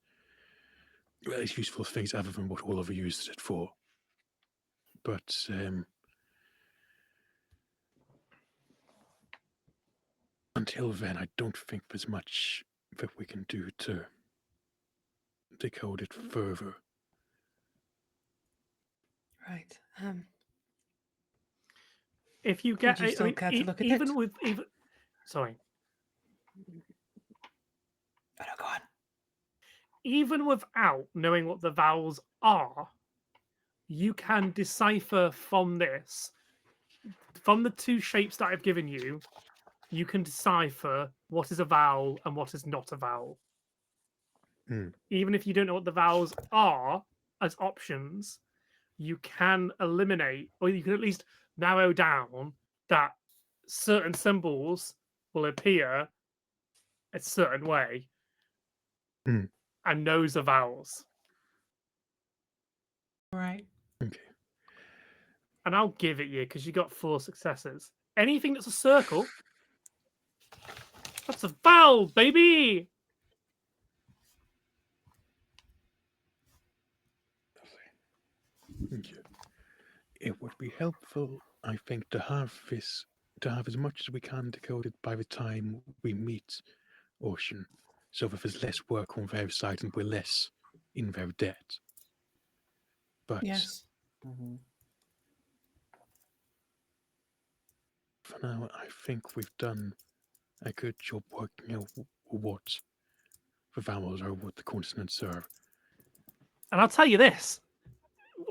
well, it's useful things other than what Oliver uses it for. But until then, I don't think there's much that we can do to decode it further. Right. If you get, Would you still care to look at even it? with even, sorry, Oh, no, go on. even without knowing what the vowels are, you can decipher from this, from the two shapes that I've given you. You can decipher what is a vowel and what is not a vowel. Even if you don't know what the vowels are as options, you can eliminate, or you can at least narrow down that certain symbols will appear a certain way, and those are vowels. Right. Okay. And I'll give it you because you got 4 successes. Anything that's a circle, that's a vowel, baby. Thank you. It would be helpful, I think, to have as much as we can decoded by the time we meet Ocean, so that there's less work on their side and we're less in their debt. But Yes. for now, I think we've done a good job working out what the vowels are, what the consonants are. And I'll tell you this,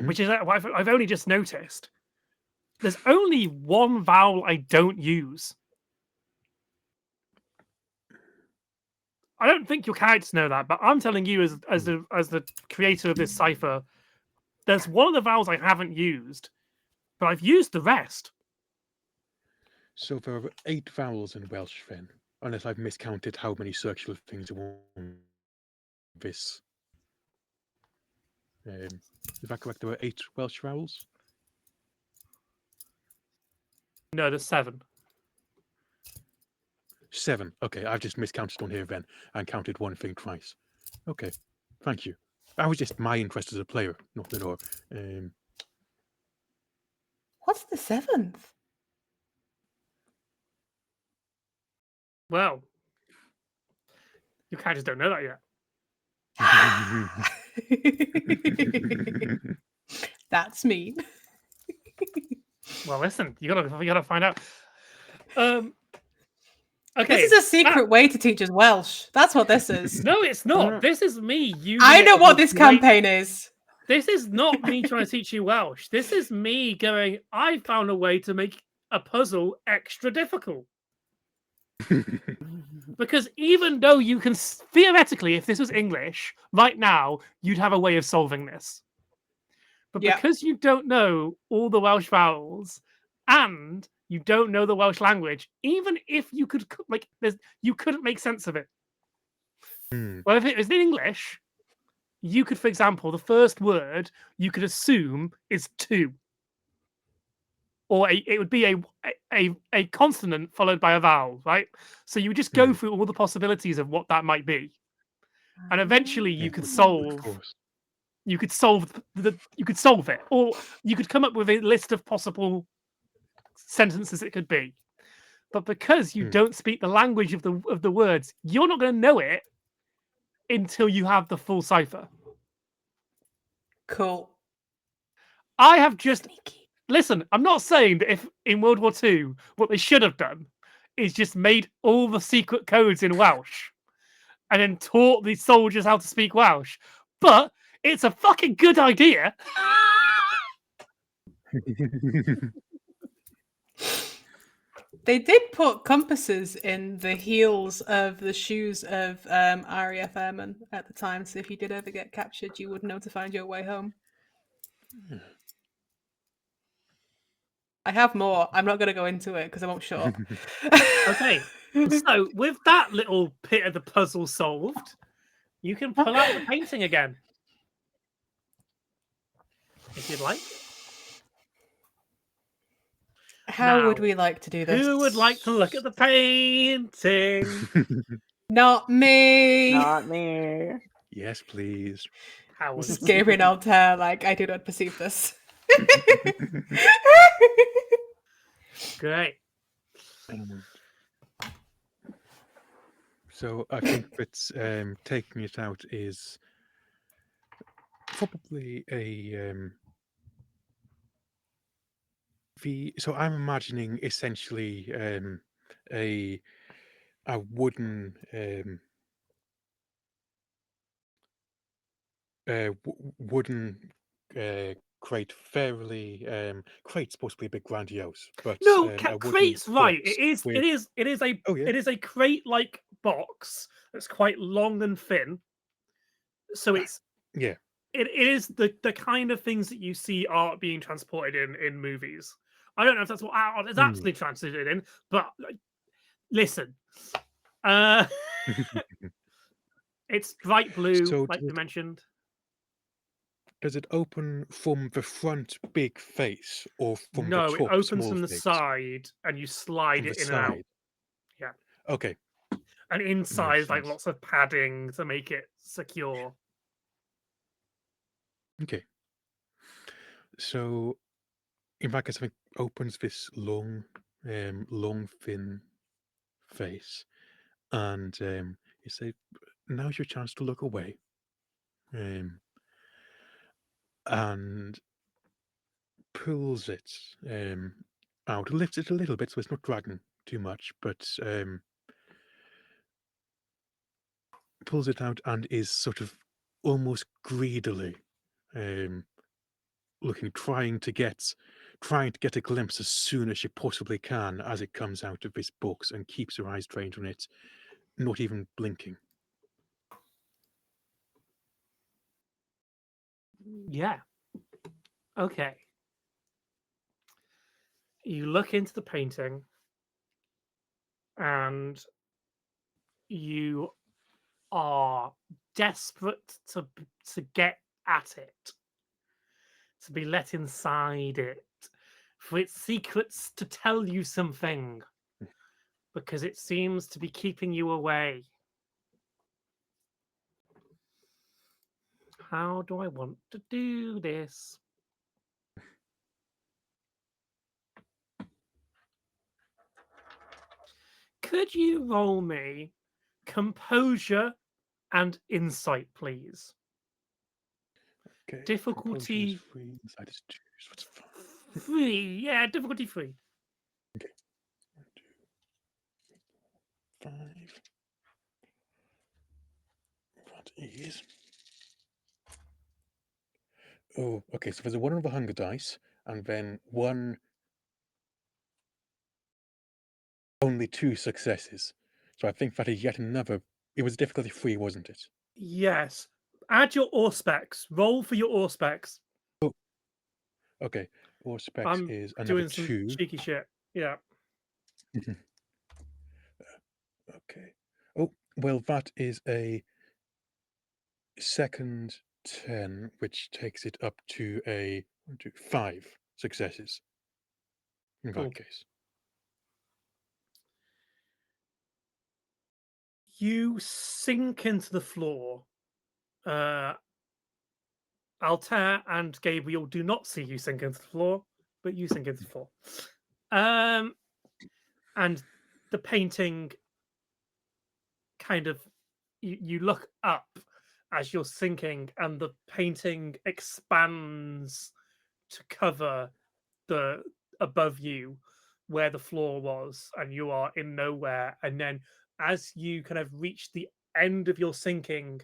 which is what I've only just noticed. There's only one vowel I don't use. I don't think your characters know that, but I'm telling you as the creator of this cipher, there's one of the vowels I haven't used, but I've used the rest. So there are 8 vowels in Welsh then, unless I've miscounted how many circular things are on this. Is that correct? There were 8 Welsh vowels? No, there's 7. 7. Okay, I've just miscounted on here then and counted one thing twice. Okay, thank you. That was just my interest as a player, nothing more. What's the 7th? Well, your characters don't know that yet. That's mean. Well, listen, you gotta find out. Okay, This is a secret way to teach us Welsh. That's what this is. No, it's not. This is me using. I know it what as a this great- campaign is. This is not me trying to teach you Welsh. This is me going, I found a way to make a puzzle extra difficult. Because even though you can, theoretically, if this was English, right now, you'd have a way of solving this. But Yeah. because you don't know all the Welsh vowels and you don't know the Welsh language, even if you could, you couldn't make sense of it. Well, if it was in English, you could, for example, the first word you could assume is to, or it would be a consonant followed by a vowel, right? So you would just go through all the possibilities of what that might be, and eventually you could solve. You could solve it, or you could come up with a list of possible sentences it could be. But because you don't speak the language of the words, you're not going to know it until you have the full cipher. Cool. I have just listen. I'm not saying that if in World War II, what they should have done is just made all the secret codes in Welsh and then taught the soldiers how to speak Welsh. But it's a fucking good idea. They did put compasses in the heels of the shoes of RAF airmen at the time, so if you did ever get captured, you would know to find your way home. I have more. I'm not going to go into it because I won't shut up. Okay, so with that little bit of the puzzle solved, you can pull out the painting again. If you'd like. How would we like to do this? Who would like to look at the painting? Not me. Not me. Yes, please. Howard. Scaring old hair, like I do not perceive this. Great. So I think that taking it out is probably a So I'm imagining essentially a wooden wooden crate, fairly crate's supposed to be a bit grandiose, but No, a wooden crate's right. box It is. with It is. It is a. oh yeah It is a crate-like box that's quite long and thin. So yeah it is the kind of things that you see art being transported in movies. I don't know if that's what art is hmm. actually translated in, but listen, uh, it's bright blue, So like we mentioned. does it open from the front big face or from the No, it top opens small from the face? side and you slide From the it in and out. side. Yeah, Okay, and inside makes is like sense. lots of padding to make it secure. Okay, so in that case, I think opens this long thin face, and you say, "Now's your chance to look away," um, and pulls it out, lifts it a little bit so it's not dragging too much, but pulls it out and is sort of almost greedily um, looking, trying to get a glimpse as soon as she possibly can as it comes out of this box, and keeps her eyes trained on it, not even blinking. Yeah. Okay. You look into the painting and you are desperate to get at it, to be let inside it, for its secrets to tell you something, because it seems to be keeping you away. How do I want to do this? Could you roll me composure and insight, please? Okay, composure is Difficulty free, inside is two, so it's fine. 3. Yeah, difficulty 3. Okay, 1, 2, 5. That is. Oh, okay. So there's a 1 on the hunger dice, and then one, only 2 successes. So I think that is yet another. It was difficulty 3, wasn't it? Yes. Add your Auspex. Roll for your Auspex. Oh, okay. Or specs I'm is another doing some 2. cheeky shit. Yeah. Okay. Oh, well, that is a second 10, which takes it up to a 1, 2, 5 successes in that Cool. case. You sink into the floor. Altair and Gabriel do not see you sink into the floor, but you sink into the floor. And the painting kind of you look up as you're sinking, and the painting expands to cover the above you where the floor was, and you are in nowhere. And then as you kind of reach the end of your sinking,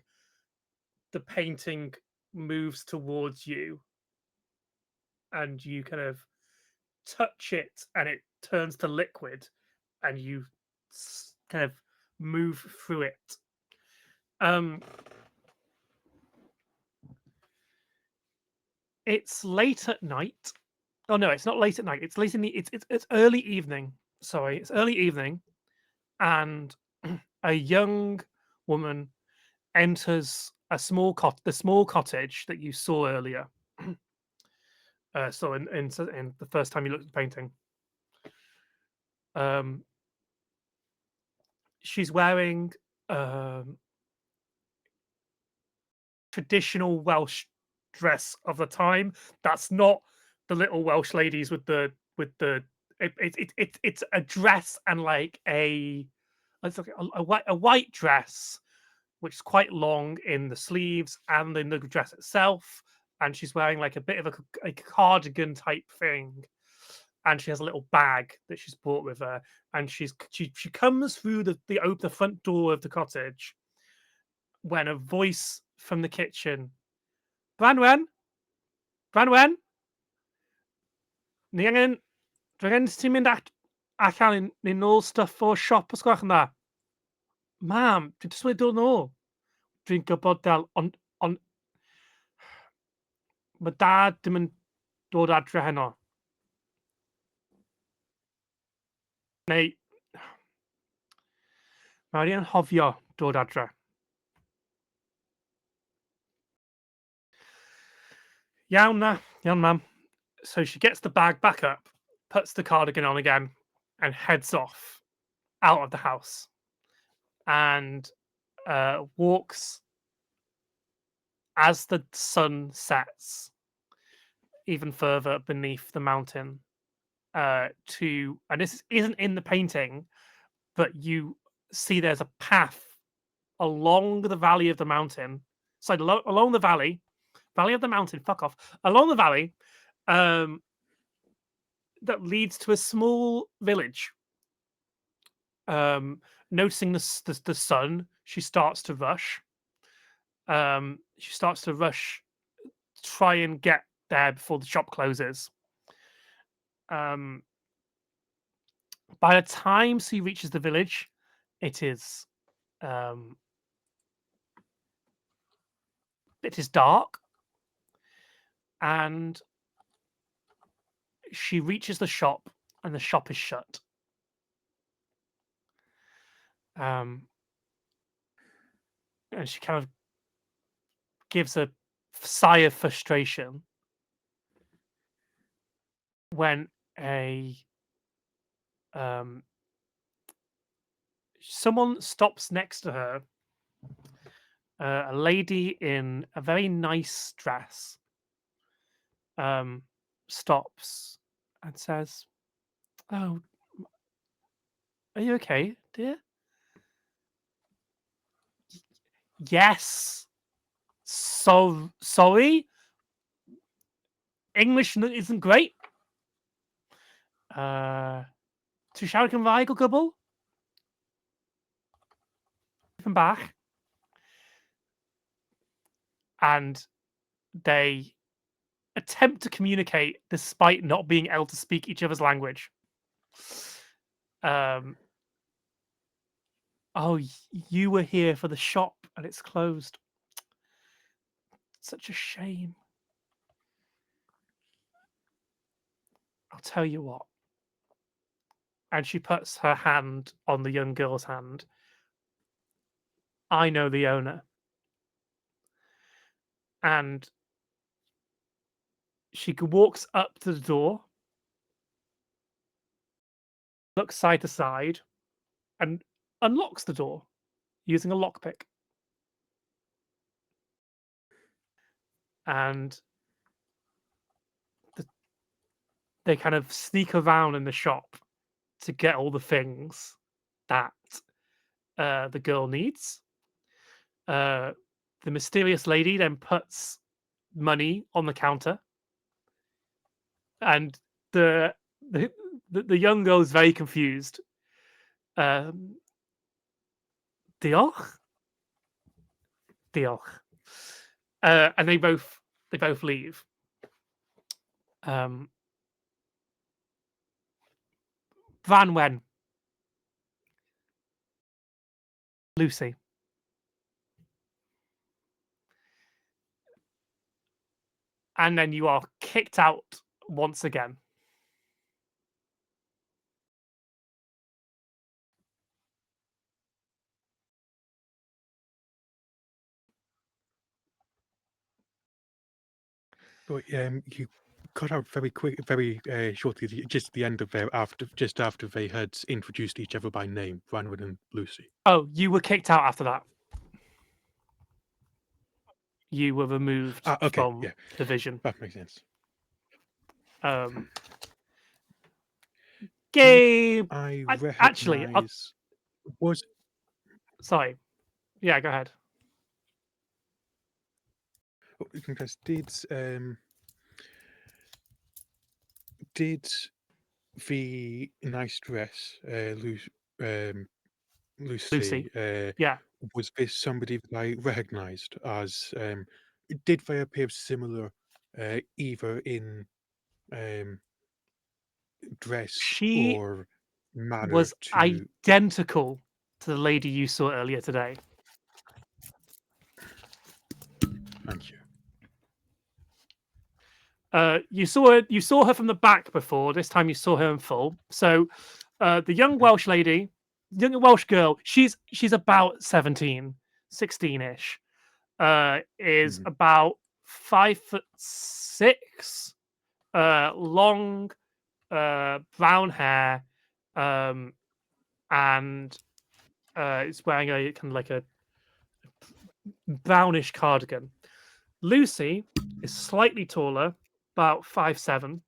the painting moves towards you, and you kind of touch it and it turns to liquid, and you kind of move through it. It's late at night. Oh no, it's not late at night. It's late in the it's early evening. Sorry, it's early evening, and a young woman enters the small cottage that you saw earlier. So in the first time you looked at the painting, um, she's wearing um, traditional Welsh dress of the time. That's not the little Welsh ladies with the it's a dress, and like it's like a white dress which is quite long in the sleeves and in the dress itself, and she's wearing like a bit of a cardigan type thing. and she has a little bag that she's brought with her, and she comes through the front door of the cottage when a voice from the kitchen, Branwen, Branwen, ni angen, dwi angen ti mynd allan i nôl stuff o'r siop os gwelwch yn dda. Mam, dwi jyst wedi dod nôl. Dwi'n gwybod Del, ond mae dad ddim yn dod adre heno. Neu mae wedi anghofio dod adre. Iawn mam. So she gets the bag back up, puts the cardigan on again, and heads off out of the house, and walks as the sun sets even further beneath the mountain to, and this isn't in the painting, but you see there's a path along the valley of the mountain. So along the valley of the mountain, fuck off, along the valley, that leads to a small village. Noticing the sun, she starts to rush. Try and get there before the shop closes. By the time she reaches the village, it is dark, and she reaches the shop, and the shop is shut. And she kind of gives a sigh of frustration when someone stops next to her. A lady in a very nice dress stops and says, "Oh, are you okay, dear?" Yes. So sorry. English isn't great. To siarad Cymraeg o gwbl? From back. And they attempt to communicate despite not being able to speak each other's language. Oh, you were here for the shop and it's closed. Such a shame. I'll tell you what. And she puts her hand on the young girl's hand. I know the owner. And she walks up to the door, looks side to side, and unlocks the door using a lockpick. And they kind of sneak around in the shop to get all the things that the girl needs. The mysterious lady then puts money on the counter, and the young girl is very confused. Diolch. And they both leave. Branwen. Lucy. And then you are kicked out once again. But you cut out very shortly, just the end of after they had introduced each other by name, Branwen and Lucy. Oh, you were kicked out after that. You were removed from the vision. That makes sense. Game. I actually, was. Sorry. Yeah, go ahead. Because did the nice dress, Lucy. Lucy, Yeah. was this somebody that I recognised as? Did they appear similar, either in um, dress She or manner was to? identical to the lady you saw earlier today. Thank you. You saw her from the back before. This time you saw her in full. So the young Welsh lady, young Welsh girl, she's about 17, 16-ish. Is Mhm. about 5'6", long, brown hair, and is wearing a kind of like a brownish cardigan. Lucy is slightly taller, about 5'7".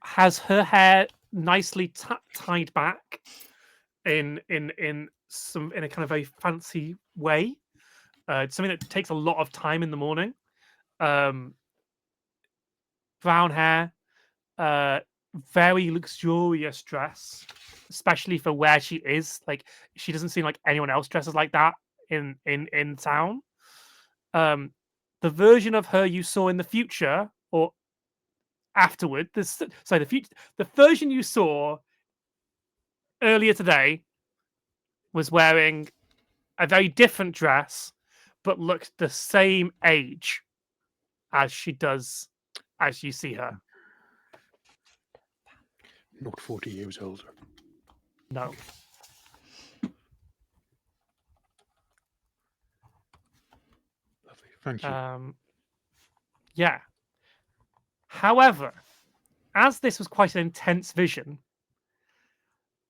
Has her hair nicely tied back in a kind of a fancy way. It's something that takes a lot of time in the morning. Um, Brown hair, uh, very luxurious dress, especially for where she is. Like she doesn't seem like anyone else dresses like that in town. The version of her you saw in the future or afterward, the version you saw earlier today was wearing a very different dress, but looked the same age as she does as you see her. Not 40 years older. No. Lovely. Thank you. Yeah. However, as this was quite an intense vision,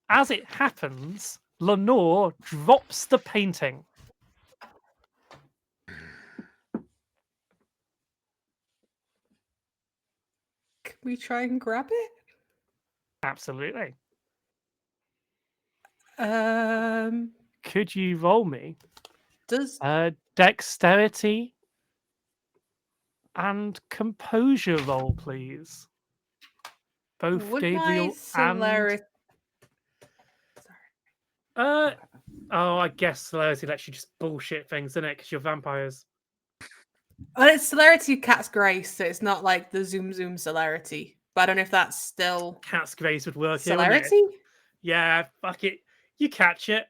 as it happens, Lenore drops the painting. Can we try and grab it? Absolutely. Does Could you roll me dexterity and composure roll, please? Both would my Gabriel and celerity? oh, I guess celerity lets you just bullshit things, doesn't it? Because you're vampires. Well, it's celerity cat's grace, so it's not like the zoom celerity. But I don't know if that's still Cat's grace would work here, wouldn't it? celerity. Yeah, fuck it. You catch it.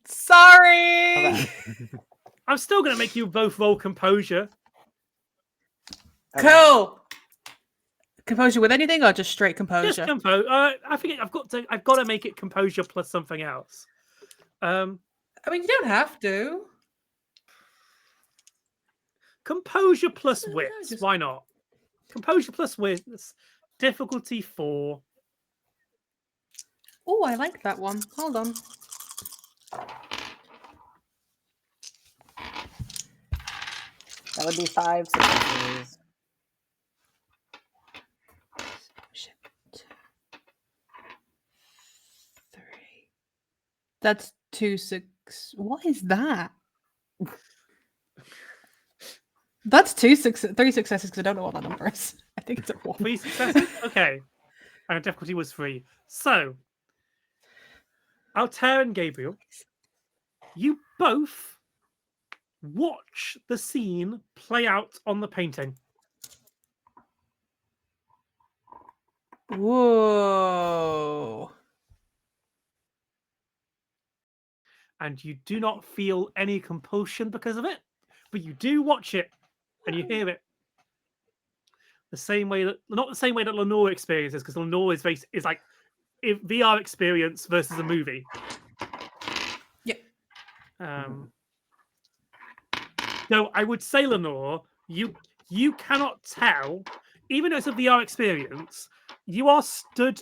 Sorry. Okay. I'm still gonna make you both roll composure. Okay. Cool. Composure with anything or just straight composure? Just compose. I think I've got to make it composure plus something else. I mean, you don't have to. Composure plus No, wits. just- Why not? Composure plus wits. Difficulty 4. Oh, I like that one. Hold on. That would be 5 successes. Shit. 3. That's 2 6. What is that? That's 3 successes because I don't know what that number is. I think it's a 1. 3 successes. Okay. And difficulty was 3. So, Altair and Gabriel, you both watch the scene play out on the painting. Whoa. And you do not feel any compulsion because of it, but you do watch it and you hear it. The same way that, not the same way that Lenore experiences, because Lenore is like a VR experience versus a movie. Yep. So I would say, Lenore, you cannot tell, even though it's a VR experience, you are stood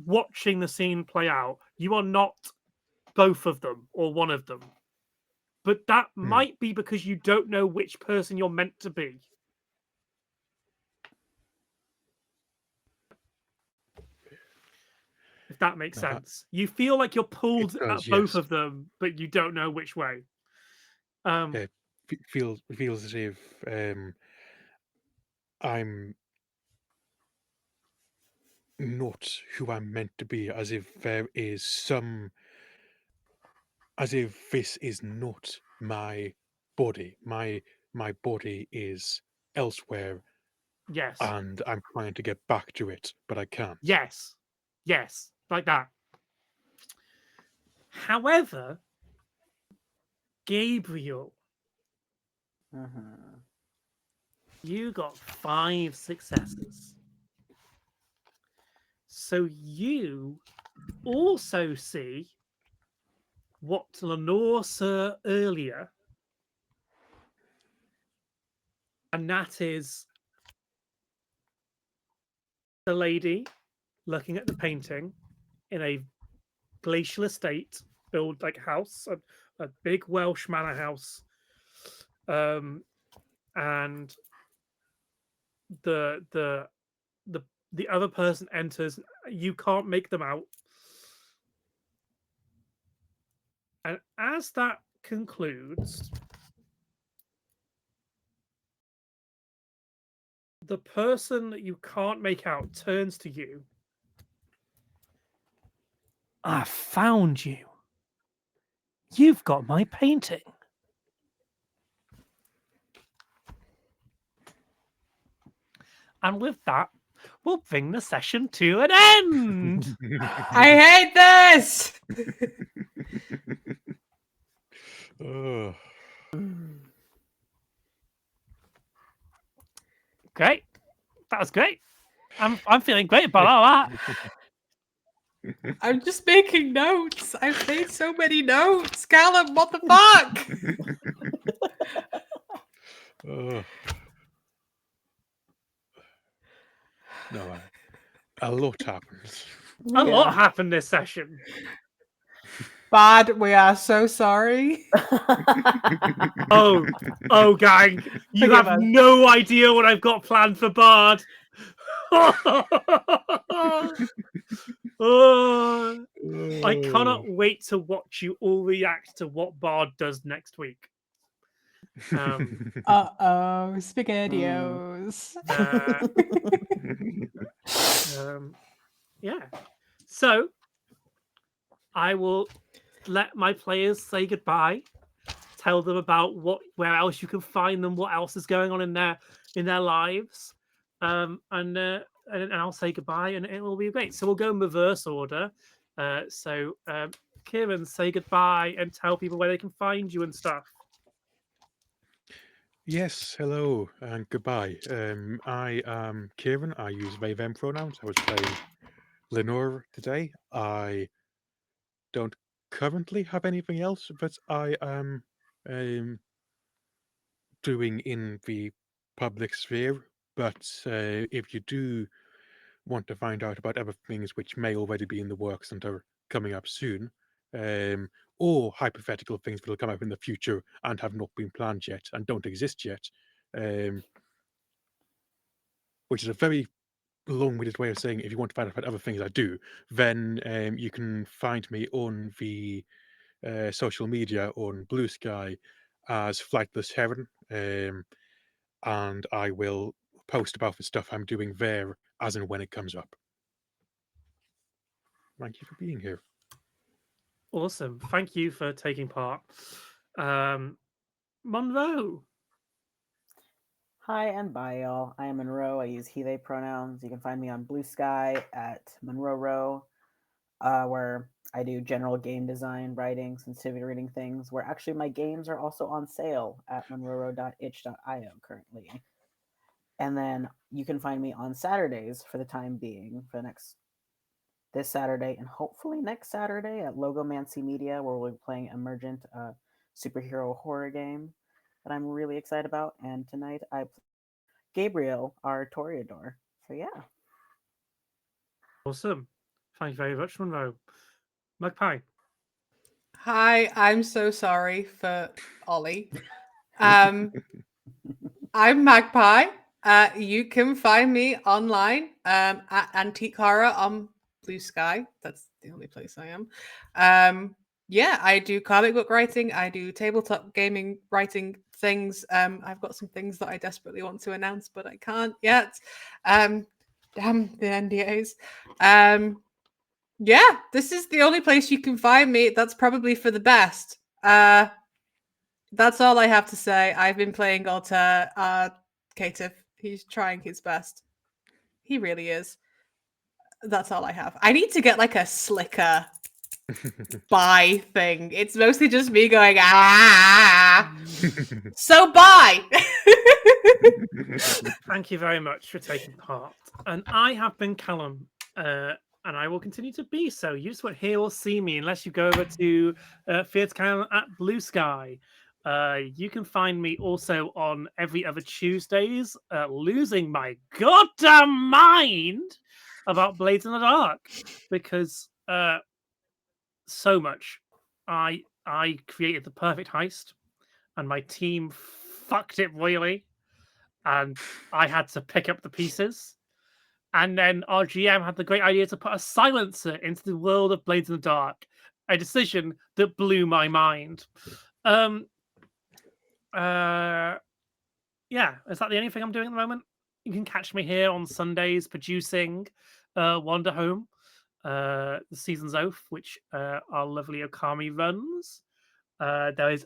watching the scene play out. You are not both of them or one of them. But that might be because you don't know which person you're meant to be. If that makes sense. You feel like you're pulled does, at both yes. of them, but you don't know which way. Feels as if I'm not who I'm meant to be, as if there is some, as if this is not my body. My body is elsewhere, Yes. and I'm trying to get back to it, but I can't. Yes. Yes. Like that. However, Gabriel, Mhm. you got 5 successes. So you also see what Lenore saw earlier, and that is the lady looking at the painting in a glacial estate, built like house, a big Welsh manor house, and the the the other person enters. You can't make them out, and as that concludes, the person that you can't make out turns to you. I found you. You've got my painting. And with that, we'll bring the session to an end. I hate this. Oh, Great. That was great. I'm feeling great about all that. I'm just making notes. I've made so many notes. Callum, what the fuck? oh. No, a lot happens. A lot Yeah. happened this session. Bad, we are so sorry. Oh, gang, you Forgive have us. no idea what I've got planned for Bard. Oh, I cannot wait to watch you all react to what Bard does next week. Uh-oh, SpaghettiOs. Yeah. So I will let my players say goodbye. Tell them about where else you can find them, what else is going on in their lives, and I'll say goodbye, and it will be great. So we'll go in reverse order. Kieran, say goodbye and tell people where they can find you and stuff. Yes, hello and goodbye. I am Kieran. I use they, them pronouns. I was playing Lenore today. I don't currently have anything else that I am doing in the public sphere. But if you do want to find out about other things which may already be in the works and are coming up soon, um, or hypothetical things that will come up in the future and have not been planned yet and don't exist yet, which is a very long-winded way of saying if you want to find out about other things I do, then you can find me on the social media on Blue Sky as Flightless Heron, and I will post about the stuff I'm doing there as and when it comes up. Thank you for being here. Awesome. Thank you for taking part. Monroe. Hi and bye, y'all. I am Monroe. I use he, they pronouns. You can find me on Blue Sky at Monroe Row, where I do general game design, writing, sensitivity reading things, where actually my games are also on sale at monroerow.itch.io currently. And then you can find me on Saturdays for the time being, for this Saturday and hopefully next Saturday at Logomancy Media, where we'll be playing Emergent, superhero horror game that I'm really excited about. And tonight I play Gabriel, our Toreador. So yeah. Awesome. Thank you very much, Monroe. Magpie. Hi, I'm so sorry for Ollie. I'm Magpie. You can find me online at Antique Horror on Blue Sky. That's the only place I am. Yeah, I do comic book writing. I do tabletop gaming writing things. I've got some things that I desperately want to announce, but I can't yet. Damn the NDAs. Yeah, this is the only place you can find me. That's probably for the best. That's all I have to say. I've been playing Altair. Caitiff, he's trying his best. He really is. That's all I have. I need to get like a slicker bye thing. It's mostly just me going, ah. So bye. Thank you very much for taking part. And I have been Callum, and I will continue to be so. You just won't hear or see me unless you go over to Feared Callum at Blue Sky. You can find me also on every other Tuesdays, losing my goddamn mind about Blades in the Dark because so much. I created the perfect heist, and my team fucked it royally, and I had to pick up the pieces. And then our GM had the great idea to put a silencer into the world of Blades in the Dark, a decision that blew my mind. Yeah, is that the only thing I'm doing at the moment? You can catch me here on Sundays producing Wander Home, the Season's Oath, which our lovely Okami runs. There is